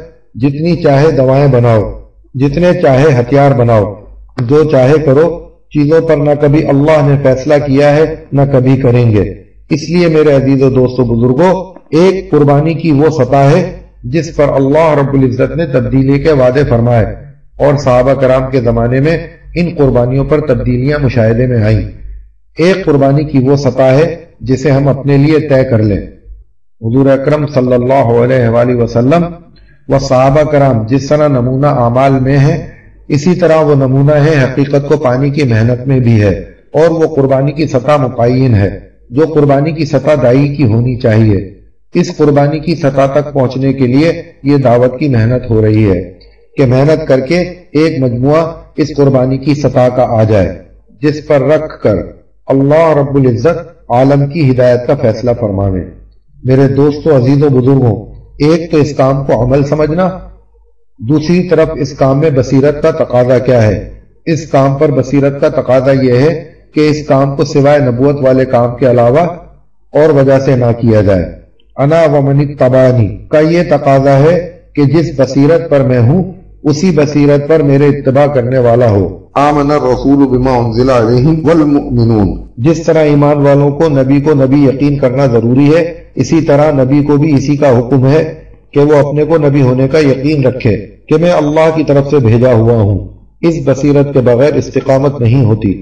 جتنی چاہے دوائیں بناؤ، جتنے چاہے ہتھیار بناؤ، جو چاہے کرو، چیزوں پر نہ کبھی اللہ نے فیصلہ کیا ہے نہ کبھی کریں گے۔ اس لیے میرے عزیز و دوستو بزرگوں، ایک قربانی کی وہ سطح ہے جس پر اللہ رب العزت نے تبدیلی کے وعدے فرمائے، اور صحابہ کرام کے زمانے میں ان قربانیوں پر تبدیلیاں مشاہدے میں آئیں۔ ایک قربانی کی وہ سطح ہے جسے ہم اپنے لیے طے کر لیں۔ حضور اکرم صلی اللہ علیہ وآلہ وسلم و صحابہ کرام جس طرح نمونہ اعمال میں ہیں، اسی طرح وہ نمونہ ہے حقیقت کو پانے کی محنت میں بھی ہے، اور وہ قربانی کی سطح متعین ہے جو قربانی کی سطح دائی کی ہونی چاہیے۔ اس قربانی کی سطح تک پہنچنے کے لیے یہ دعوت کی محنت ہو رہی ہے کہ محنت کر کے ایک مجموعہ اس قربانی کی سطح کا آ جائے جس پر رکھ کر اللہ رب العزت عالم کی ہدایت کا فیصلہ فرماوے۔ میرے دوستو عزیز و بزرگوں، ایک تو اس کام کو عمل سمجھنا، دوسری طرف اس کام میں بصیرت کا تقاضا کیا ہے۔ اس کام پر بصیرت کا تقاضا یہ ہے کہ اس کام کو سوائے نبوت والے کام کے علاوہ اور وجہ سے نہ کیا جائے۔ انا ومن اتبعنی کا یہ تقاضا ہے کہ جس بصیرت پر میں ہوں اسی بصیرت پر میرے اتباع کرنے والا ہو۔ آمن الرسول بما انزل علیہ والمؤمنون، جس طرح ایمان والوں کو نبی یقین کرنا ضروری ہے، اسی طرح نبی کو بھی اسی کا حکم ہے کہ وہ اپنے کو نبی ہونے کا یقین رکھے کہ میں اللہ کی طرف سے بھیجا ہوا ہوں۔ اس بصیرت کے بغیر استقامت نہیں ہوتی۔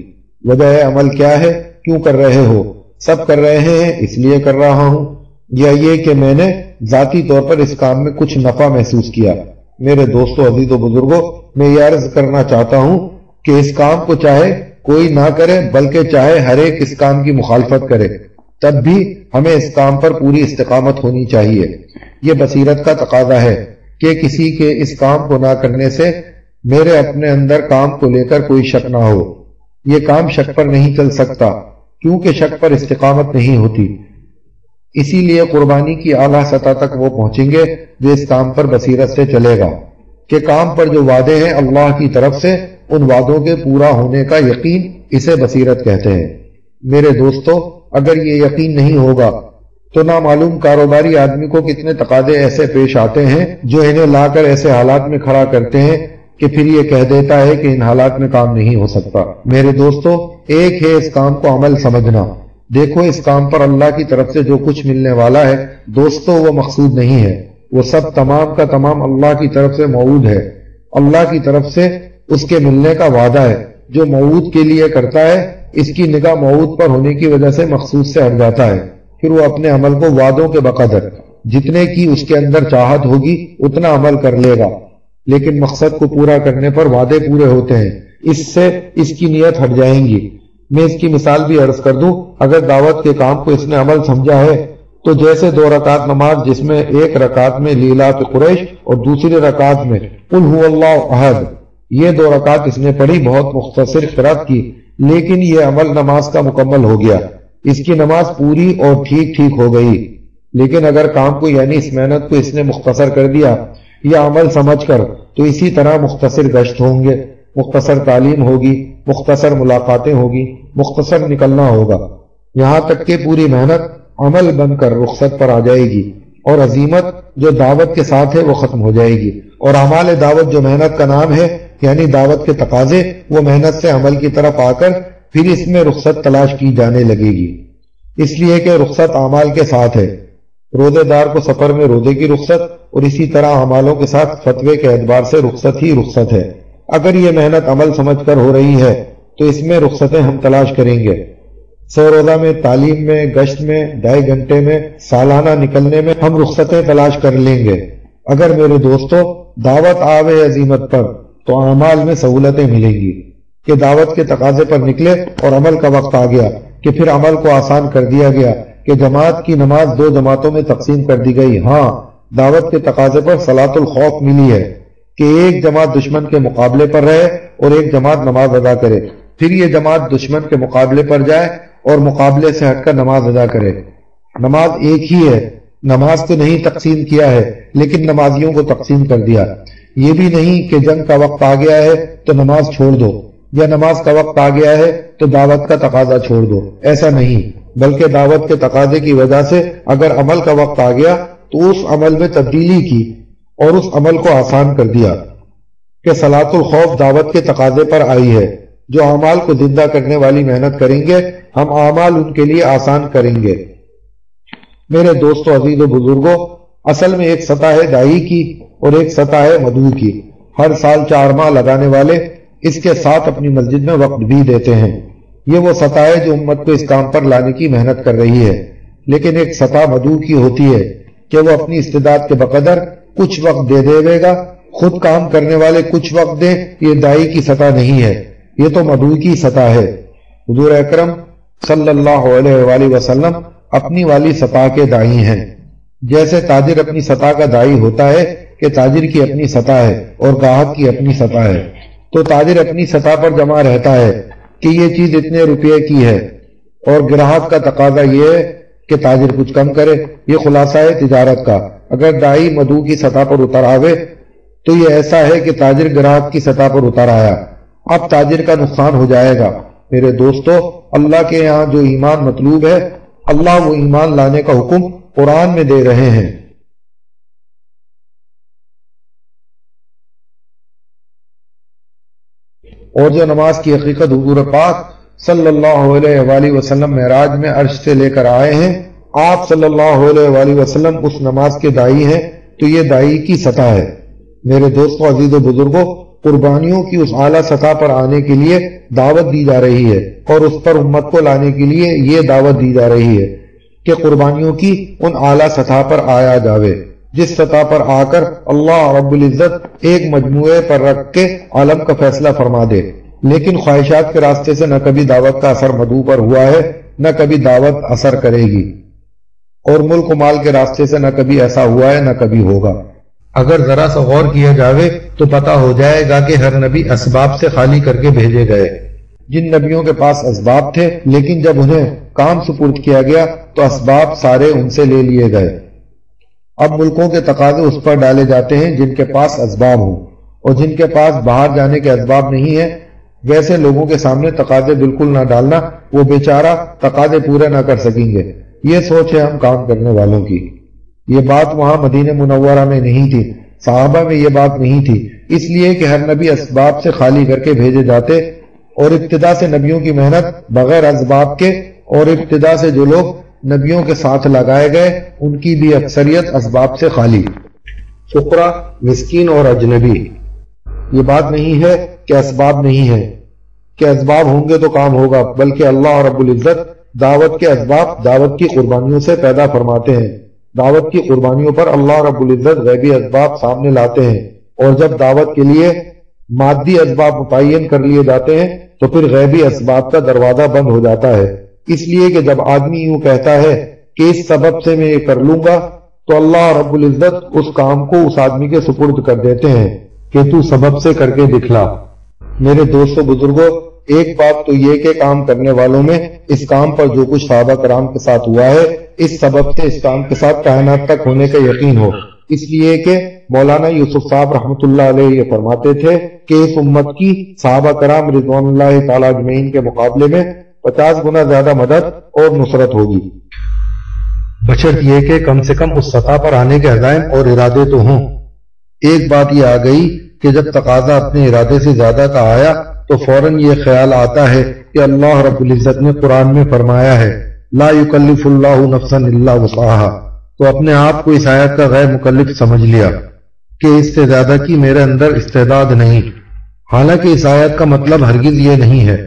وجہ عمل کیا ہے؟ کیوں کر رہے ہو؟ سب کر رہے ہیں اس لیے کر رہا ہوں، یا یہ کہ میں نے ذاتی طور پر اس کام میں کچھ نفع محسوس کیا۔ میرے دوستو عزیز و بزرگوں، میں یہ عرض کرنا چاہتا ہوں کہ اس کام کو چاہے کوئی نہ کرے، بلکہ چاہے ہر ایک اس کام کی مخالفت کرے، تب بھی ہمیں اس کام پر پوری استقامت ہونی چاہیے۔ یہ بصیرت کا تقاضا ہے کہ کسی کے اس کام کو نہ کرنے سے میرے اپنے اندر کام کو لے کر کوئی شک نہ ہو۔ یہ کام شک پر نہیں چل سکتا، کیونکہ شک پر استقامت نہیں ہوتی۔ اسی لیے قربانی کی اعلیٰ سطح تک وہ پہنچیں گے جو اس کام پر بصیرت سے چلے گا کہ کام پر جو وعدے ہیں اللہ کی طرف سے، ان وعدوں کے پورا ہونے کا یقین، اسے بصیرت کہتے ہیں۔ میرے دوستو، اگر یہ یقین نہیں ہوگا تو نامعلوم کاروباری آدمی کو کتنے تقاضے ایسے پیش آتے ہیں جو انہیں لا کر ایسے حالات میں کھڑا کرتے ہیں کہ پھر یہ کہہ دیتا ہے کہ ان حالات میں کام نہیں ہو سکتا۔ میرے دوستو، ایک ہے اس کام کو عمل سمجھنا۔ دیکھو، اس کام پر اللہ کی طرف سے جو کچھ ملنے والا ہے دوستو، وہ مقصود نہیں ہے، وہ سب تمام کا تمام اللہ کی طرف سے موعود ہے۔ اللہ کی طرف سے اس کے ملنے کا وعدہ ہے۔ جو موعود کے لیے کرتا ہے، اس کی نگاہ موعود پر ہونے کی وجہ سے مقصود سے ہٹ جاتا ہے، پھر وہ اپنے عمل کو وعدوں کے بقدر جتنے کی اس کے اندر چاہت ہوگی اتنا عمل کر لے گا، لیکن مقصد کو پورا کرنے پر وعدے پورے ہوتے ہیں، اس سے اس کی نیت ہٹ جائیں گی۔ میں اس کی مثال بھی عرض کر دوں، اگر دعوت کے کام کو اس نے عمل سمجھا ہے تو جیسے 2 رکعت نماز جس میں ایک رکعت میں لیلاف قریش اور دوسری رکعت میں قل هو اللہ احد، یہ 2 رکعت اس نے پڑھی، بہت مختصر قرات کی، لیکن یہ عمل نماز کا مکمل ہو گیا، اس کی نماز پوری اور ٹھیک ہو گئی۔ لیکن اگر کام کو یعنی اس محنت کو اس نے مختصر کر دیا یا عمل سمجھ کر، تو اسی طرح مختصر گشت ہوں گے، مختصر تعلیم ہوگی، مختصر ملاقاتیں ہوگی، مختصر نکلنا ہوگا، یہاں تک کہ پوری محنت عمل بن کر رخصت پر آ جائے گی، اور عزیمت جو دعوت کے ساتھ ہے وہ ختم ہو جائے گی، اور اعمال دعوت جو محنت کا نام ہے، یعنی دعوت کے تقاضے، وہ محنت سے عمل کی طرف آ کر پھر اس میں رخصت تلاش کی جانے لگے گی، اس لیے کہ رخصت اعمال کے ساتھ ہے۔ روزے دار کو سفر میں روزے کی رخصت، اور اسی طرح اعمالوں کے ساتھ فتوے کے اعتبار سے رخصت ہی رخصت ہے۔ اگر یہ محنت عمل سمجھ کر ہو رہی ہے تو اس میں رخصتیں ہم تلاش کریں گے، 100 روزہ میں، تعلیم میں، گشت میں، 2.5 گھنٹے میں، سالانہ نکلنے میں ہم رخصتیں تلاش کر لیں گے۔ اگر میرے دوستو دعوت آوے عزیمت پر تو اعمال میں سہولتیں ملیں گی کہ دعوت کے تقاضے پر نکلے اور عمل کا وقت آ گیا کہ پھر عمل کو آسان کر دیا گیا کہ جماعت کی نماز 2 جماعتوں میں تقسیم کر دی گئی۔ ہاں، دعوت کے تقاضے پر صلاۃ الخوف ملی ہے کہ ایک جماعت دشمن کے مقابلے پر رہے اور ایک جماعت نماز ادا کرے، پھر یہ جماعت دشمن کے مقابلے پر جائے اور مقابلے سے ہٹ کر نماز ادا کرے۔ نماز ایک ہی ہے، نماز تو نہیں تقسیم کیا ہے لیکن نمازیوں کو تقسیم کر دیا۔ یہ بھی نہیں کہ جنگ کا وقت آ گیا ہے تو نماز چھوڑ دو، یا نماز کا وقت آ گیا ہے تو دعوت کا تقاضا چھوڑ دو، ایسا نہیں، بلکہ دعوت کے تقاضے کی وجہ سے اگر عمل کا وقت آ گیا تو اس عمل میں تبدیلی کی اور اس عمل کو آسان کر دیا کہ صلاۃ الخوف دعوت کے تقاضے پر آئی ہے۔ جو اعمال کو زندہ کرنے والی محنت کریں گے ہم اعمال ان کے لیے آسان کریں گے۔ میرے دوستو عزیز و بزرگوں، اصل میں ایک سطح ہے دائی کی اور ایک سطح ہے مدعو کی۔ ہر سال 4 ماہ لگانے والے اس کے ساتھ اپنی مسجد میں وقت بھی دیتے ہیں۔ یہ وہ سطح ہے جو امت کو اس کام پر لانے کی محنت کر رہی ہے۔ لیکن ایک سطح مدعو کی ہوتی ہے کہ وہ اپنی استعداد کے بقدر کچھ وقت دے گا، خود کام کرنے والے کچھ وقت دیں، یہ دائی کی سطح نہیں ہے، یہ تو مدعو کی سطح ہے۔ حضور اکرم صلی اللہ علیہ وآلہ وسلم اپنی والی سطح کے دائی ہیں۔ جیسے تاجر اپنی سطح کا دائی ہوتا ہے کہ تاجر کی اپنی سطح ہے اور گاہک کی اپنی سطح ہے، تو تاجر اپنی سطح پر جمع رہتا ہے کہ یہ چیز اتنے روپے کی ہے، اور گراہک کا تقاضا یہ ہے کہ تاجر کچھ کم کرے۔ یہ خلاصہ ہے تجارت کا۔ اگر دائی مدعو کی سطح پر اتر آوے تو یہ ایسا ہے کہ تاجر گراہک کی سطح پر اتر آیا، اب تاجر کا نقصان ہو جائے گا۔ میرے دوستو، اللہ کے یہاں جو ایمان مطلوب ہے، اللہ وہ ایمان لانے کا حکم قرآن میں دے رہے ہیں۔ اور جو نماز کی حقیقت حضور پاک صلی اللہ علیہ وآلہ وسلم معراج میں عرش سے لے کر آئے ہیں، آپ صلی اللہ علیہ وآلہ وسلم اس نماز کے دائی ہیں، تو یہ دائی کی سطح ہے۔ میرے دوستو، عزیز و بزرگوں، قربانیوں کی اس اعلیٰ سطح پر آنے کے لیے دعوت دی جا رہی ہے، اور اس پر امت کو لانے کے لیے یہ دعوت دی جا رہی ہے کہ قربانیوں کی ان اعلیٰ سطح پر آیا جاوے جس سطح پر آ کر اللہ رب العزت ایک مجموعے پر رکھ کے عالم کا فیصلہ فرما دے۔ لیکن خواہشات کے راستے سے نہ کبھی دعوت کا اثر مدعو پر ہوا ہے، نہ کبھی دعوت اثر کرے گی، اور ملک و مال کے راستے سے نہ کبھی ایسا ہوا ہے، نہ کبھی ہوگا۔ اگر ذرا سا غور کیا جاوے تو پتہ ہو جائے گا کہ ہر نبی اسباب سے خالی کر کے بھیجے گئے۔ جن نبیوں کے پاس اسباب تھے، لیکن جب انہیں کام سپرد کیا گیا تو اسباب سارے ان سے لے لیے گئے۔ اب ملکوں کے تقاضے اس پر ڈالے جاتے ہیں جن کے پاس اسباب ہوں، اور جن کے پاس باہر جانے کے اسباب نہیں ہیں، ویسے لوگوں کے سامنے تقاضے بالکل نہ ڈالنا، وہ بیچارہ تقاضے پورے نہ کر سکیں گے۔ یہ سوچ ہے ہم کام کرنے والوں کی۔ یہ بات وہاں مدینہ منورہ میں نہیں تھی، صحابہ میں یہ بات نہیں تھی، اس لیے کہ ہر نبی اسباب سے خالی کر کے بھیجے جاتے، اور ابتدا سے نبیوں کی محنت بغیر اسباب کے، اور ابتدا سے جو لوگ نبیوں کے ساتھ لگائے گئے ان کی بھی اکثریت اسباب سے خالی، فقراء، مسکین اور اجنبی۔ یہ بات نہیں ہے کہ اسباب نہیں ہے، کہ اسباب ہوں گے تو کام ہوگا، بلکہ اللہ رب العزت دعوت کے اسباب دعوت کی قربانیوں سے پیدا فرماتے ہیں۔ دعوت کی قربانیوں پر اللہ رب العزت غیبی اسباب سامنے لاتے ہیں، اور جب دعوت کے لیے مادی اسباب متعین کر لیے جاتے ہیں تو پھر غیبی اسباب کا دروازہ بند ہو جاتا ہے۔ اس لیے کہ جب آدمی یوں کہتا ہے کہ اس سبب سے میں یہ کر لوں گا، تو اللہ رب العزت اس کام کو اس آدمی کے سپرد کر دیتے ہیں کہ تو سبب سے کر کے دکھلا۔ میرے دوستو بزرگوں، ایک بات تو یہ کہ کام کرنے والوں میں اس کام پر جو کچھ صحابہ کرام کے ساتھ ہوا ہے، اس سبب سے اس کام کے ساتھ کائنات تک ہونے کا یقین ہو۔ اس لیے کہ مولانا یوسف صاحب رحمۃ اللہ علیہ یہ فرماتے تھے کہ اس امت کی صحابہ کرام رضوان اللہ تعالی اجمعین کے مقابلے میں 50 گنا زیادہ مدد اور نصرت ہوگی، بشرط یہ کہ کم سے کم اس سطح پر آنے کے عزائم اور ارادے تو ہوں۔ ایک بات یہ آ گئی کہ جب تقاضا اپنے ارادے سے زیادہ کا آیا تو فوراً یہ خیال آتا ہے کہ اللہ رب العزت نے قرآن میں فرمایا ہے لا یکلف اللہ نفسا الا وسعها، تو اپنے آپ کو اس آیت کا غیر مکلف سمجھ لیا کہ اس سے زیادہ کی میرے اندر استعداد نہیں۔ حالانکہ اس آیت کا مطلب ہرگز یہ نہیں ہے،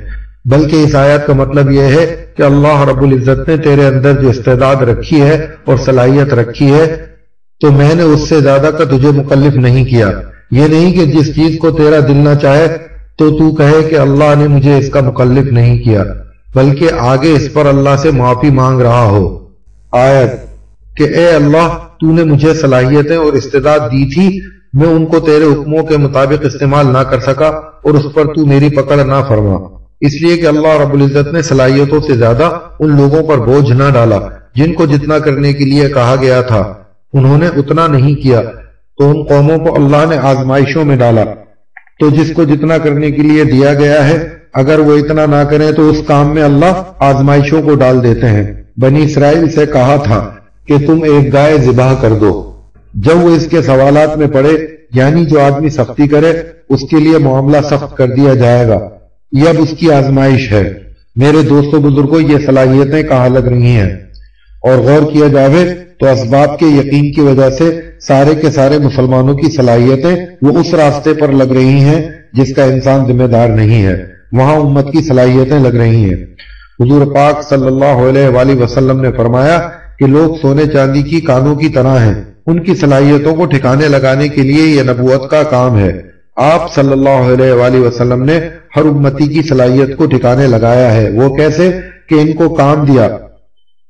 بلکہ اس آیت کا مطلب یہ ہے کہ اللہ رب العزت نے تیرے اندر جو استعداد رکھی ہے اور صلاحیت رکھی ہے، تو میں نے اس سے زیادہ کا تجھے مکلف نہیں کیا۔ یہ نہیں کہ جس چیز کو تیرا دل نہ چاہے تو کہے کہ اللہ نے مجھے اس کا مکلف نہیں کیا، بلکہ آگے اس پر اللہ سے معافی مانگ رہا ہو۔ آیت کہ اے اللہ، تو نے مجھے صلاحیتیں اور استعداد دی تھی، میں ان کو تیرے حکموں کے مطابق استعمال نہ کر سکا، اور اس پر تو میری پکڑ نہ فرما۔ اس لیے کہ اللہ رب العزت نے صلاحیتوں سے زیادہ ان لوگوں پر بوجھ نہ ڈالا جن کو جتنا کرنے کے لیے کہا گیا تھا، انہوں نے اتنا نہیں کیا، تو ان قوموں کو اللہ نے آزمائشوں میں ڈالا۔ تو جس کو جتنا کرنے کے لیے دیا گیا ہے، اگر وہ اتنا نہ کریں تو اس کام میں اللہ آزمائشوں کو ڈال دیتے ہیں۔ بنی اسرائیل سے کہا تھا کہ تم ایک گائے ذبح کر دو، جب وہ اس کے سوالات میں پڑے، یعنی جو آدمی سختی کرے اس کے لیے معاملہ سخت کر دیا جائے گا، یہ اب اس کی آزمائش ہے۔ میرے دوستو بزرگوں، یہ صلاحیتیں کہاں لگ رہی ہیں؟ اور غور کیا جاوے تو اسباب کے یقین کی وجہ سے سارے کے سارے مسلمانوں کی صلاحیتیں وہ اس راستے پر لگ رہی ہیں جس کا انسان ذمہ دار نہیں ہے، وہاں امت کی صلاحیتیں لگ رہی ہیں۔ حضور پاک صلی اللہ علیہ وآلہ وسلم نے فرمایا کہ لوگ سونے چاندی کی کانوں کی طرح ہیں، ان کی صلاحیتوں کو ٹھکانے لگانے کے لیے یہ نبوت کا کام ہے۔ آپ صلی اللہ علیہ وآلہ وسلم نے ہر امتی کی صلاحیت کو ٹھکانے لگایا ہے۔ وہ کیسے؟ کہ ان کو کام دیا۔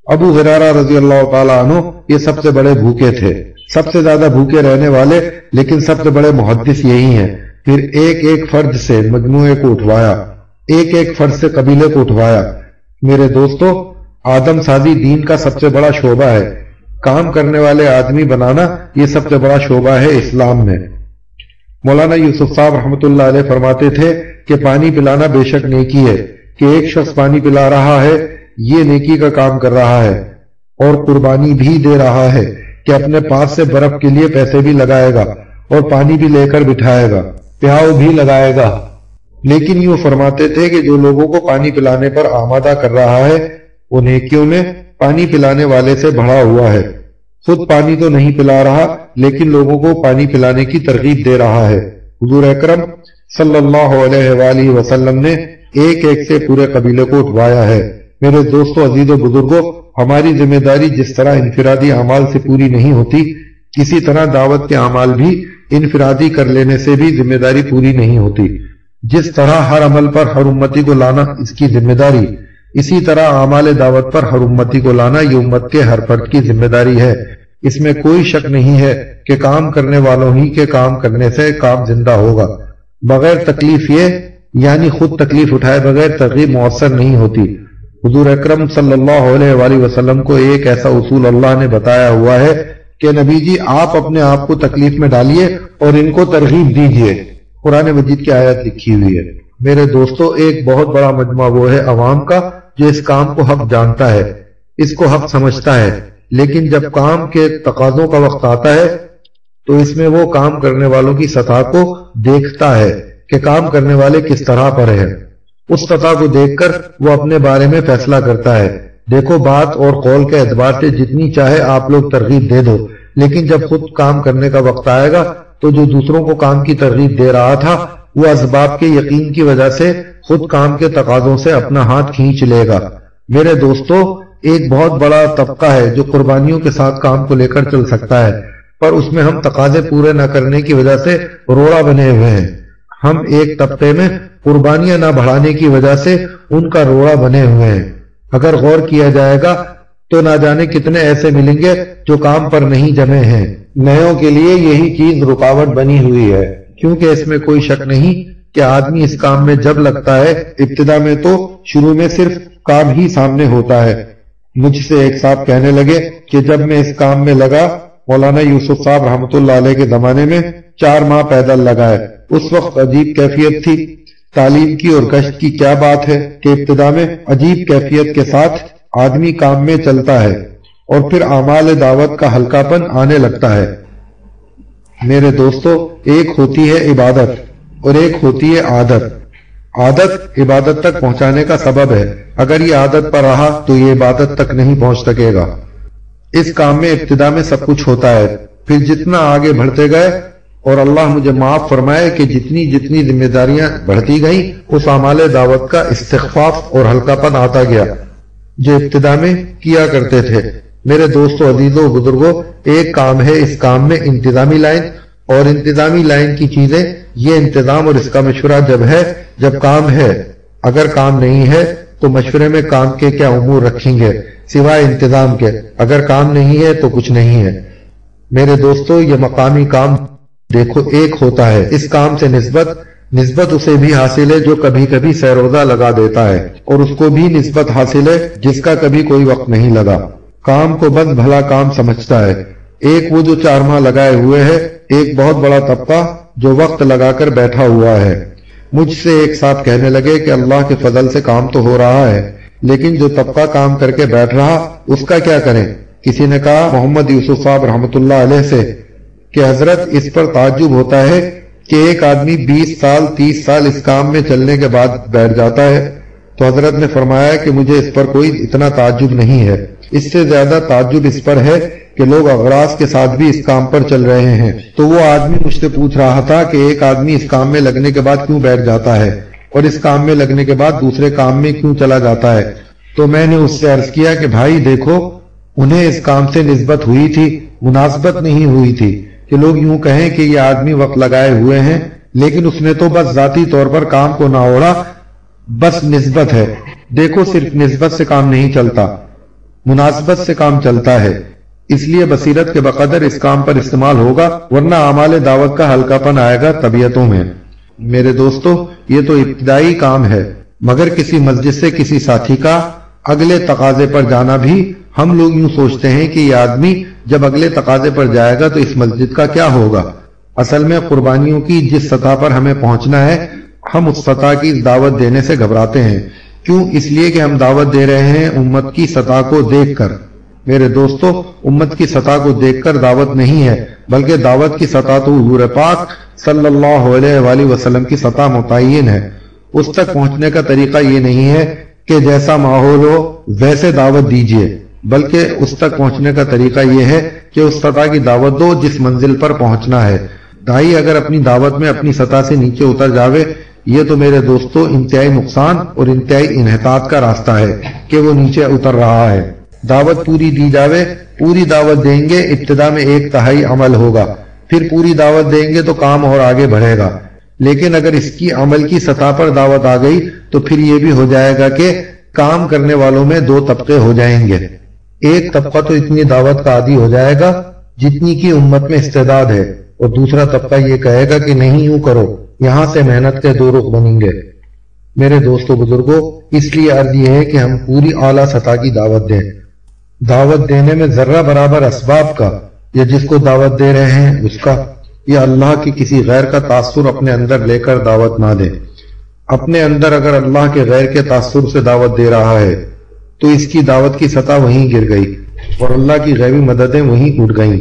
ابو ہریرہ رضی اللہ تعالیٰ عنہ یہ سب سے بڑے بھوکے تھے، سب سے زیادہ بھوکے رہنے والے، لیکن سب سے بڑے محدث یہی ہیں۔ پھر ایک ایک فرد سے مجموعے کو اٹھوایا، ایک ایک فرد سے قبیلے کو اٹھوایا۔ میرے دوستو، آدم سازی دین کا سب سے بڑا شعبہ ہے، کام کرنے والے آدمی بنانا یہ سب سے بڑا شعبہ ہے اسلام میں۔ مولانا یوسف صاحب رحمۃ اللہ علیہ فرماتے تھے کہ پانی پلانا بے شک نیکی ہے، کہ ایک شخص پانی پلا رہا ہے یہ نیکی کا کام کر رہا ہے، اور قربانی بھی دے رہا ہے کہ اپنے پاس سے برف کے لیے پیسے بھی لگائے گا اور پانی بھی لے کر بٹھائے گا، پیاؤ بھی لگائے گا۔ لیکن یوں فرماتے تھے کہ جو لوگوں کو پانی پلانے پر آمادہ کر رہا ہے وہ نیکیوں میں پانی پلانے والے سے بڑھا ہوا ہے، خود پانی تو نہیں پلا رہا لیکن لوگوں کو پانی پلانے کی ترغیب دے رہا ہے۔ حضور اکرم صلی اللہ علیہ وآلہ وسلم نے ایک ایک سے پورے قبیلے کو اٹھوایا ہے۔ میرے دوستو، عزیز و بزرگوں، ہماری ذمہ داری جس طرح انفرادی اعمال سے پوری نہیں ہوتی، اسی طرح دعوت کے اعمال بھی انفرادی کر لینے سے بھی ذمہ داری پوری نہیں ہوتی۔ جس طرح ہر عمل پر ہر امتی کو لانا اس کی ذمہ داری، اسی طرح اعمال دعوت پر ہر امتی کو لانا یہ امت کے ہر فرد کی ذمہ داری ہے۔ اس میں کوئی شک نہیں ہے کہ کام کرنے والوں ہی کے کام کرنے سے کام زندہ ہوگا۔ بغیر تکلیف یعنی خود تکلیف اٹھائے بغیر ترغیب مؤثر نہیں ہوتی۔ حضور اکرم صلی اللہ علیہ وآلہ وسلم کو ایک ایسا اصول اللہ نے بتایا ہوا ہے کہ نبی جی آپ اپنے آپ کو تکلیف میں ڈالیے اور ان کو ترغیب دیجیے۔ قرآن مجید کی آیت لکھی ہوئی ہے۔ میرے دوستو، ایک بہت بڑا مجمع وہ ہے عوام کا جو اس کام کو حق جانتا ہے، اس کو حق سمجھتا ہے، لیکن جب کام کے تقاضوں کا وقت آتا ہے تو اس میں وہ کام کرنے والوں کی سطح کو دیکھتا ہے کہ کام کرنے والے کس طرح پر ہیں۔ اس سطح کو دیکھ کر وہ اپنے بارے میں فیصلہ کرتا ہے۔ دیکھو، بات اور قول کے اعتبار سے جتنی چاہے آپ لوگ ترغیب دے دو، لیکن جب خود کام کرنے کا وقت آئے گا تو جو دوسروں کو کام کی ترغیب دے رہا تھا وہ اسباب کے یقین کی وجہ سے خود کام کے تقاضوں سے اپنا ہاتھ کھینچ لے گا۔ میرے دوستو، ایک بہت بڑا طبقہ ہے جو قربانیوں کے ساتھ کام کو لے کر چل سکتا ہے، پر اس میں ہم تقاضے پورے نہ کرنے کی وجہ سے روڑا بنے ہوئے ہیں۔ ہم ایک طبقے میں قربانیاں نہ بڑھانے کی وجہ سے ان کا روڑا بنے ہوئے ہیں۔ اگر غور کیا جائے گا تو نہ جانے کتنے ایسے ملیں گے جو کام پر نہیں جمے ہیں۔ نئیوں کے لیے یہی چیز رکاوٹ بنی ہوئی ہے، کیونکہ اس میں کوئی شک نہیں کہ آدمی اس کام میں جب لگتا ہے، ابتدا میں تو شروع میں صرف کام ہی سامنے ہوتا ہے۔ مجھ سے ایک صاحب کہنے لگے کہ جب میں اس کام میں لگا، مولانا یوسف صاحب رحمۃ اللہ علیہ کے زمانے میں 4 ماہ پیدل لگائے۔ اس وقت عجیب کیفیت تھی۔ تعلیم کی اور گشت کی کیا بات ہے کہ ابتدا میں عجیب کیفیت کے ساتھ آدمی کام میں چلتا ہے اور پھر اعمال دعوت کا ہلکا پن آنے لگتا ہے۔ میرے دوستو، ایک ہوتی ہے عبادت اور ایک ہوتی ہے عادت۔ عادت عبادت تک پہنچانے کا سبب ہے، اگر یہ عادت پر رہا تو یہ عبادت تک نہیں پہنچ سکے گا۔ اس کام میں ابتدا میں سب کچھ ہوتا ہے، پھر جتنا آگے بڑھتے گئے، اور اللہ مجھے معاف فرمائے کہ جتنی جتنی ذمہ داریاں بڑھتی گئیں اس اعمال دعوت کا استخفاف اور ہلکا پن آتا گیا جو ابتدا میں کیا کرتے تھے۔ میرے دوستو، عزیزوں، بزرگوں، ایک کام ہے اس کام میں انتظامی لائن، اور انتظامی لائن کی چیزیں یہ انتظام اور اس کا مشورہ جب ہے جب کام ہے۔ اگر کام نہیں ہے تو مشورے میں کام کے کیا امور رکھیں گے سوائے انتظام کے؟ اگر کام نہیں ہے تو کچھ نہیں ہے۔ میرے دوستو، یہ مقامی کام دیکھو ایک ہوتا ہے، اس کام سے نسبت اسے بھی حاصل ہے جو کبھی کبھی سیروزہ لگا دیتا ہے، اور اس کو بھی نسبت حاصل ہے جس کا کبھی کوئی وقت نہیں لگا، کام کو بس بھلا کام سمجھتا ہے۔ ایک وہ جو 4 ماہ لگائے ہوئے ہے، ایک بہت بڑا طبقہ جو وقت لگا کر بیٹھا ہوا ہے۔ مجھ سے ایک صاحب کہنے لگے کہ اللہ کے فضل سے کام تو ہو رہا ہے، لیکن جو طبقہ کام کر کے بیٹھ رہا اس کا کیا کریں؟ کسی نے کہا محمد یوسف صاحب رحمۃ اللہ علیہ سے کہ حضرت، اس پر تعجب ہوتا ہے کہ ایک آدمی 20 سال 30 سال اس کام میں چلنے کے بعد بیٹھ جاتا ہے۔ تو حضرت نے فرمایا کہ مجھے اس پر کوئی اتنا تعجب نہیں ہے، اس سے زیادہ تعجب اس پر ہے کہ لوگ اغراض کے ساتھ بھی اس کام پر چل رہے ہیں۔ تو وہ آدمی مجھ سے پوچھ رہا تھا کہ ایک آدمی اس کام میں لگنے کے بعد کیوں بیٹھ جاتا ہے اور اس کام میں لگنے کے بعد دوسرے کام میں کیوں چلا جاتا ہے؟ تو میں نے اس سے عرض کیا کہ بھائی دیکھو، انہیں اس کام سے نسبت ہوئی تھی، مناسبت نہیں ہوئی تھی کہ لوگ یوں کہیں کہ یہ آدمی وقت لگائے ہوئے ہیں، لیکن اس نے تو بس ذاتی طور پر کام کو نہ اوڑا، بس نسبت ہے۔ دیکھو، صرف نسبت سے کام نہیں چلتا، مناسبت سے کام چلتا ہے۔ اس لیے بصیرت کے بقدر اس کام پر استعمال ہوگا، ورنہ اعمال دعوت کا ہلکا پن آئے گا طبیعتوں میں۔ میرے دوستو، یہ تو ابتدائی کام ہے، مگر کسی مسجد سے کسی ساتھی کا اگلے تقاضے پر جانا بھی ہم لوگ یوں سوچتے ہیں کہ یہ آدمی جب اگلے تقاضے پر جائے گا تو اس مسجد کا کیا ہوگا۔ اصل میں قربانیوں کی جس سطح پر ہمیں پہنچنا ہے ہم اس سطح کی دعوت دینے سے گھبراتے ہیں۔ کیوں؟ اس لیے کہ ہم دعوت دے رہے ہیں امت کی سطح کو دیکھ کر۔ میرے دوستو، امت کی سطح کو دیکھ کر دعوت نہیں ہے، بلکہ دعوت کی سطح تو حضور پاک صلی اللہ علیہ وآلہ وسلم کی سطح متعین ہے۔ اس تک پہنچنے کا طریقہ یہ نہیں ہے کہ جیسا ماحول ہو ویسے دعوت دیجیے، بلکہ اس تک پہنچنے کا طریقہ یہ ہے کہ اس سطح کی دعوت دو جس منزل پر پہنچنا ہے۔ دائی اگر اپنی دعوت میں اپنی سطح سے نیچے اتر جاوے، یہ تو میرے دوستو انتہائی نقصان اور انتہائی انحطاط کا راستہ ہے کہ وہ نیچے اتر رہا ہے۔ دعوت پوری دی جاوے، پوری دعوت دیں گے، ابتدا میں 1/3 عمل ہوگا، پھر پوری دعوت دیں گے تو کام اور آگے بڑھے گا۔ لیکن اگر اس کی عمل کی سطح پر دعوت آ گئی تو پھر یہ بھی ہو جائے گا کہ کام کرنے والوں میں 2 طبقے ہو جائیں گے۔ ایک طبقہ تو اتنی دعوت کا عادی ہو جائے گا جتنی کی امت میں استعداد ہے، اور دوسرا طبقہ یہ کہے گا کہ نہیں یوں کرو، یہاں سے محنت کے 2 رخ بنیں گے۔ میرے دوستو بزرگوں، اس لیے عرض یہ ہے کہ ہم پوری اعلیٰ سطح کی دعوت دیں۔ دعوت دینے میں ذرہ برابر اسباب کا یا جس کو دعوت دے رہے ہیں اس کا یا اللہ کی کسی غیر کا تاثر اپنے اندر لے کر دعوت نہ دیں۔ اپنے اندر اگر اللہ کے غیر کے تاثر سے دعوت دے رہا ہے تو اس کی دعوت کی سطح وہیں گر گئی اور اللہ کی غیبی مددیں وہیں اٹھ گئیں،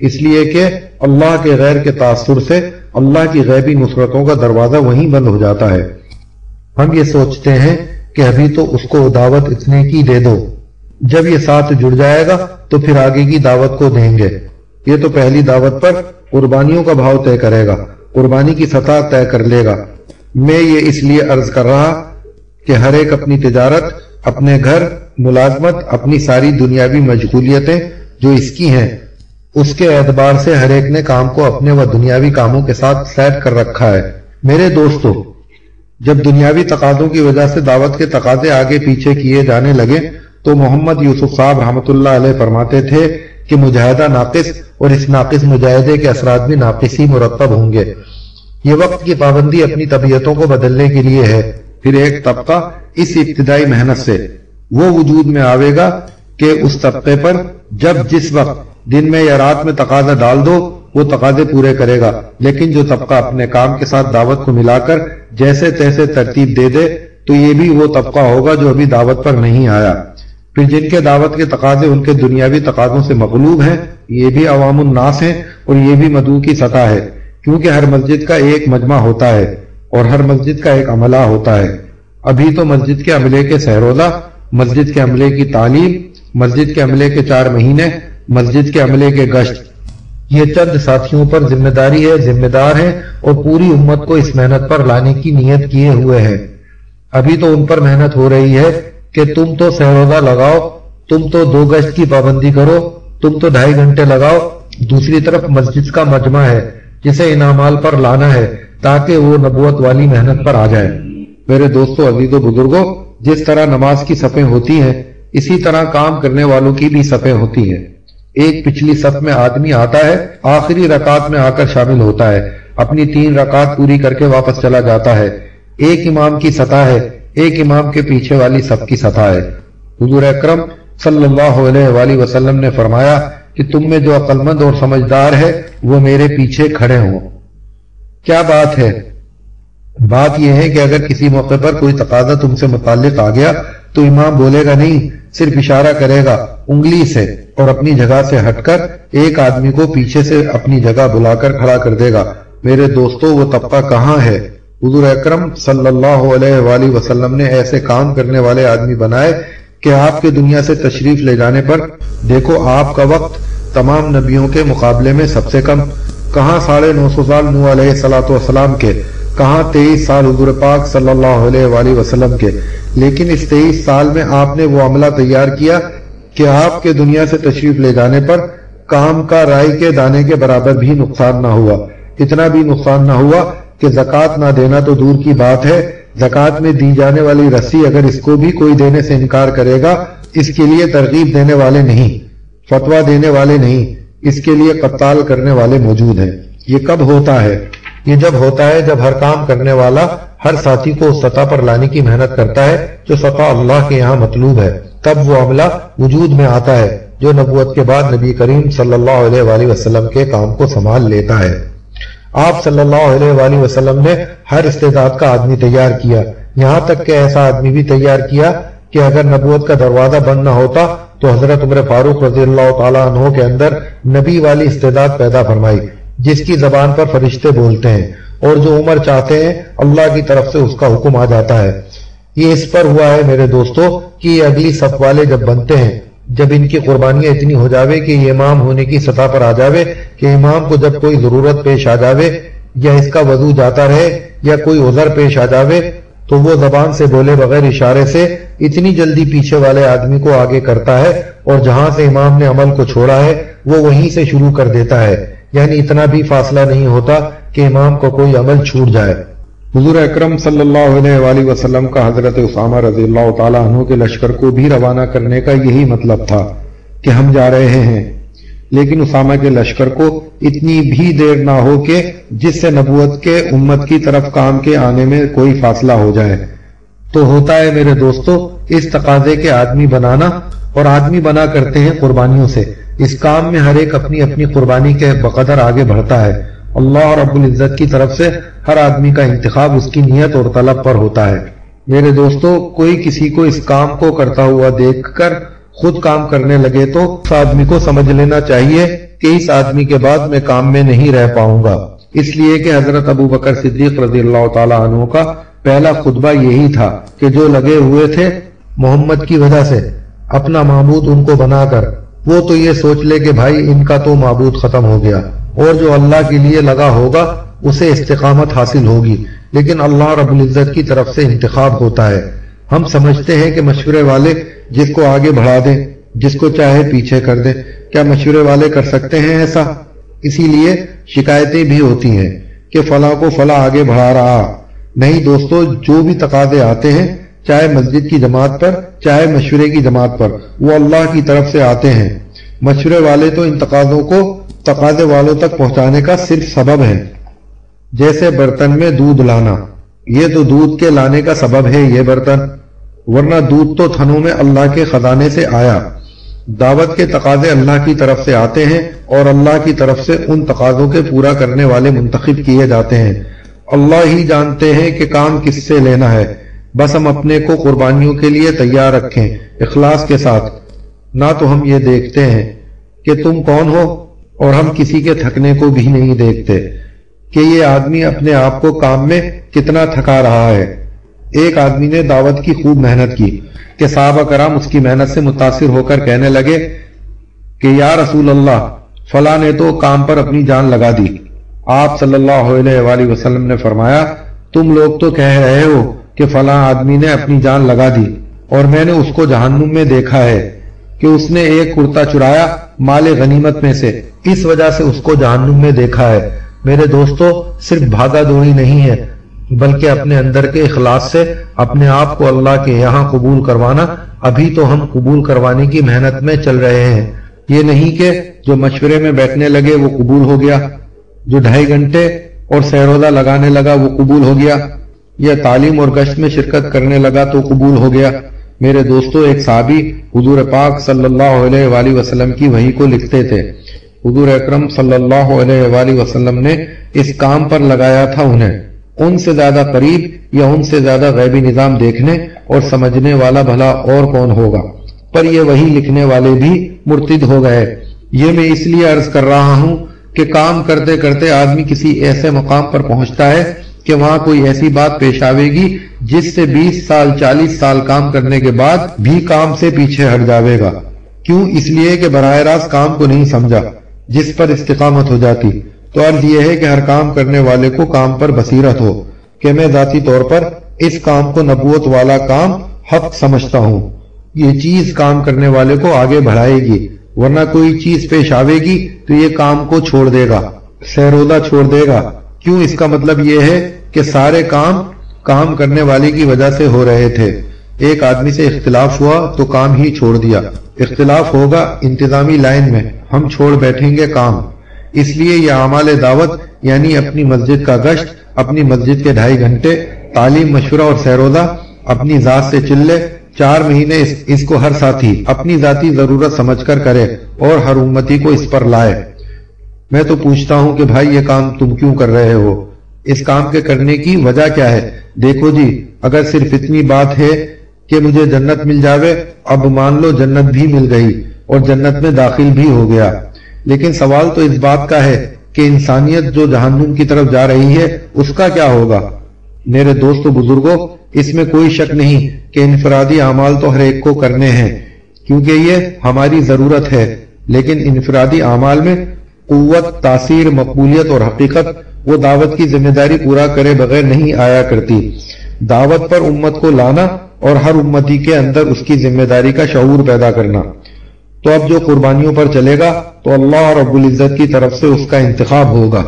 اس لیے کہ اللہ کے غیر کے تاثر سے اللہ کی غیبی نصرتوں کا دروازہ وہیں بند ہو جاتا ہے۔ ہم یہ سوچتے ہیں کہ ابھی تو اس کو دعوت اتنے کی دے دو، جب یہ ساتھ جڑ جائے گا تو پھر آگے کی دعوت کو دیں گے۔ یہ تو پہلی دعوت پر قربانیوں کا بھاؤ طے کرے گا، قربانی کی سطح طے کر لے گا۔ میں یہ اس لیے عرض کر رہا کہ ہر ایک اپنی تجارت، اپنے گھر، ملازمت، اپنی ساری دنیاوی مشغولیتیں جو اس کی ہیں، اس کے اعتبار سے ہر ایک نے کام کو اپنے و دنیاوی کاموں کے ساتھ سیٹ کر رکھا ہے۔ میرے دوستو، جب دنیاوی تقاضوں کی وجہ سے دعوت کے تقاضے آگے پیچھے کیے جانے لگے تو محمد یوسف صاحب رحمۃ اللہ علیہ فرماتے تھے کہ مجاہدہ ناقص اور اس ناقص مجاہدے کے اثرات بھی ناقص ہی مرتب ہوں گے۔ یہ وقت کی پابندی اپنی طبیعتوں کو بدلنے کے لیے ہے۔ پھر ایک طبقہ اس ابتدائی محنت سے وہ وجود میں آئے گا کہ اس طبقے پر جب جس وقت دن میں یا رات میں تقاضا ڈال دو وہ تقاضے پورے کرے گا، لیکن جو طبقہ اپنے کام کے ساتھ دعوت کو ملا کر جیسے تیسے ترتیب دے دے تو یہ بھی وہ طبقہ ہوگا جو ابھی دعوت پر نہیں آیا۔ پھر جن کے دعوت کے تقاضے ان کے دنیاوی تقاضوں سے مغلوب ہیں، یہ بھی عوام الناس ہیں اور یہ بھی مدعو کی سطح ہے، کیونکہ ہر مسجد کا ایک مجمع ہوتا ہے اور ہر مسجد کا ایک عملہ ہوتا ہے۔ ابھی تو مسجد کے عملے کے سہروزہ، مسجد کے عملے کی تعلیم، مسجد کے عملے کے 4 مہینے، مسجد کے عملے کے گشت، یہ چند ساتھیوں پر ذمہ داری ہے، ذمہ دار ہیں اور پوری امت کو اس محنت پر لانے کی نیت کیے ہوئے ہیں۔ ابھی تو ان پر محنت ہو رہی ہے کہ تم تو سہروزہ لگاؤ، تم تو 2 گشت کی پابندی کرو، تم تو 2.5 گھنٹے لگاؤ۔ دوسری طرف مسجد کا مجمع ہے جسے انعامال پر لانا ہے تاکہ وہ نبوت والی محنت پر آ جائے۔ میرے دوستو عزیز و بزرگوں، جس طرح نماز کی صفیں ہوتی ہیں اسی طرح کام کرنے والوں کی بھی صفیں ہوتی ہیں۔ ایک پچھلی صف میں آدمی آتا ہے، آخری رکعت میں آ کر شامل ہوتا ہے، اپنی 3 رکعت پوری کر کے واپس چلا جاتا ہے۔ ایک امام کی سطح ہے، ایک امام کے پیچھے والی صف کی سطح ہے۔ حضور اکرم صلی اللہ علیہ وآلہ وسلم نے فرمایا کہ تم میں جو عقل مند اور سمجھدار ہے وہ میرے پیچھے کھڑے ہوں۔ کیا بات ہے؟ بات یہ ہے کہ اگر کسی موقع پر کوئی تقاضا تم سے متعلق آ گیا تو امام بولے گا نہیں، صرف اشارہ کرے گا انگلی سے اور اپنی جگہ سے ہٹ کر ایک آدمی کو پیچھے سے اپنی جگہ بلا کر کھڑا کر دے گا۔ میرے دوستو، وہ طبقہ کہاں ہے؟ حضور اکرم صلی اللہ علیہ وآلہ وسلم نے ایسے کام کرنے والے آدمی بنائے کہ آپ کے دنیا سے تشریف لے جانے پر دیکھو آپ کا وقت تمام نبیوں کے مقابلے میں سب سے کم، کہاں 950 سال نوح علیہ السلام کے، کہاں 23 سال حضور پاک صلی اللہ علیہ وآلہ وسلم کے، لیکن اس 23 سال میں آپ نے وہ عملہ تیار کیا کہ آپ کے دنیا سے تشریف لے جانے پر کام کا رائی کے دانے کے برابر بھی نقصان نہ ہوا۔ اتنا بھی نقصان نہ ہوا کہ زکوٰۃ نہ دینا تو دور کی بات ہے، زکوٰۃ میں دی جانے والی رسی اگر اس کو بھی کوئی دینے سے انکار کرے گا، اس کے لیے ترغیب دینے والے نہیں، فتویٰ دینے والے نہیں، اس کے لیے قتال کرنے والے موجود ہیں۔ یہ کب ہوتا ہے؟ یہ جب ہوتا ہے جب ہر کام کرنے والا ہر ساتھی کو اس سطح پر لانے کی محنت کرتا ہے جو سطح اللہ کے یہاں مطلوب ہے، تب وہ عملہ وجود میں آتا ہے جو نبوت کے بعد نبی کریم صلی اللہ علیہ وآلہ وسلم کے کام کو سنبھال لیتا ہے۔ آپ صلی اللہ علیہ وآلہ وسلم نے ہر استعداد کا آدمی تیار کیا، یہاں تک کہ ایسا آدمی بھی تیار کیا کہ اگر نبوت کا دروازہ بند نہ ہوتا تو حضرت عمر فاروق رضی اللہ تعالیٰ عنہ کے اندر نبی والی استعداد پیدا فرمائی، جس کی زبان پر فرشتے بولتے ہیں اور جو عمر چاہتے ہیں اللہ کی طرف سے اس کا حکم آ جاتا ہے۔ یہ اس پر ہوا ہے میرے دوستو کہ یہ اگلی صف والے جب بنتے ہیں، جب ان کی قربانیاں اتنی ہو جاوے کہ یہ امام ہونے کی سطح پر آ جاوے کہ امام کو جب کوئی ضرورت پیش آ جاوے یا اس کا وضو جاتا رہے یا کوئی عذر پیش آ جاوے تو وہ زبان سے بولے بغیر اشارے سے اتنی جلدی پیچھے والے آدمی کو آگے کرتا ہے اور جہاں سے امام نے عمل کو چھوڑا ہے وہ وہیں سے شروع کر دیتا ہے، یعنی اتنا بھی فاصلہ نہیں ہوتا کہ امام کو کوئی عمل چھوٹ جائے۔ حضور اکرم صلی اللہ علیہ وآلہ وسلم کا حضرت اسامہ رضی اللہ تعالیٰ عنہ کے لشکر کو بھی روانہ کرنے کا یہی مطلب تھا کہ ہم جا رہے ہیں، لیکن اسامہ کے لشکر کو اتنی بھی دیر نہ ہو کہ جس سے نبوت کے امت کی طرف کام کے آنے میں کوئی فاصلہ ہو جائے۔ تو ہوتا ہے میرے دوستو اس تقاضے کے آدمی بنانا، اور آدمی بنا کرتے ہیں قربانیوں سے۔ اس کام میں ہر ایک اپنی اپنی قربانی کے بقدر آگے بڑھتا ہے۔ اللہ رب العزت کی طرف سے ہر آدمی کا انتخاب اس کی نیت اور طلب پر ہوتا ہے۔ میرے دوستو کوئی کسی کو اس کام کو کرتا ہوا دیکھ کر خود کام کرنے لگے تو اس آدمی کو سمجھ لینا چاہیے کہ اس آدمی کے بعد میں کام میں نہیں رہ پاؤں گا، اس لیے کہ حضرت ابو بکر صدیق رضی اللہ تعالیٰ عنہ کا پہلا خطبہ یہی تھا کہ جو لگے ہوئے تھے محمد کی وجہ سے اپنا معبود ان کو بنا کر، وہ تو یہ سوچ لے کہ بھائی ان کا تو معبود ختم ہو گیا، اور جو اللہ کے لیے لگا ہوگا اسے استقامت حاصل ہوگی، لیکن اللہ رب العزت کی طرف سے انتخاب ہوتا ہے۔ ہم سمجھتے ہیں کہ مشورے والے جس کو آگے بڑھا دیں، جس کو چاہے پیچھے کر دیں، کیا مشورے والے کر سکتے ہیں ایسا؟ اسی لیے شکایتیں بھی ہوتی ہیں کہ فلاں کو فلاں آگے بڑھا رہا۔ نہیں دوستو، جو بھی تقاضے آتے ہیں چاہے مسجد کی جماعت پر چاہے مشورے کی جماعت پر، وہ اللہ کی طرف سے آتے ہیں۔ مشورے والے تو ان تقاضوں کو تقاضے والوں تک پہنچانے کا صرف سبب ہے، جیسے برتن میں دودھ لانا، یہ تو دودھ کے لانے کا سبب ہے یہ برتن، ورنہ دودھ تو تھنوں میں اللہ کے خزانے سے آیا۔ دعوت کے تقاضے اللہ کی طرف سے آتے ہیں اور اللہ کی طرف سے ان تقاضوں کے پورا کرنے والے منتخب کیے جاتے ہیں۔ اللہ ہی جانتے ہیں کہ کام کس سے لینا ہے، بس ہم اپنے کو قربانیوں کے لیے تیار رکھیں اخلاص کے ساتھ۔ نہ تو ہم یہ دیکھتے ہیں کہ تم کون ہو، اور ہم کسی کے تھکنے کو بھی نہیں دیکھتے کہ یہ آدمی اپنے آپ کو کام میں کتنا تھکا رہا ہے۔ ایک آدمی نے دعوت کی خوب محنت کی کہ صحابہ کرام اس کی محنت سے متاثر ہو کر کہنے لگے کہ یا رسول اللہ، فلاں نے تو کام پر اپنی جان لگا دی۔ آپ صلی اللہ علیہ وآلہ وسلم نے فرمایا، تم لوگ تو کہہ رہے ہو کہ فلاں آدمی نے اپنی جان لگا دی، اور میں نے اس کو جہنم میں دیکھا ہے کہ اس نے ایک کرتا چرایا مال غنیمت میں سے، اس وجہ سے اس کو جہنم میں دیکھا ہے۔ میرے دوستو، صرف بھاگا دوڑی نہیں ہے، بلکہ اپنے اندر کے اخلاص سے اپنے آپ کو اللہ کے یہاں قبول کروانا۔ ابھی تو ہم قبول کروانے کی محنت میں چل رہے ہیں، یہ نہیں کہ جو مشورے میں بیٹھنے لگے وہ قبول ہو گیا، جو 2.5 گھنٹے اور سیروزہ لگانے لگا وہ قبول ہو گیا، یا تعلیم اور گشت میں شرکت کرنے لگا تو قبول ہو گیا۔ میرے دوستو، ایک صحابی حضور پاک صلی اللہ علیہ وآلہ وسلم کی وحی کو لکھتے تھے۔ حضور اکرم صلی اللہ علیہ وآلہ وسلم نے اس کام پر لگایا تھا انہیں۔ ان سے زیادہ قریب یا ان سے زیادہ غیبی نظام دیکھنے اور سمجھنے والا بھلا اور کون ہوگا، پر یہ وہی لکھنے والے بھی مرتد ہو گئے۔ یہ میں اس لیے عرض کر رہا ہوں کہ کام کرتے کرتے آدمی کسی ایسے مقام پر پہنچتا ہے کہ وہاں کوئی ایسی بات پیش آوے گی جس سے 20 سال 40 سال کام کرنے کے بعد بھی کام سے پیچھے ہٹ جاوے گا۔ کیوں؟ اس لیے کہ براہ راست کام کو نہیں سمجھا جس پر استقامت ہو جاتی۔ تو عرض یہ ہے کہ ہر کام کرنے والے کو کام پر بصیرت ہو کہ میں ذاتی طور پر اس کام کو نبوت والا کام حق سمجھتا ہوں، یہ چیز کام کرنے والے کو آگے بڑھائے گی، ورنہ کوئی چیز پیش آوے گی تو یہ کام کو چھوڑ دے گا، سیروزہ چھوڑ دے گا۔ کیوں؟ اس کا مطلب یہ ہے کہ سارے کام کرنے والے کی وجہ سے ہو رہے تھے۔ ایک آدمی سے اختلاف ہوا تو کام ہی چھوڑ دیا۔ اختلاف ہوگا انتظامی لائن میں، ہم چھوڑ بیٹھیں گے کام۔ اس لیے یہ اعمال دعوت یعنی اپنی مسجد کا گشت، اپنی مسجد کے 2.5 گھنٹے، تعلیم، مشورہ اور سیروزہ اپنی ذات سے چلے 4 مہینے اس کو ہر ساتھی اپنی ذاتی ضرورت سمجھ کر کرے اور ہر امتی کو اس پر لائے۔ میں تو پوچھتا ہوں کہ بھائی یہ کام تم کیوں کر رہے ہو؟ اس کام کے کرنے کی وجہ کیا ہے؟ دیکھو جی، اگر صرف اتنی بات ہے کہ مجھے جنت مل جاوے، اب مان لو جنت بھی مل گئی اور جنت میں داخل بھی ہو گیا، لیکن سوال تو اس بات کا ہے کہ انسانیت جو جہنم کی طرف جا رہی ہے اس کا کیا ہوگا؟ میرے دوستو بزرگوں، اس میں کوئی شک نہیں کہ انفرادی اعمال تو ہر ایک کو کرنے ہیں کیونکہ یہ ہماری ضرورت ہے، لیکن انفرادی اعمال میں قوت، تاثیر، مقبولیت اور حقیقت وہ دعوت کی ذمہ داری پورا کرے بغیر نہیں آیا کرتی۔ دعوت پر امت کو لانا اور ہر امتی کے اندر اس کی ذمہ داری کا شعور پیدا کرنا۔ تو اب جو قربانیوں پر چلے گا تو اللہ رب العزت کی طرف سے اس کا انتخاب ہوگا۔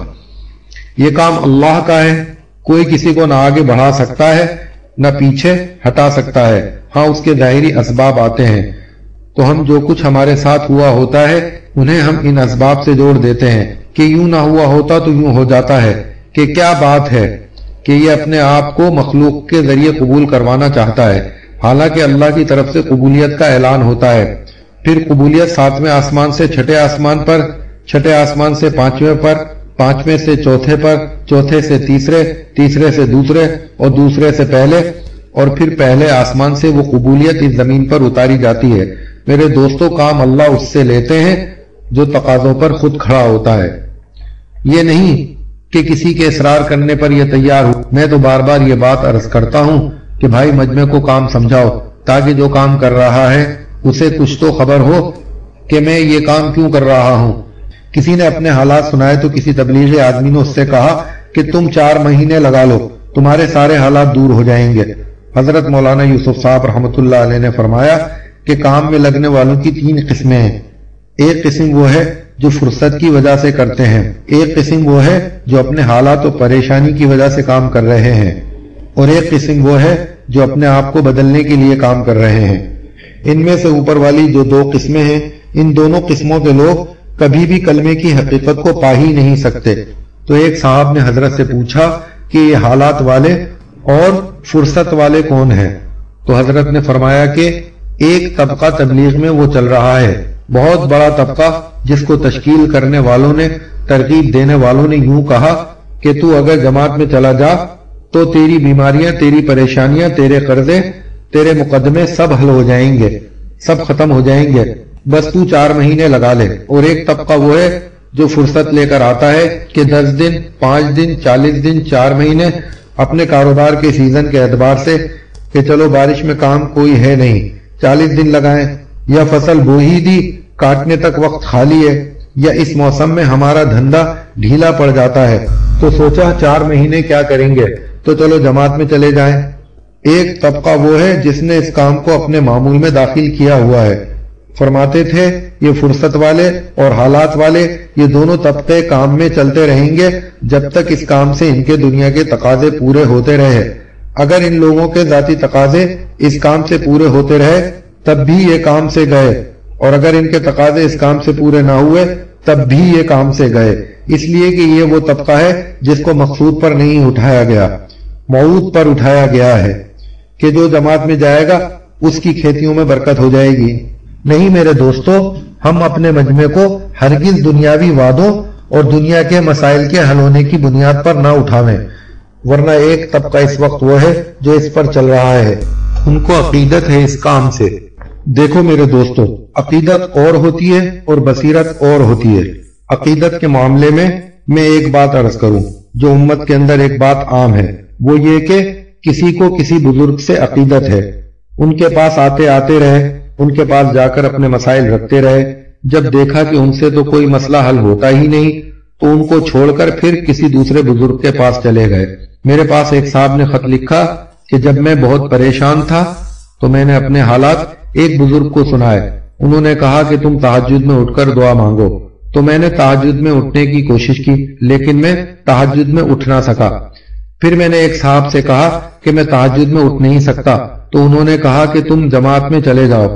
یہ کام اللہ کا ہے، کوئی کسی کو نہ آگے بڑھا سکتا ہے نہ پیچھے ہٹا سکتا ہے۔ ہاں اس کے ظاہری اسباب آتے ہیں تو ہم جو کچھ ہمارے ساتھ ہوا ہوتا ہے انہیں ہم ان اسباب سے جوڑ دیتے ہیں کہ یوں نہ ہوا ہوتا تو یوں ہو جاتا ہے۔ کہ کیا بات ہے کہ یہ اپنے آپ کو مخلوق کے ذریعے قبول کروانا چاہتا ہے، حالانکہ اللہ کی طرف سے قبولیت کا اعلان ہوتا ہے، پھر قبولیت 7ویں آسمان سے 6ٹھے آسمان پر، 6ٹھے آسمان سے 5ویں پر، 5ویں سے 4تھے پر، 4تھے سے 3رے، 3رے سے 2سرے اور 2سرے سے پہلے، اور پھر پہلے آسمان سے وہ قبولیت اس زمین پر اتاری جاتی ہے۔ میرے دوستو، کام اللہ اس سے لیتے ہیں جو تقاضوں پر خود کھڑا ہوتا ہے، یہ نہیں کہ کسی کے اصرار کرنے پر یہ تیار ہو۔ میں تو بار بار یہ بات عرض کرتا ہوں کہ بھائی مجمع کو کام سمجھاؤ تاکہ جو کام کر رہا ہے اسے کچھ تو خبر ہو کہ میں یہ کام کیوں کر رہا ہوں۔ کسی نے اپنے حالات سنائے تو کسی تبلیغی آدمی نے اس سے کہا کہ تم 4 مہینے لگا لو، تمہارے سارے حالات دور ہو جائیں گے۔ حضرت مولانا یوسف صاحب رحمۃ اللہ علیہ نے فرمایا کہ کام میں لگنے والوں کی 3 قسمیں ہیں۔ ایک قسم وہ ہے جو فرصت کی وجہ سے کرتے ہیں، ایک قسم وہ ہے جو اپنے حالات و پریشانی کی وجہ سے کام کر رہے ہیں، اور ایک قسم وہ ہے جو اپنے آپ کو بدلنے کے لیے کام کر رہے ہیں۔ ان میں سے اوپر والی جو 2 قسمیں ہیں، ان دونوں قسموں کے لوگ کبھی بھی کلمے کی حقیقت کو پا ہی نہیں سکتے۔ تو ایک صاحب نے حضرت سے پوچھا کہ یہ حالات والے اور فرصت والے کون ہیں؟ تو حضرت نے فرمایا کہ ایک طبقہ تبلیغ میں وہ چل رہا ہے، بہت بڑا طبقہ، جس کو تشکیل کرنے والوں نے، ترغیب دینے والوں نے یوں کہا کہ تو اگر جماعت میں چلا جا تو تیری بیماریاں، تیری پریشانیاں، تیرے قرضے، تیرے مقدمے سب حل ہو جائیں گے، سب ختم ہو جائیں گے، بس تو 4 مہینے لگا لے۔ اور ایک طبقہ وہ ہے جو فرصت لے کر آتا ہے کہ 10 دن، 5 دن، 40 دن، 4 مہینے اپنے کاروبار کے سیزن کے اعتبار سے کہ چلو بارش میں کام کوئی ہے نہیں، 40 دن لگائیں، یا فصل بو ہی دی، کاٹنے تک وقت خالی ہے، یا اس موسم میں ہمارا دھندا ڈھیلا پڑ جاتا ہے تو سوچا 4 مہینے کیا کریں گے تو چلو جماعت میں چلے جائیں۔ ایک طبقہ وہ ہے جس نے اس کام کو اپنے معمول میں داخل کیا ہوا ہے۔ فرماتے تھے یہ فرصت والے اور حالات والے، یہ دونوں طبقے کام میں چلتے رہیں گے جب تک اس کام سے ان کے دنیا کے تقاضے پورے ہوتے رہے۔ اگر ان لوگوں کے ذاتی تقاضے اس کام سے پورے ہوتے رہے تب بھی یہ کام سے گئے، اور اگر ان کے تقاضے اس کام سے پورے نہ ہوئے تب بھی یہ کام سے گئے، اس لیے کہ یہ وہ طبقہ ہے جس کو مقصود پر نہیں اٹھایا گیا، موعود پر اٹھایا گیا ہے کہ جو جماعت میں جائے گا اس کی کھیتیوں میں برکت ہو جائے گی۔ نہیں میرے دوستو، ہم اپنے مجمع کو ہرگز دنیاوی وعدوں اور دنیا کے مسائل کے حل ہونے کی بنیاد پر نہ اٹھاویں، ورنہ ایک طبقہ اس وقت وہ ہے جو اس پر چل رہا ہے، ان کو عقیدت ہے اس کام سے۔ دیکھو میرے دوستو، عقیدت اور ہوتی ہے اور بصیرت اور ہوتی ہے۔ عقیدت کے معاملے میں ایک بات عرض کروں جو امت کے اندر ایک بات عام ہے، وہ یہ کہ کسی کو کسی بزرگ سے عقیدت ہے، ان کے پاس آتے رہے، ان کے پاس جا کر اپنے مسائل رکھتے رہے، جب دیکھا کہ ان سے تو کوئی مسئلہ حل ہوتا ہی نہیں تو ان کو چھوڑ کر پھر کسی دوسرے بزرگ کے پاس چلے گئے۔ میرے پاس ایک صاحب نے خط لکھا کہ جب میں بہت پریشان تھا تو میں نے اپنے حالات ایک بزرگ کو سنائے، انہوں نے کہا کہ تم تہجد میں اٹھ کر دعا مانگو، تو میں نے تہجد میں اٹھنے کی کوشش کی لیکن میں تہجد میں اٹھ نہ سکا۔ پھر میں نے ایک صاحب سے کہا کہ میں تہجد میں اٹھ نہیں سکتا، تو انہوں نے کہا کہ تم جماعت میں چلے جاؤ،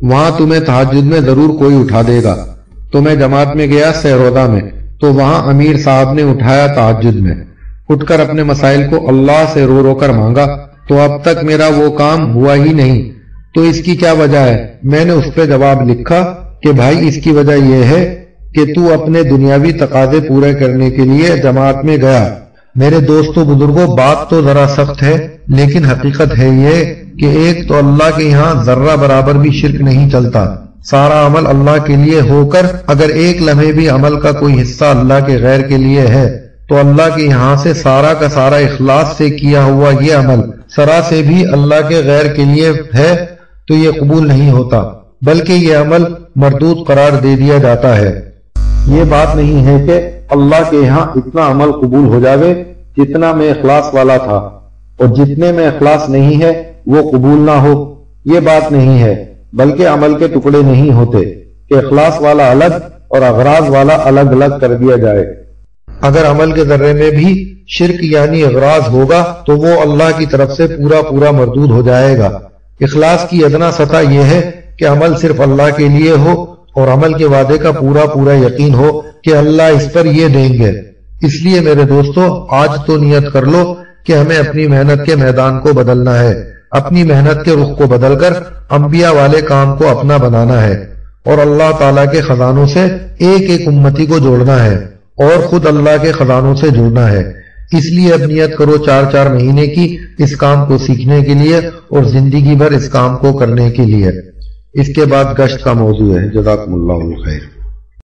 وہاں تمہیں تہجد میں ضرور کوئی اٹھا دے گا۔ تو میں جماعت میں گیا سہرودا میں، تو وہاں امیر صاحب نے اٹھایا تہجد میں۔ اٹھ کر اپنے مسائل کو اللہ سے رو رو کر مانگا تو اب تک میرا وہ کام ہوا ہی نہیں، تو اس کی کیا وجہ ہے؟ میں نے اس پہ جواب لکھا کہ بھائی اس کی وجہ یہ ہے کہ تو اپنے دنیاوی تقاضے پورے کرنے کے لیے جماعت میں گیا۔ میرے دوستوں بزرگوں، بات تو ذرا سخت ہے لیکن حقیقت ہے یہ کہ ایک تو اللہ کے یہاں ذرہ برابر بھی شرک نہیں چلتا، سارا عمل اللہ کے لیے ہو کر اگر ایک لمحے بھی عمل کا کوئی حصہ اللہ کے غیر کے لیے ہے تو اللہ کے یہاں سے سارا کا سارا اخلاص سے کیا ہوا یہ عمل ذرا سے بھی اللہ کے غیر کے لیے ہے تو یہ قبول نہیں ہوتا، بلکہ یہ عمل مردود قرار دے دیا جاتا ہے۔ یہ بات نہیں ہے کہ اللہ کے یہاں اتنا عمل قبول ہو جاوے جتنا میں اخلاص والا تھا اور جتنے میں اخلاص نہیں ہے وہ قبول نہ ہو، یہ بات نہیں ہے، بلکہ عمل کے ٹکڑے نہیں ہوتے کہ اخلاص والا الگ اور اغراض والا الگ الگ کر دیا جائے۔ اگر عمل کے ذرے میں بھی شرک یعنی اغراض ہوگا تو وہ اللہ کی طرف سے پورا پورا مردود ہو جائے گا۔ اخلاص کی ادنا سطح یہ ہے کہ عمل صرف اللہ کے لیے ہو اور عمل کے وعدے کا پورا پورا یقین ہو کہ اللہ اس پر یہ دیں گے۔ اس لیے میرے دوستو، آج تو نیت کر لو کہ ہمیں اپنی محنت کے میدان کو بدلنا ہے، اپنی محنت کے رخ کو بدل کر انبیاء والے کام کو اپنا بنانا ہے اور اللہ تعالیٰ کے خزانوں سے ایک ایک امتی کو جوڑنا ہے اور خود اللہ کے خزانوں سے جڑنا ہے۔ اس لیے اب نیت کرو 4 مہینے کی اس کام کو سیکھنے کے لیے اور زندگی بھر اس کام کو کرنے کے لیے۔ اس کے بعد گشت کا موضوع ہے۔ جزاکم اللہ خیر۔